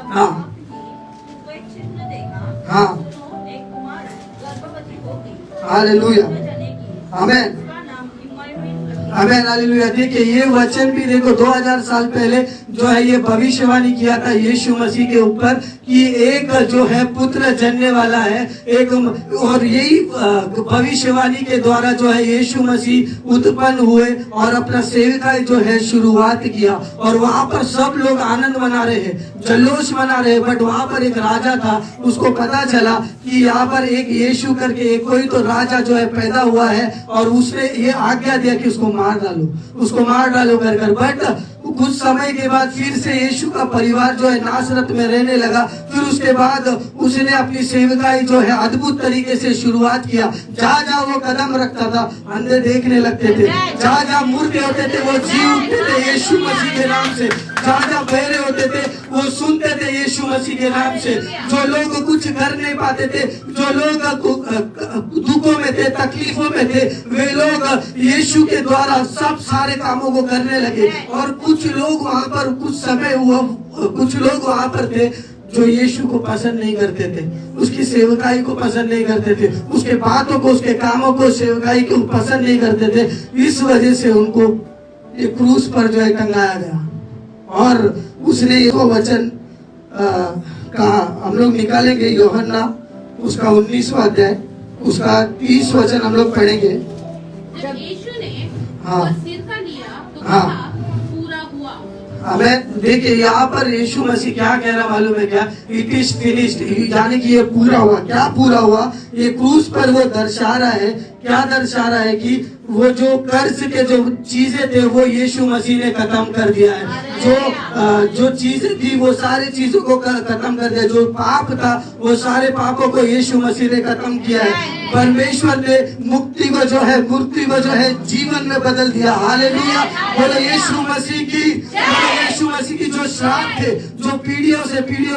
हाँ। तो एक चिन्ह देगा। हाँ। एक कुमार है हालेलुया, जनेगी। आमेन, उसका नाम इम्मानुएल रखेंगे। आमेन, हालेलुया। देखिए ये वचन भी देखो 2000 साल पहले जो है ये भविष्यवाणी किया था यीशु मसीह के ऊपर कि एक जो है पुत्र जन्मने वाला है एक, और यही भविष्यवाणी के द्वारा जो है यीशु मसीह उत्पन्न हुए और अपना सेवकाई जो है शुरुआत किया। और वहां पर सब लोग आनंद मना रहे हैं, जल्लोष मना रहे हैं, बट वहां पर एक राजा था, उसको पता चला कि यहाँ पर एक यीशु करके एक कोई तो राजा जो है पैदा हुआ है और उसने ये आज्ञा दिया कि उसको मार डालो, उसको मार डालो कर। बट कुछ समय के बाद फिर से यीशु का परिवार जो है नासरत में रहने लगा। फिर उसके बाद उसने अपनी सेवकाई जो है अद्भुत तरीके से शुरुआत किया। जहाँ जहाँ वो कदम रखता था अंधे देखने लगते थे, जहाँ जहाँ मुर्दे होते थे वो जी उठते थे यीशु मसीह के नाम से, जहाँ जहाँ बहरे होते थे वो सुनते थे यीशु मसीह के नाम से। जो लोग कुछ कर नहीं पाते थे, जो लोग दुखों में थे, तकलीफों में थे, वे लोग यीशु के द्वारा सब सारे कामों को करने लगे। और कुछ लोग वहां पर कुछ समय हुआ, कुछ लोग वहां पर थे जो यीशु को पसंद नहीं करते थे, उसकी सेवकाई को पसंद नहीं करते थे, उसके बातों को, उसके कामों को, सेवकाई को पसंद नहीं करते थे। इस वजह से उनको ये क्रूस पर जो है टंगाया गया। और उसने ये वचन कहा, हम लोग निकालेंगे यूहन्ना उसका 19वां अध्याय उसका 30 वचन हम लोग पढ़ेंगे। जब यीशु ने हाँ। वह सिरका लिया तो हाँ। कहा, पूरा हुआ। हमें देखिए यहाँ पर यीशु मसीह क्या कह रहा मालूम है क्या? इट इज फिनिश्ड, यानी कि ये पूरा हुआ। क्या पूरा हुआ? ये क्रूस पर वो दर्शा रहा है, क्या दर्शा रहा है कि वो जो कर्ज के जो चीजें थे वो यीशु मसीह ने खत्म कर दिया है। जो चीजें थी वो सारी चीजों को खत्म कर दिया। जो पाप था वो सारे पापों को यीशु मसीह ने खत्म किया है। परमेश्वर ने मुक्ति को जो है, मूर्ति को जो है जीवन में बदल दिया। हालेलुया, बोलो यीशु मसीह की, बोलो यीशु मसीह की। जो श्राप थे, जो पीढ़ियों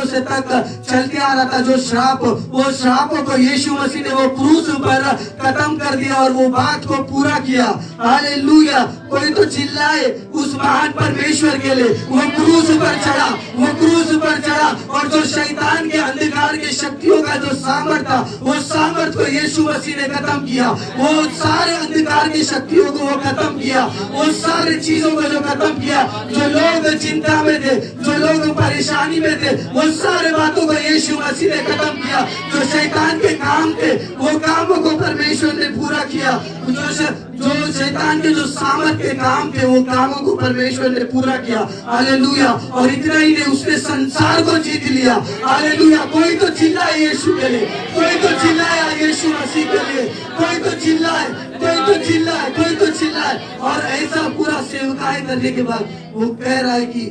से तक चलते आ रहा था, जो श्राप, वो श्रापों को यीशु मसीह ने वो क्रूस पर खत्म कर दिया और वो बात को पूरा किया। हालेलुया, कोई तो चिल्लाए उस महान परमेश्वर के लिए। वो क्रूस पर चढ़ा, वो क्रूस पर चढ़ा और जो शैतान के अंधकार के शक्तियों का जो सामर्थ था, वो सामर्थ को यीशु मसीह ने खत्म किया। वो सारे अंधकार की शक्तियों को वो खत्म किया, वो सारी चीजों को जो खत्म किया। जो लोग चिंता में थे, जो लोग परेशानी में थे, वो सारे बातों को यीशु मसीह ने खत्म किया। जो शैतान के काम थे वो कामों को परमेश्वर ने पूरा किया। जो शैतान के जो सामर्थ के काम थे वो कामों को परमेश्वर ने पूरा किया। हालेलुया, और इतना ही नहीं, उसने संसार को जीत लिया। हालेलुया, कोई तो चिल्लाए यीशु के लिए, कोई तो चिल्लाए यीशु मसीह के लिए, कोई तो चिल्लाए, कोई तो चिल्लाए, कोई तो चिल्लाए। और ऐसा पूरा सेवकाई करने के बाद वो कह रहा है कि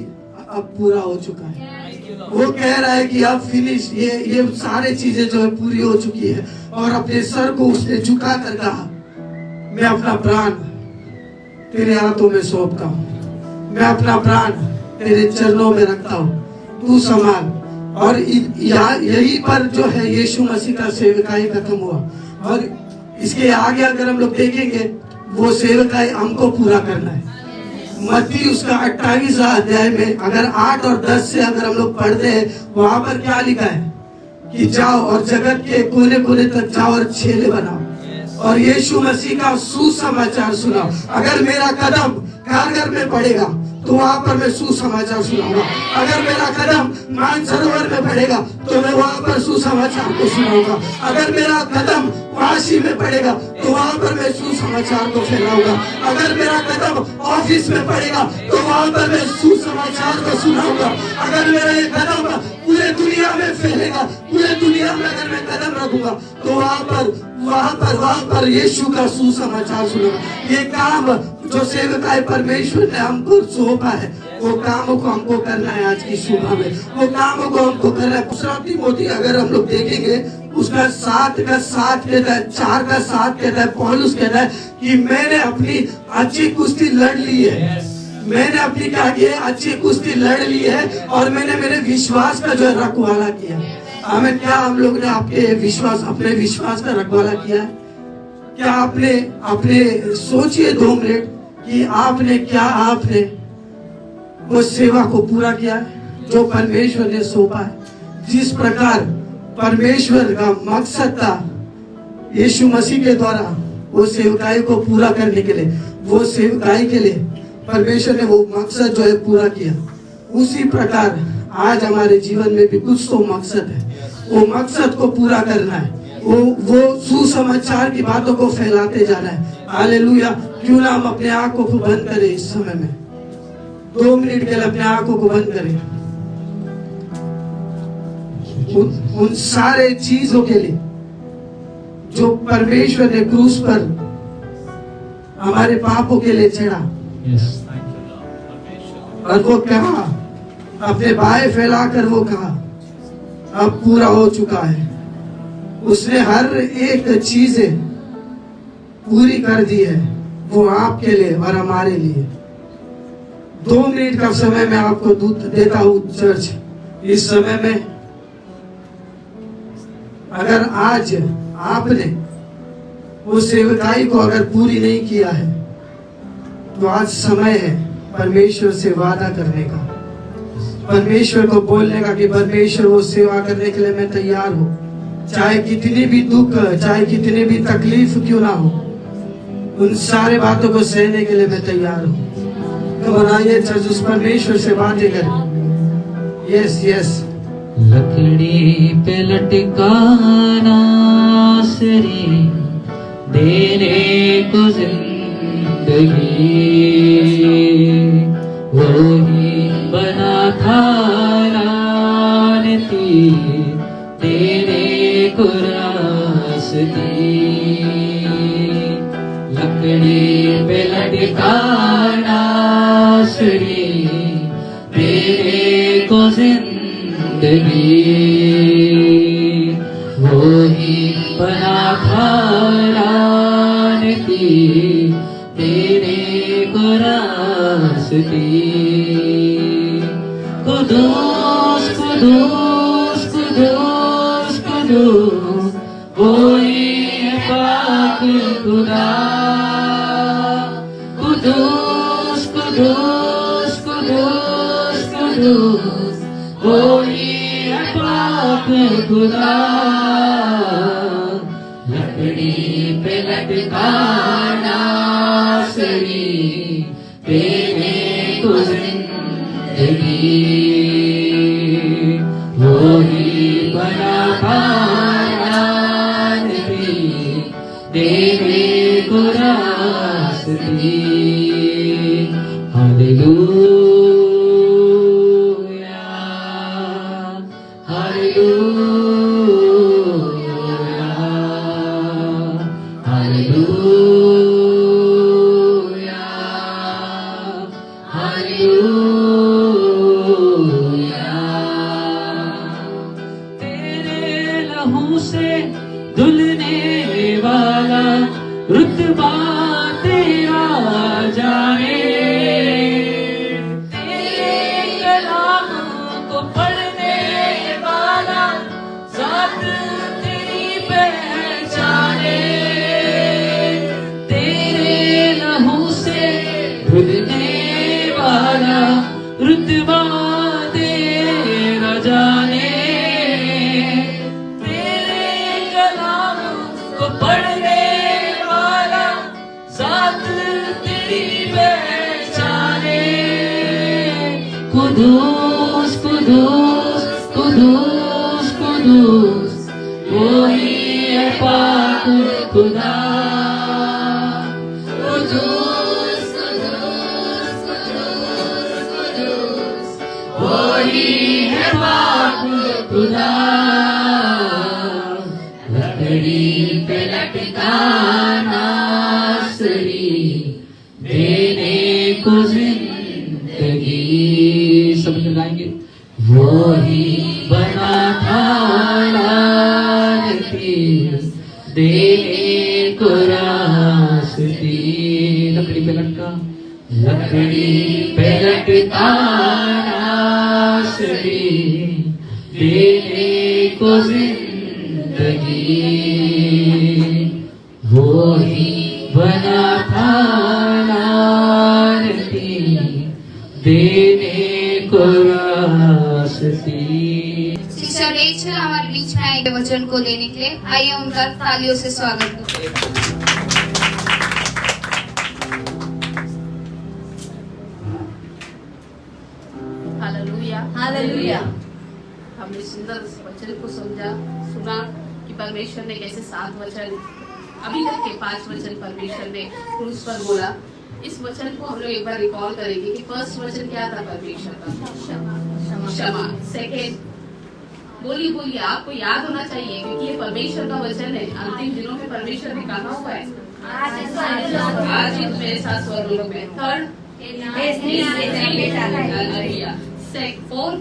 अब पूरा हो चुका है। वो कह रहा है कि अब फिनिश, ये सारे चीजें जो है पूरी हो चुकी है। और अपने सर को उसने झुका कर कहा, मैं अपना प्राण तेरे हाथों में सौंपता हूँ, मैं अपना प्राण तेरे चरणों में रखता हूँ, तू संभाल। और यही पर जो है यीशु मसीह का सेवकाई खत्म हुआ। और इसके आगे अगर हम लोग देखेंगे वो सेवकाई हमको पूरा करना है। मत्ती उसका 28वां अध्याय में अगर 8 और 10 से अगर हम लोग पढ़ते हैं, वहां पर क्या लिखा है कि जाओ और जगत के कोने कोने तक जाओ और चेले बनाओ और यीशु मसीह का सुसमाचार सुनाओ। अगर मेरा कदम कारगर में पड़ेगा तो वहां पर मैं सुसमाचार सुनाऊंगा। अगर मेरा कदम मानसरोवर में पड़ेगा तो मैं वहां पर सुसमाचार को सुनाऊंगा। अगर मेरा कदम काशी में पड़ेगा तो वहां पर मैं सुसमाचार को फैलाऊंगा। अगर मेरा कदम ऑफिस में पड़ेगा तो वहां पर मैं सुसमाचार को सुनाऊंगा। अगर मेरा ये कदम पूरे दुनिया में फैलेगा, पूरे दुनिया में अगर मैं कदम रखूंगा तो वहां पर यीशु का सुसमाचार सुनाऊंगा। ये काम जो सेवकाई परमेश्वर ने हमको सौंपा है वो कामों को हमको करना है। आज की सुबह में वो कामों को हमको करना है। दूसरा तिमोथी अगर हम लोग देखेंगे उसका 7 का 7 कहता है, 4 का 7 कहता है, पौलुस कहता है कि मैंने अपनी अच्छी कुश्ती लड़ ली है। मैंने अपनी क्या की है? अच्छी कुश्ती लड़ ली है और मैंने मेरे विश्वास का जो है रखवाला किया। हमें क्या हम लोग ने अपने विश्वास का रखवाला किया है? क्या आपने सोचिए 2 मिनट कि आपने वो सेवा को पूरा किया है जो परमेश्वर ने सौंपा है। जिस प्रकार परमेश्वर का मकसद था यीशु मसीह के द्वारा वो सेवकाई को पूरा करने के लिए, वो सेवकाई के लिए परमेश्वर ने वो मकसद जो है पूरा किया, उसी प्रकार आज हमारे जीवन में भी कुछ तो मकसद है। वो मकसद को पूरा करना है, वो सुसमाचार की बातों को फैलाते जाना है। हालेलुया। क्यों ना हम अपने आंखों को बंद करें इस समय में, 2 मिनट के लिए अपने आंखों को बंद करें। उन सारे चीजों के लिए जो परमेश्वर ने क्रूस पर हमारे पापों के लिए चढ़ा, और वो कहा, अपने बाएं फैलाकर वो कहा अब पूरा हो चुका है। उसने हर एक चीज पूरी कर दी है, वो आपके लिए और हमारे लिए। 2 मिनट का समय मैं आपको देता हूं चर्च। इस समय में अगर आज आपने उस सेवकाई को अगर पूरी नहीं किया है, तो आज समय है परमेश्वर से वादा करने का, परमेश्वर को बोलने का कि परमेश्वर वो सेवा करने के लिए मैं तैयार हूँ, चाहे कितनी भी दुख, चाहे कितनी भी तकलीफ क्यों ना हो, उन सारे बातों को सहने के लिए मैं तैयार हूँ। तो बनाइए चर्च उस परमेश्वर से बातें करें। Yes yes. लकड़ी पे लटकाना सरी देने को जिंदगी, वही बना था लानती तेरे को रास्ती। लकड़ी पे लटकाना सरी तेरे को जिंदगी, वही बना था लानती तेरे को रास्ती। कुदूस कुदूस कुदूस कुदूस वही है पाक खुदा। कुदूस कुदूस कुदूस कुदूस वही है पाक खुदा। लकड़ी पे लटकाना सरी तेरे को जिंदगी, वही बना लानती तेरे को रास्ती। Hallelujah hallelujah hallelujah hallelujah. तेरे लहू से धुलने वाला रुतबा तेरा जाने, तेरे कलाम को पढ़ने वाला जात तेरी पहचाने। तेरे लहू से धुलने वाला रुतबा तेरा जाने, तेरे कलाम को पढ़ने वाला जात तेरी पहचाने। कुदूस कुदूस कुदूस कुदूस वही है पाक खुदा। कुदूस कुदूस कुदूस कुदूस वही है पाक खुदा। लकड़ी पे लटकाना सरी देने को जिंदगी। सब मिल गाएंगे। वही बना था लानती देने को रास्ती। लकड़ी पे लटका, लकड़ी पे लटकाना सरी देने को जिंदगी, वही बना था लानती देने को रास्ती। सिस्टर रेचल परमेश्वर हमारे बीच में आए वचन को लेने के लिए। आइए उनका तालियों से स्वागत करते हैं। Hallelujah hallelujah. हमने सुंदर वचन को सुना कि परमेश्वर ने कैसे 7 वचन अभी तक के 5 वचन परमेश्वर ने क्रूस पर बोला। इस वचन को हम लोग एक बार रिकॉल करेंगे कि फर्स्ट वचन क्या था परमेश्वर का? क्षमा। सेकेंड, बोलिए आपको याद होना चाहिए क्योंकि ये परमेश्वर का वचन है। अंतिम दिनों में परमेश्वर ने कहा हुआ है आज ही मेरे साथ स्वर्गलोक में। थर्ड, फोर्थ,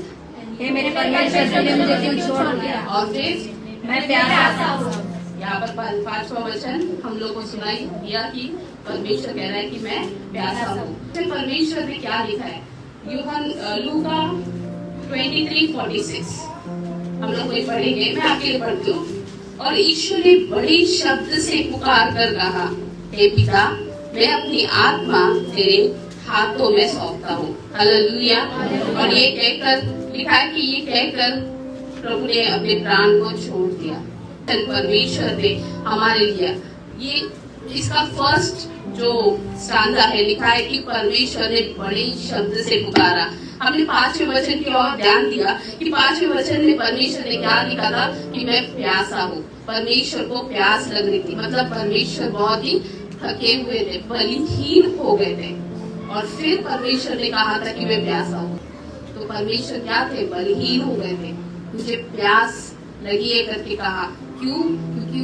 हे मेरे परमेश्वर तूने मुझे क्यों छोड़ दिया? और फिर मैं प्यासा हूँ। यहाँ पर 5वां वचन हम लोग को सुनाई दिया कि परमेश्वर कह रहा है कि मैं प्यासा हूँ। परमेश्वर ने क्या लिखा है? लूका 23:46 हम लोग वही पढ़ेंगे। मैं आपके लिए पढ़ती हूँ। और यीशु ने बड़े शब्द से पुकार कर कहा, हे पिता, मैं अपनी आत्मा तेरे हाथों में सौंपता हूँ। हालेलुया। और ये कहकर लिखा है कि ये कहकर प्रभु ने अपने प्राण को छोड़ दिया। परमेश्वर ने हमारे लिए ये इसका फर्स्ट जो स्टांजा है लिखा है कि परमेश्वर ने बड़े शब्द से पुकारा। हमने 5वें वचन की ओर ध्यान दिया कि 5वें वचन में परमेश्वर ने क्या लिखा था कि मैं प्यासा हूँ। परमेश्वर को प्यास लग रही थी, मतलब परमेश्वर बहुत ही थके हुए थे, बलहीन हो गए थे। और फिर परमेश्वर ने कहा था कि मैं प्यासा हूँ। तो परमेश्वर क्या थे? बलहीन हो गए थे। मुझे प्यास लगी है करके कहा। क्यों? क्योंकि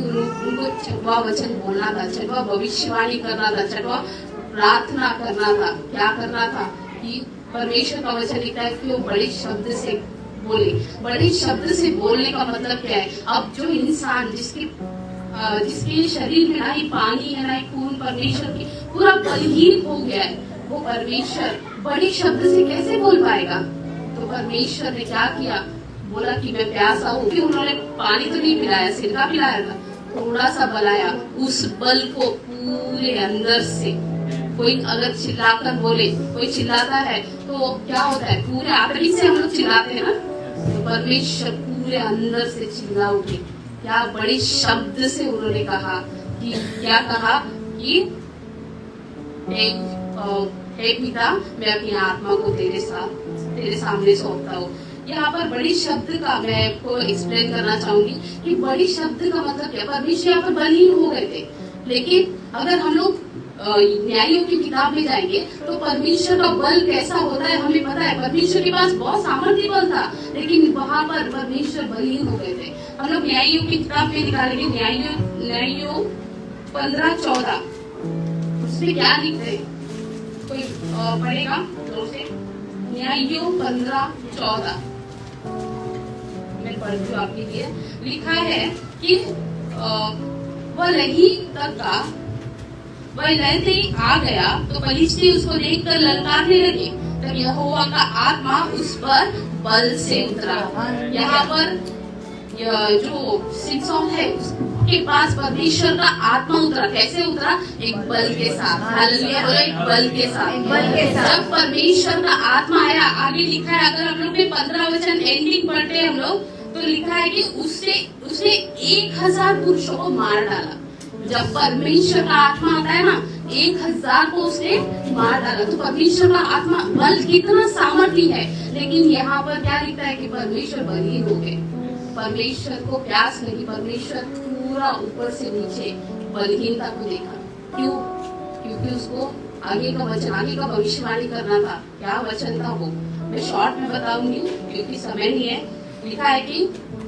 उनको 6वां वचन बोलना था, 6वां भविष्यवाणी करना था, 6वां प्रार्थना करना था। क्या करना था कि परमेश्वर का वचन लिखा है कि वो बड़े शब्द से बोले। बड़े शब्द से बोलने का मतलब क्या है? अब जो इंसान जिसके शरीर में ना ही पानी है ना ही खून, परमेश्वर की पूरा बलहीन हो गया है, वो परमेश्वर बड़े शब्द से कैसे बोल पाएगा? तो परमेश्वर ने क्या किया? बोला कि मैं प्यासा हूँ। उन्होंने पानी तो नहीं पिलाया, सिरका पिलाया था, थोड़ा सा बलाया। उस बल को पूरे अंदर से कोई अगर चिल्लाकर बोले, कोई चिल्लाता है तो क्या होता है? पूरे आखिरी से हम लोग चिल्लाते हैं ना, तो परमेश्वर पूरे अंदर से चिल्ला उठे। क्या बड़े शब्द से उन्होंने कहा कि क्या कहा कि हे पिता, मैं अपनी आत्मा को तेरे सामने सौंपता हूँ। यहाँ पर बड़ी शब्द का मैं आपको एक्सप्लेन करना चाहूंगी कि बड़ी शब्द का मतलब क्या? परमेश्वर यहाँ पर बलहीन हो गए थे। लेकिन अगर हम लोग न्यायों की किताब में जाएंगे तो परमेश्वर का बल कैसा होता है हमें पता है। परमेश्वर के पास बहुत सामर्थ्य बल था, लेकिन वहां पर परमेश्वर बलहीन हो गए थे। हम लोग न्यायों की किताब में निकालेंगे, न्यायों 15:14 उसमें क्या लिखते हैं? कोई पढ़ेगा जोर से? न्यायों 15:14 मैं पढ़ती हूँ आपके लिए। लिखा है कि वह लहते ही आ गया तो फलिश्ती उसको देखकर ललकारने लगे। तब यहोवा का आत्मा उस पर बल से उतरा। यहाँ पर जो सिमसोन है उसके पास परमेश्वर का आत्मा उतरा। कैसे उतरा? एक बल के साथ। हालेलुया। एक बल के साथ। जब परमेश्वर का आत्मा आया, आगे लिखा है, अगर हम लोग ने 15 वचन एंडिंग पढ़ते हैं हम लोग, तो लिखा है कि उसने 1000 पुरुषों को मार डाला। जब परमेश्वर का आत्मा आता है ना, 1000 को उसने मार डाला। तो परमेश्वर का आत्मा बल कितना सामर्थ्य है। लेकिन यहाँ पर क्या लिखता है कि परमेश्वर बलहीन हो गए। परमेश्वर को प्यास लगी, परमेश्वर पूरा ऊपर से नीचे बलहीनता को देखा। क्यों? क्योंकि उसको आगे का वचन, आगे का भविष्यवाणी करना था। क्या वचन था वो? मैं शॉर्ट में बताऊंगी क्योंकि समय नहीं है। लिखा है कि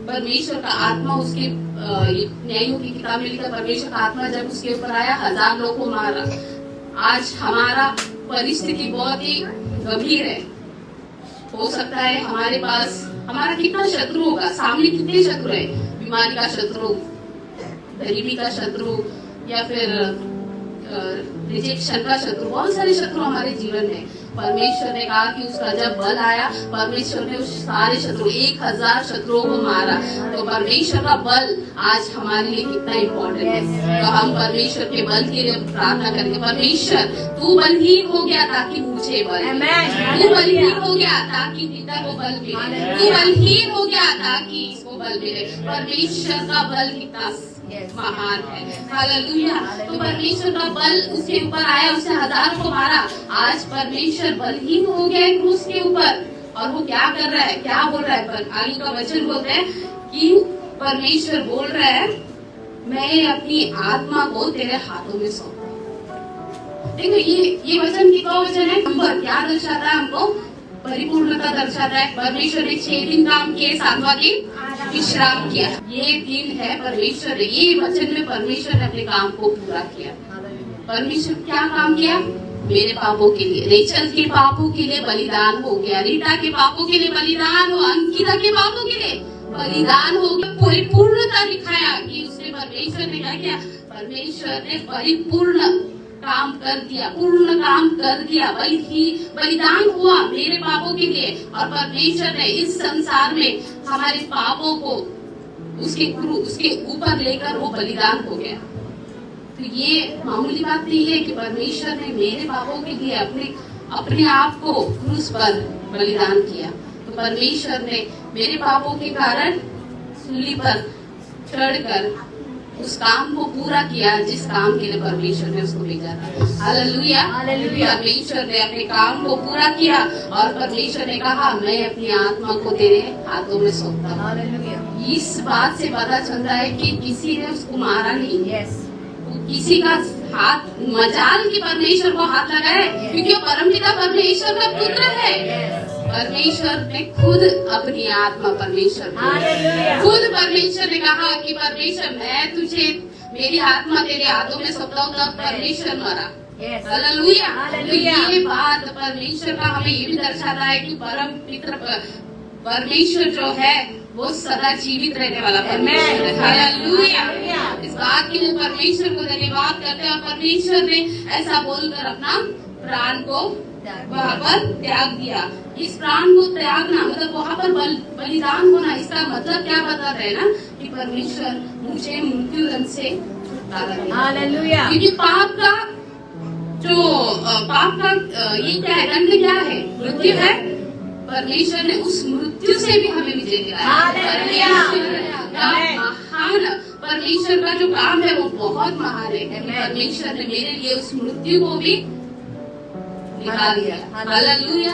परमेश्वर का आत्मा उसके न्यायों की किताब में लिखा, परमेश्वर का आत्मा जब उसके ऊपर आया 1000 लोगों को मारा। आज हमारा परिस्थिति बहुत ही गंभीर है। हो सकता है हमारे पास हमारा कितना शत्रु होगा, सामने कितने शत्रु है? बीमारी का शत्रु, गरीबी का शत्रु, या फिर रिजेक्शन का शत्रु, बहुत सारे शत्रु हमारे जीवन में। परमेश्वर ने कहा कि उसका जब बल आया, परमेश्वर ने उस सारे शत्रु 1000 शत्रुओं को मारा। तो परमेश्वर का बल आज हमारे लिए कितना इम्पोर्टेंट है। तो हम परमेश्वर के बल के लिए प्रार्थना करेंगे। परमेश्वर, तू बलहीन हो गया ताकि मुझे बल, तू बलहीन हो गया ताकि पिता को बल मिले, तू बलहीन हो गया ताकि इसको को बल मिले। परमेश्वर का बल कितना महान है, हालेलुया। तो परमेश्वर का बल उसके ऊपर आया, उसने हजारों को मारा। आज परमेश्वर बलहीन हो गया है क्रूस के ऊपर, और वो क्या कर रहा है, क्या बोल रहा है? आगे का वचन बोलते हैं कि परमेश्वर बोल रहा है, मैं अपनी आत्मा को तेरे हाथों में सौंपता हूं। देखो ये वचन कितना वचन है, नंबर क्या दर्शाता है? हमको परिपूर्णता दर्शाता है। परमेश्वर ने 6 दिन काम किए, 7वां दिन विश्राम किया। ये दिन है परमेश्वर, ये वचन में परमेश्वर ने अपने काम को पूरा किया। परमेश्वर क्या काम किया? मेरे पापों के लिए, रेचल के पापों के लिए बलिदान हो गया, रीटा के पापों के लिए बलिदान हो, अंकिता के पापों के लिए बलिदान हो गया। परिपूर्णता दिखाया कि उसने, परमेश्वर ने क्या किया? परमेश्वर ने परिपूर्ण काम कर दिया, पूर्ण काम कर दिया। बलिदान हुआ मेरे पापों के लिए, और परमेश्वर ने इस संसार में हमारे पापों को उसके ऊपर लेकर वो बलिदान हो गया। तो ये मामूली बात नहीं है कि परमेश्वर ने मेरे पापों के लिए अपने आप को क्रूस पर बलिदान किया। तो परमेश्वर ने मेरे पापों के कारण सूली पर चढ़कर उस काम को पूरा किया जिस काम के लिए परमेश्वर ने उसको भेजा था। Hallelujah, hallelujah. परमेश्वर ने अपने काम को पूरा किया, और परमेश्वर ने कहा, मैं अपनी आत्मा को तेरे हाथों में सौंपता हूं। हालेलुया। इस बात से पता चलता है कि किसी ने उसको मारा नहीं, किसी का हाथ मजाल की परमेश्वर को हाथ लगाए, क्योंकि वो परमपिता परमेश्वर का पुत्र है। परमेश्वर ने खुद अपनी आत्मा, परमेश्वर खुद परमेश्वर ने कहा कि परमेश्वर मैं तुझे, मेरी आत्मा तेरे हाथों में सौंपता हूं। तब परमेश्वर मरा। हालेलुया। तो ये बात परमेश्वर का हमें ये भी दर्शाता है कि परम पिता परमेश्वर जो है वो सदा जीवित रहने वाला परमेश्वर है। हालेलुया। इस बात के लिए परमेश्वर को धन्यवाद करते हैं, और परमेश्वर ने ऐसा बोलकर अपना प्राण को वहाँ पर त्याग दिया। इस प्राण को त्यागना मतलब वहाँ पर बलिदान होना, इसका मतलब क्या बताता है ना कि परमेश्वर मुझे मृत्यु दंड से छुटकारा दिया। हालेलुया। क्योंकि पाप का ये क्या है, दंड क्या है? मृत्यु है। परमेश्वर ने उस मृत्यु से भी हमें विजय दिलाया। महान परमेश्वर का जो काम है वो बहुत महान है। परमेश्वर ने मेरे लिए उस मृत्यु को भी निकाल दिया। हालेलुया।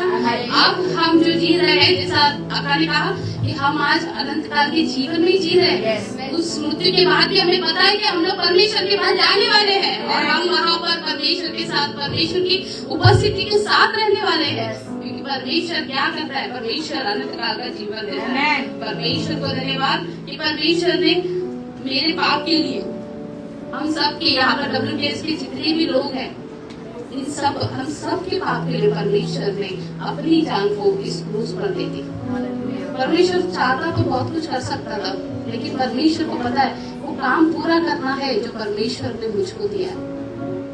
अब हम जो जी रहे हैं, जैसा अका ने कहा कि हम आज अनंत काल के जीवन में जी रहे हैं। उस मृत्यु के बाद भी हमें पता है कि हम लोग परमेश्वर के पास जाने वाले हैं, और हम वहाँ पर परमेश्वर के साथ, परमेश्वर की उपस्थिति के साथ रहने वाले हैं। क्योंकि परमेश्वर क्या करता है? परमेश्वर अनंत काल का जीवन देता है। परमेश्वर को धन्यवाद कि परमेश्वर ने मेरे पाप के लिए, हम सब के यहाँ पर WTS के जितने भी लोग हैं, हम सब के पाप के लिए परमेश्वर ने अपनी जान को इस क्रूस पर दे दी। परमेश्वर चाहता तो बहुत कुछ कर सकता था, लेकिन परमेश्वर को पता है वो काम पूरा करना है जो परमेश्वर ने मुझको दिया।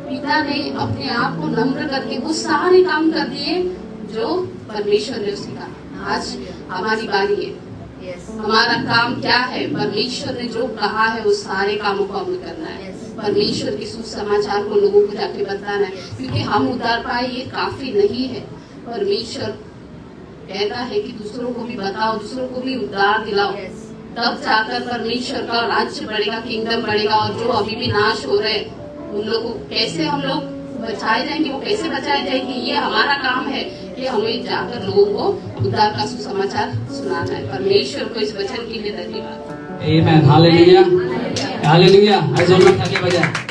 पिता ने अपने आप को नम्र करके वो सारे काम कर दिए जो परमेश्वर ने उससे कहा। आज हमारी बारी है। हमारा काम क्या है? परमेश्वर ने जो कहा है वो सारे कामों को हमें करना है। परमेश्वर के सुसमाचार को लोगों को जाके बताना है, क्योंकि हम उतार पाए ये काफी नहीं है। परमेश्वर कहता है कि दूसरों को भी बताओ, दूसरों को भी उद्धार दिलाओ, तब जाकर परमेश्वर का राज्य बढ़ेगा, किंगडम बढ़ेगा। और जो अभी भी नाश हो रहे उन लोगों को कैसे हम लोग बचाए जाएंगे, वो कैसे बचाए जाएंगे? ये हमारा काम है कि हमें जाकर लोगों को उद्धार का सुसमाचार सुनाना है। परमेश्वर को इस वचन के लिए धन्यवाद। आमेन। Hallelujah, hallelujah. आइए जोरदार तालियां बजाएं।